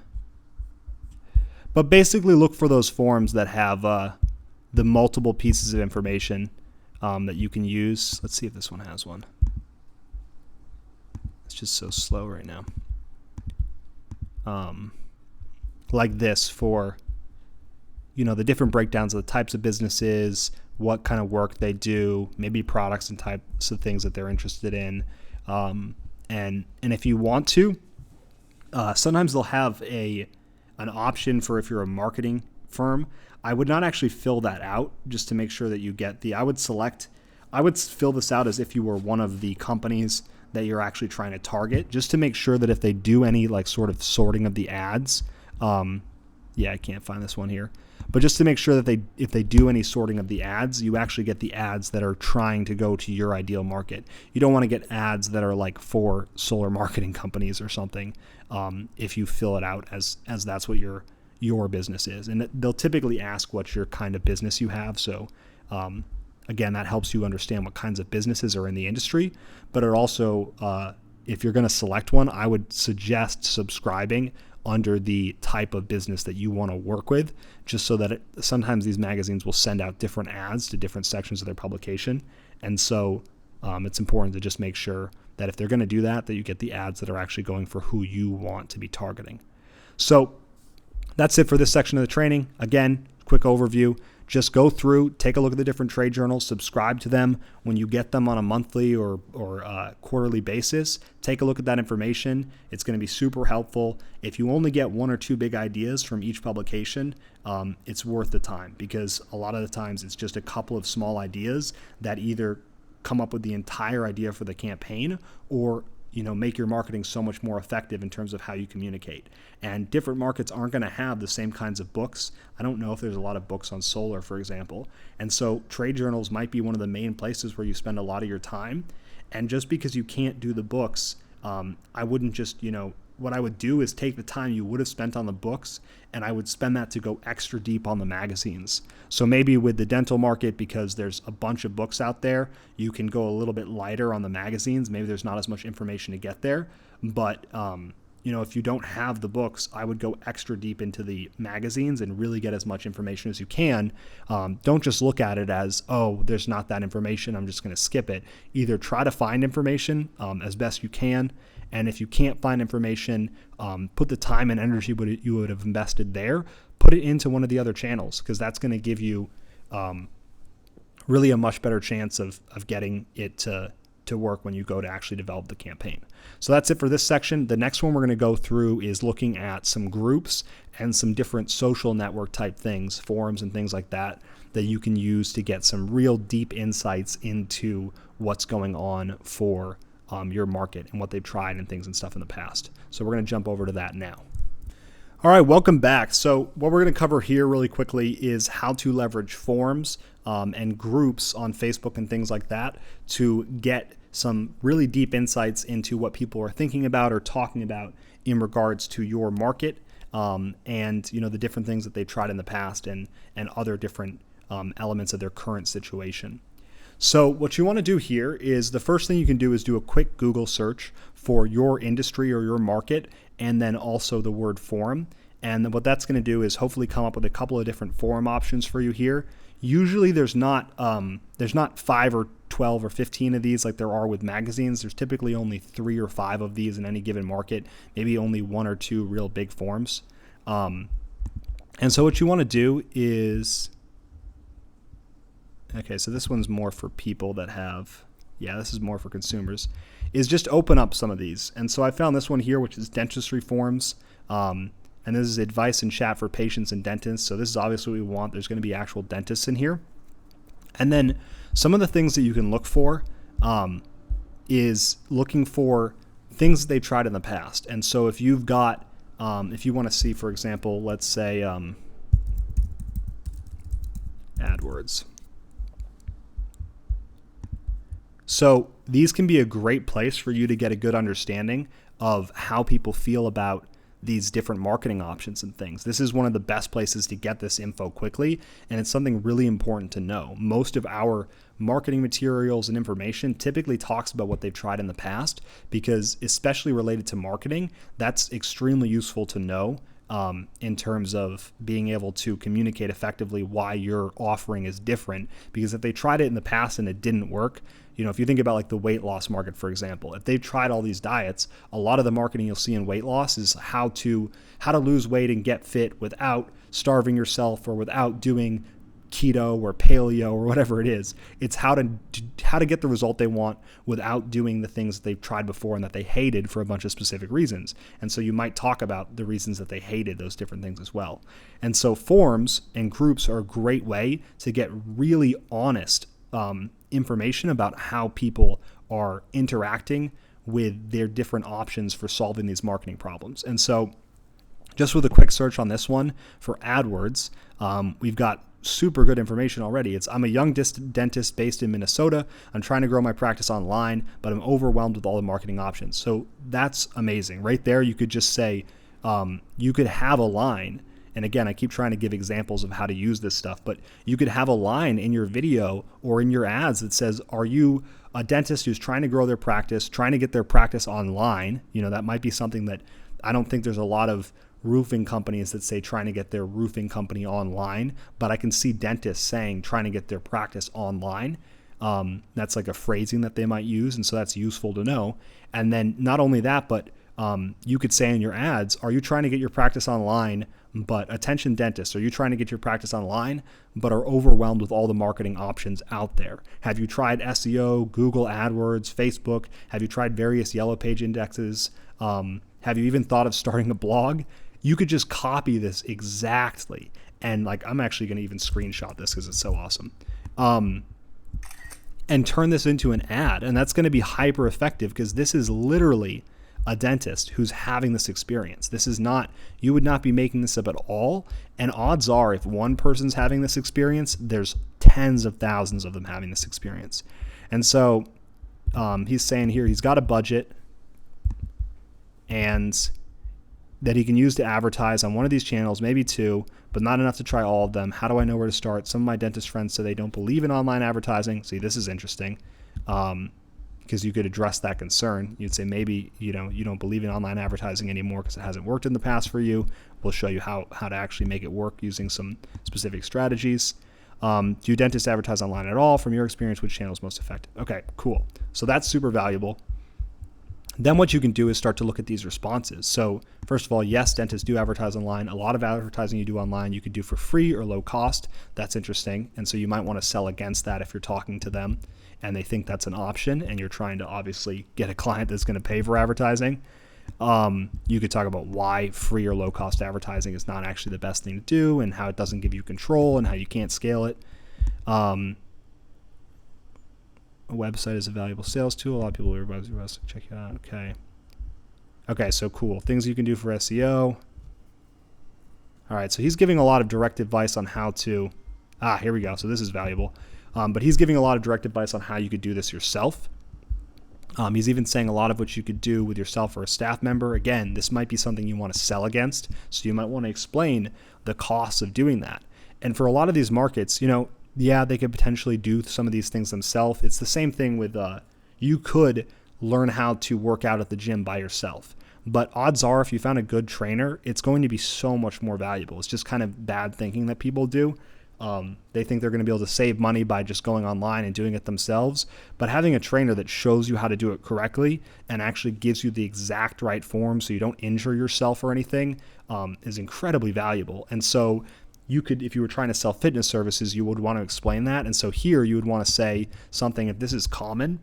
But basically look for those forms that have the multiple pieces of information that you can use. Let's see if this one has one. It's just so slow right now. Like this for, the different breakdowns of the types of businesses, what kind of work they do, maybe products and types of things that they're interested in. And if you want to, sometimes they'll have an option for if you're a marketing firm. I would not actually fill that out just to make sure that you get I would fill this out as if you were one of the companies that you're actually trying to target, just to make sure that if they do any like sort of sorting of the ads, I can't find this one here, but just to make sure that if they do any sorting of the ads, you actually get the ads that are trying to go to your ideal market. You don't want to get ads that are like for solar marketing companies or something. If you fill it out as that's what your business is, and they'll typically ask what your kind of business you have. So again, that helps you understand what kinds of businesses are in the industry. But it also, if you're going to select one, I would suggest subscribing under the type of business that you want to work with, just so that sometimes these magazines will send out different ads to different sections of their publication. And so it's important to just make sure that if they're going to do that, that you get the ads that are actually going for who you want to be targeting. So that's it for this section of the training. Again, quick overview. Just go through, take a look at the different trade journals, subscribe to them when you get them on a monthly or quarterly basis. Take a look at that information. It's going to be super helpful. If you only get one or two big ideas from each publication, it's worth the time, because a lot of the times it's just a couple of small ideas that either come up with the entire idea for the campaign or make your marketing so much more effective in terms of how you communicate. And different markets aren't going to have the same kinds of books. I don't know if there's a lot of books on solar, for example. And so trade journals might be one of the main places where you spend a lot of your time. And just because you can't do the books, I wouldn't just, what I would do is take the time you would have spent on the books and I would spend that to go extra deep on the magazines. So maybe with the dental market, because there's a bunch of books out there, you can go a little bit lighter on the magazines. Maybe there's not as much information to get there, but if you don't have the books, I would go extra deep into the magazines and really get as much information as you can. Don't just look at it as, oh, there's not that information, I'm just going to skip it. Either try to find information as best you can, and if you can't find information, put the time and energy you would have invested there, put it into one of the other channels, because that's going to give you really a much better chance of getting it to work when you go to actually develop the campaign. So that's it for this section. The next one we're going to go through is looking at some groups and some different social network type things, forums and things like that you can use to get some real deep insights into what's going on for your market and what they've tried and things and stuff in the past. So we're going to jump over to that now. All right, welcome back. So what we're going to cover here really quickly is how to leverage forums and groups on Facebook and things like that to get some really deep insights into what people are thinking about or talking about in regards to your market, and the different things that they've tried in the past and other different elements of their current situation. So what you want to do here is the first thing you can do is do a quick Google search for your industry or your market, and then also the word forum. And what that's going to do is hopefully come up with a couple of different forum options for you here. Usually there's not 5 or 12 or 15 of these like there are with magazines. There's typically only 3 or 5 of these in any given market, maybe only 1 or 2 real big forums. And so what you want to do is, okay, so this one's more for people that have, this is more for consumers, is just open up some of these. And so I found this one here, which is dentistry forums. And this is advice and chat for patients and dentists. So this is obviously what we want. There's going to be actual dentists in here. And then some of the things that you can look for is looking for things that they've tried in the past. And so if you've got, if you want to see, for example, let's say AdWords. So these can be a great place for you to get a good understanding of how people feel about these different marketing options and things. This is one of the best places to get this info quickly, and it's something really important to know. Most of our marketing materials and information typically talks about what they've tried in the past, because especially related to marketing, that's extremely useful to know in terms of being able to communicate effectively why your offering is different. Because if they tried it in the past and it didn't work, if you think about like the weight loss market, for example, if they've tried all these diets, a lot of the marketing you'll see in weight loss is how to lose weight and get fit without starving yourself or without doing keto or paleo or whatever it is. It's how to get the result they want without doing the things that they've tried before and that they hated for a bunch of specific reasons. And so you might talk about the reasons that they hated those different things as well. And so forums and groups are a great way to get really honest information about how people are interacting with their different options for solving these marketing problems. And so just with a quick search on this one for AdWords, we've got super good information already. I'm a young dentist based in Minnesota. I'm trying to grow my practice online, but I'm overwhelmed with all the marketing options. So that's amazing. Right there, you could just say, you could have a line. And again, I keep trying to give examples of how to use this stuff, but you could have a line in your video or in your ads that says, are you a dentist who's trying to grow their practice, trying to get their practice online? That might be something that I don't think there's a lot of roofing companies that say trying to get their roofing company online, but I can see dentists saying trying to get their practice online. That's like a phrasing that they might use, and so that's useful to know. And then not only that, but you could say in your ads, are you trying to get your practice online, but attention dentists, are you trying to get your practice online, but are overwhelmed with all the marketing options out there? Have you tried SEO, Google AdWords, Facebook? Have you tried various yellow page indexes? Have you even thought of starting a blog? You could just copy this exactly. And I'm actually going to even screenshot this because it's so awesome. And turn this into an ad. And that's going to be hyper effective because this is literally a dentist who's having this experience. This is not, you would not be making this up at all. And odds are, if one person's having this experience, there's tens of thousands of them having this experience. And so he's saying here he's got a budget and that he can use to advertise on one of these channels, maybe 2, but not enough to try all of them. How do I know where to start? Some of my dentist friends say they don't believe in online advertising. See, this is interesting. because you could address that concern. You'd say maybe you don't believe in online advertising anymore because it hasn't worked in the past for you. We'll show you how to actually make it work using some specific strategies. Do dentists advertise online at all? From your experience, which channel is most effective? Okay, cool. So that's super valuable. Then what you can do is start to look at these responses. So first of all, yes, dentists do advertise online. A lot of advertising you do online you could do for free or low cost. That's interesting. And so you might want to sell against that if you're talking to them and they think that's an option and you're trying to obviously get a client that's going to pay for advertising. You could talk about why free or low cost advertising is not actually the best thing to do and how it doesn't give you control and how you can't scale it. A website is a valuable sales tool. A lot of people are check it out. Okay, so cool. Things you can do for SEO. All right, so he's giving a lot of direct advice on how to, here we go. So this is valuable. But he's giving a lot of direct advice on how you could do this yourself. He's even saying a lot of what you could do with yourself or a staff member. Again, this might be something you want to sell against. So you might want to explain the costs of doing that. And for a lot of these markets, they could potentially do some of these things themselves. It's the same thing with, you could learn how to work out at the gym by yourself. But odds are if you found a good trainer, it's going to be so much more valuable. It's just kind of bad thinking that people do. They think they're going to be able to save money by just going online and doing it themselves. But having a trainer that shows you how to do it correctly and actually gives you the exact right form so you don't injure yourself or anything is incredibly valuable. And so you could, if you were trying to sell fitness services, you would want to explain that. And so here you would want to say something, if this is common,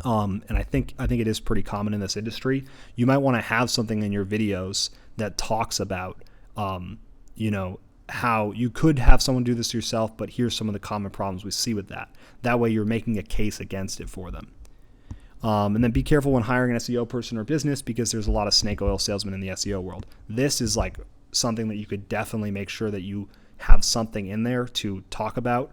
and I think it is pretty common in this industry, you might want to have something in your videos that talks about, how you could have someone do this yourself, but here's some of the common problems we see with that. That way you're making a case against it for them. And then be careful when hiring an SEO person or business because there's a lot of snake oil salesmen in the SEO world. This is like something that you could definitely make sure that you have something in there to talk about.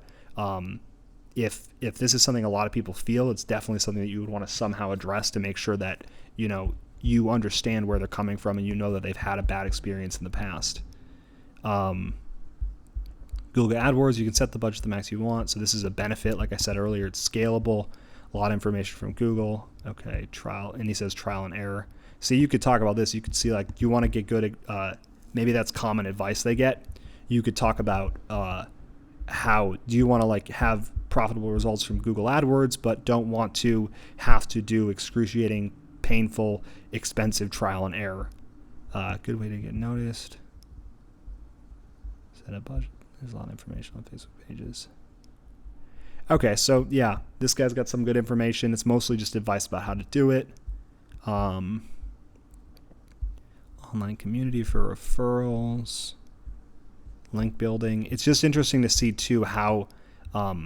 If this is something a lot of people feel, it's definitely something that you would want to somehow address to make sure that, you understand where they're coming from and you know that they've had a bad experience in the past. Google AdWords, you can set the budget the max you want. So this is a benefit. Like I said earlier, it's scalable. A lot of information from Google. Okay, trial. And he says trial and error. See, you could talk about this. You could see you want to get good at, maybe that's common advice they get. You could talk about how do you want to have profitable results from Google AdWords, but don't want to have to do excruciating, painful, expensive trial and error. Good way to get noticed. Set a budget. There's a lot of information on Facebook pages. Okay, so yeah, this guy's got some good information. It's mostly just advice about how to do it. Online community for referrals. Link building. It's just interesting to see too how how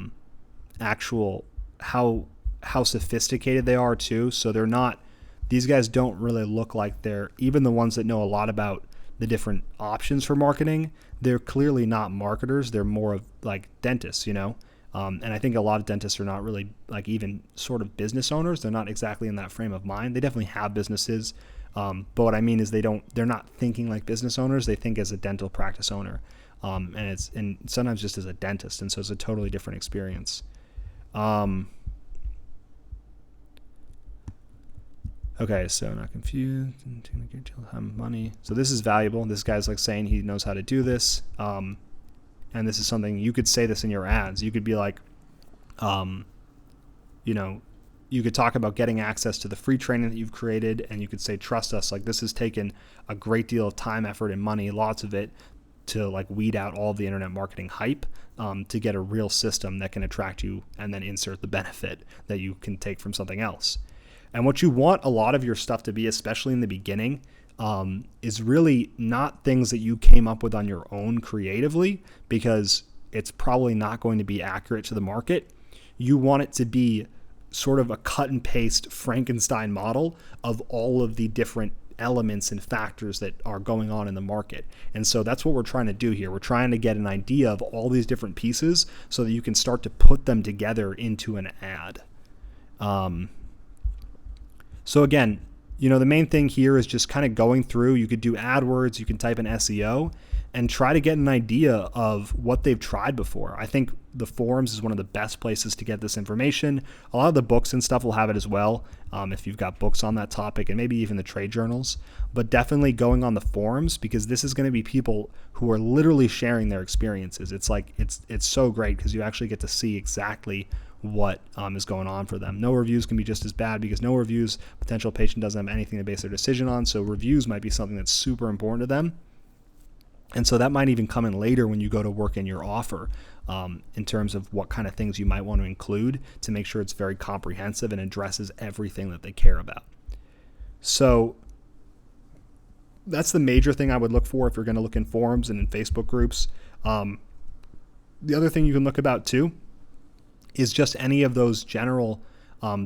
sophisticated they are too. So these guys don't really look like they're, even the ones that know a lot about the different options for marketing, they're clearly not marketers. They're more of like dentists, and I think a lot of dentists are not really even sort of business owners. They're not exactly in that frame of mind. They definitely have businesses. But what I mean is they're not thinking like business owners. They think as a dental practice owner. And sometimes just as a dentist. And so it's a totally different experience. Okay, so not confused. Money. So this is valuable. This guy's saying he knows how to do this. And this is something you could say this in your ads. You could be like, you could talk about getting access to the free training that you've created, and you could say, trust us. This has taken a great deal of time, effort, and money, lots of it, to weed out all of the internet marketing hype to get a real system that can attract you, and then insert the benefit that you can take from something else. And what you want a lot of your stuff to be, especially in the beginning, is really not things that you came up with on your own creatively, because it's probably not going to be accurate to the market. You want it to be sort of a cut and paste Frankenstein model of all of the different elements and factors that are going on in the market. And so that's what we're trying to do here. We're trying to get an idea of all these different pieces so that you can start to put them together into an ad. So again, the main thing here is just kind of going through. You could do AdWords, you can type in SEO and try to get an idea of what they've tried before. I think the forums is one of the best places to get this information. A lot of the books and stuff will have it as well, if you've got books on that topic, and maybe even the trade journals. But definitely going on the forums, because this is going to be people who are literally sharing their experiences. It's like it's so great because you actually get to see exactly what is going on for them. No reviews can be just as bad, because no reviews, potential patient doesn't have anything to base their decision on. So reviews might be something that's super important to them. And so that might even come in later when you go to work in your offer, in terms of what kind of things you might want to include to make sure it's very comprehensive and addresses everything that they care about. So that's the major thing I would look for if you're going to look in forums and in Facebook groups. The other thing you can look about too is just any of those general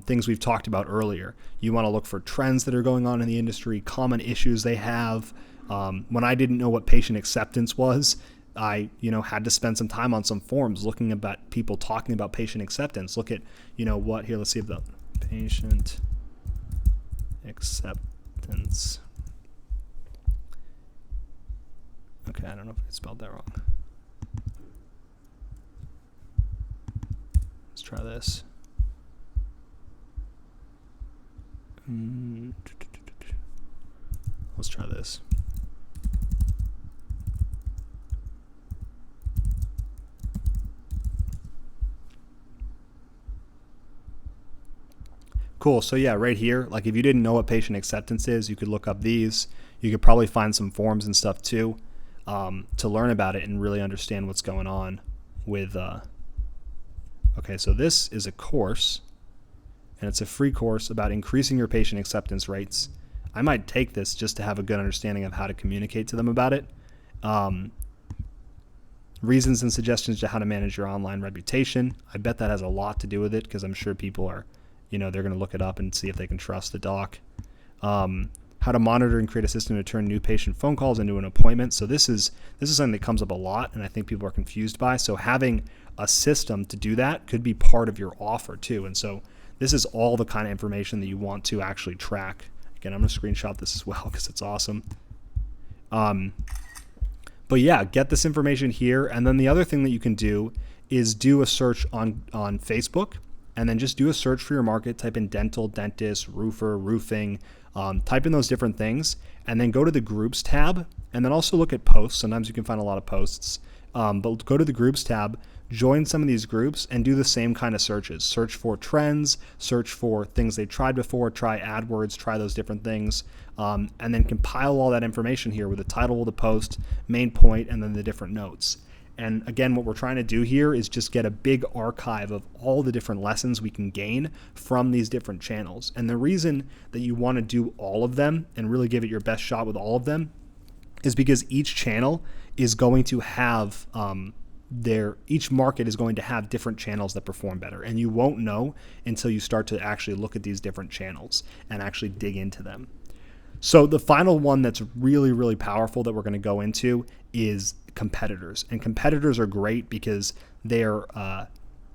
things we've talked about earlier. You want to look for trends that are going on in the industry, common issues they have. When I didn't know what patient acceptance was, I had to spend some time on some forums looking about people talking about patient acceptance. Look at, let's see if the patient acceptance. Okay, I don't know if I spelled that wrong. Let's try this. Let's try this. Cool. So yeah, right here, like if you didn't know what patient acceptance is, you could look up these. You could probably find some forums and stuff too, to learn about it and really understand what's going on with. Okay, so this is a course, and it's a free course about increasing your patient acceptance rates. I might take this just to have a good understanding of how to communicate to them about it. Reasons and suggestions to how to manage your online reputation. I bet that has a lot to do with it, because I'm sure people are, they're going to look it up and see if they can trust the doc. How to monitor and create a system to turn new patient phone calls into an appointment. So this is something that comes up a lot, and I think people are confused by. So having a system to do that could be part of your offer too. And so this is all the kind of information that you want to actually track. Again, I'm going to screenshot this as well because it's awesome. But yeah, get this information here. And then the other thing that you can do is do a search on Facebook, and then just do a search for your market. Type in dental, dentist, roofer, roofing, type in those different things, and then go to the groups tab, and then also look at posts. Sometimes you can find a lot of posts, but go to the groups tab, join some of these groups, and do the same kind of searches. Search for trends, search for things they've tried before, try AdWords, try those different things, and then compile all that information here with the title of the post, main point, and then the different notes. And again, what we're trying to do here is just get a big archive of all the different lessons we can gain from these different channels. And the reason that you want to do all of them and really give it your best shot with all of them is because each channel is going to have each market is going to have different channels that perform better. And you won't know until you start to actually look at these different channels and actually dig into them. So the final one that's really, really powerful that we're going to go into is competitors. And competitors are great because they're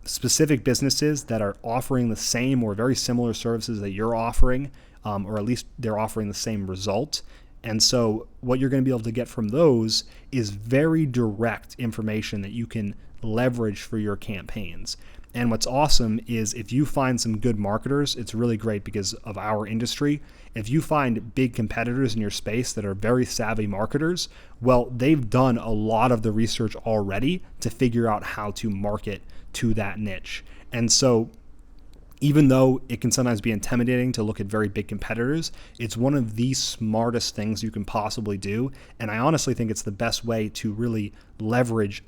specific businesses that are offering the same or very similar services that you're offering, or at least they're offering the same result. And so what you're going to be able to get from those is very direct information that you can leverage for your campaigns. And what's awesome is if you find some good marketers, it's really great because of our industry. If you find big competitors in your space that are very savvy marketers, well, they've done a lot of the research already to figure out how to market to that niche. And so even though it can sometimes be intimidating to look at very big competitors, it's one of the smartest things you can possibly do. And I honestly think it's the best way to really leverage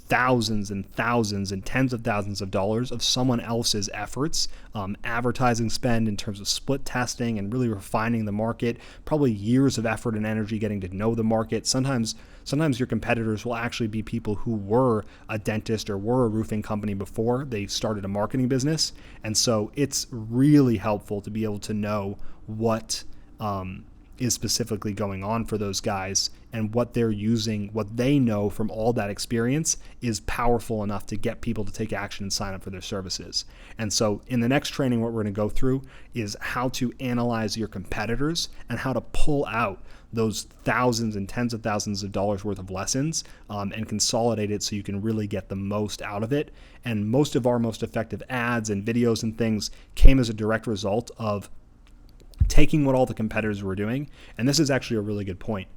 thousands and thousands and tens of thousands of dollars of someone else's efforts, advertising spend in terms of split testing and really refining the market, probably years of effort and energy getting to know the market. Sometimes your competitors will actually be people who were a dentist or were a roofing company before they started a marketing business. And so it's really helpful to be able to know what is specifically going on for those guys, and what they're using, what they know from all that experience is powerful enough to get people to take action and sign up for their services. And so in the next training, what we're going to go through is how to analyze your competitors and how to pull out those thousands and tens of thousands of dollars worth of lessons and consolidate it so you can really get the most out of it. And most of our most effective ads and videos and things came as a direct result of taking what all the competitors were doing. And this is actually a really good point.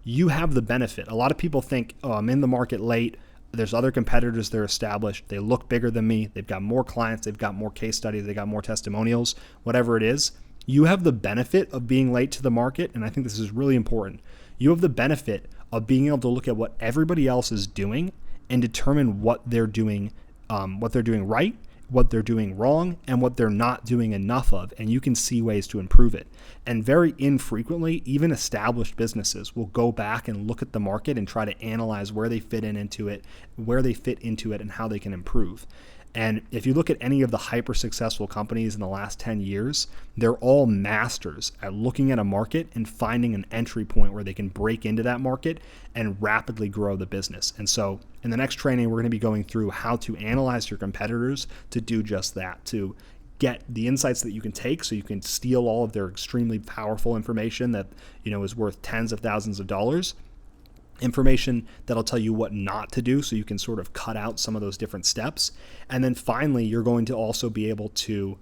You have the benefit. A lot of people think, oh, I'm in the market late. There's other competitors that are established. They look bigger than me. They've got more clients. They've got more case studies. They got more testimonials, whatever it is. You have the benefit of being late to the market, and I think this is really important. You have the benefit of being able to look at what everybody else is doing and determine what they're doing right, what they're doing wrong, and what they're not doing enough of, and you can see ways to improve it. And very infrequently, even established businesses will go back and look at the market and try to analyze where they fit into it, and how they can improve. And if you look at any of the hyper successful companies in the last 10 years, they're all masters at looking at a market and finding an entry point where they can break into that market and rapidly grow the business. And so in the next training, we're going to be going through how to analyze your competitors to do just that, to get the insights that you can take so you can steal all of their extremely powerful information that, is worth tens of thousands of dollars. Information that'll tell you what not to do so you can sort of cut out some of those different steps. And then finally, you're going to also be able to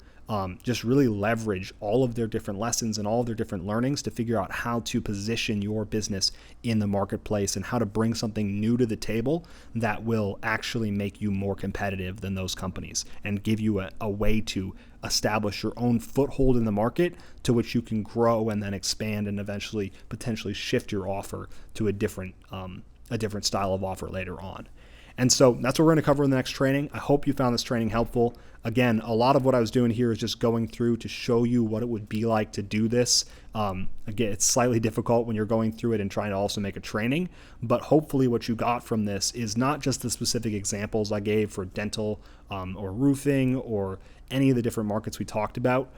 just really leverage all of their different lessons and all of their different learnings to figure out how to position your business in the marketplace and how to bring something new to the table that will actually make you more competitive than those companies and give you a way to establish your own foothold in the market to which you can grow and then expand and eventually potentially shift your offer to a different style of offer later on. And so that's what we're going to cover in the next training. I hope you found this training helpful. Again, a lot of what I was doing here is just going through to show you what it would be like to do this. Again, it's slightly difficult when you're going through it and trying to also make a training, but hopefully what you got from this is not just the specific examples I gave for dental or roofing or any of the different markets we talked about,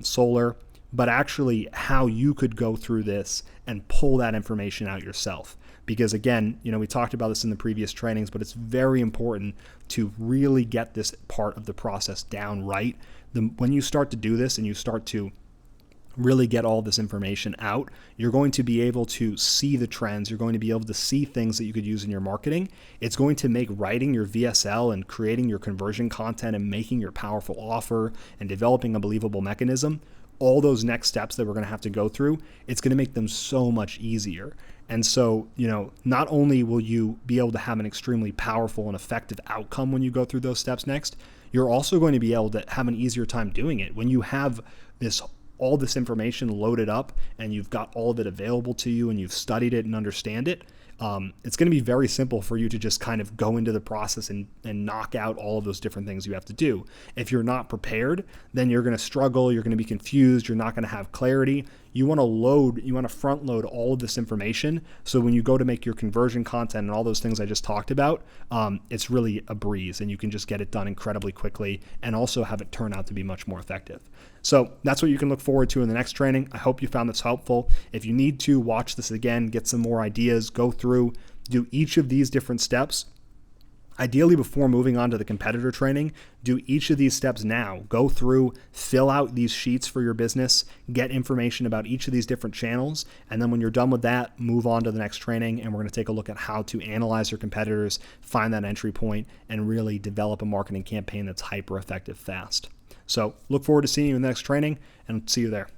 solar, but actually how you could go through this and pull that information out yourself. Because again, we talked about this in the previous trainings, but it's very important to really get this part of the process down right. When you start to do this and you start to really get all this information out, you're going to be able to see the trends. You're going to be able to see things that you could use in your marketing. It's going to make writing your VSL and creating your conversion content and making your powerful offer and developing a believable mechanism, all those next steps that we're going to have to go through, it's going to make them so much easier. And so, not only will you be able to have an extremely powerful and effective outcome when you go through those steps next, you're also going to be able to have an easier time doing it. When you have all this information loaded up and you've got all of it available to you and you've studied it and understand it, it's going to be very simple for you to just kind of go into the process and knock out all of those different things you have to do. If you're not prepared, then you're going to struggle, you're going to be confused, you're not going to have clarity. You want to front load all of this information so when you go to make your conversion content and all those things I just talked about, it's really a breeze and you can just get it done incredibly quickly and also have it turn out to be much more effective. So that's what you can look forward to in the next training. I hope you found this helpful. If you need to watch this again, get some more ideas, go through, do each of these different steps. Ideally, before moving on to the competitor training, do each of these steps now. Go through, fill out these sheets for your business, get information about each of these different channels, and then when you're done with that, move on to the next training, and we're going to take a look at how to analyze your competitors, find that entry point, and really develop a marketing campaign that's hyper effective fast. So look forward to seeing you in the next training, and see you there.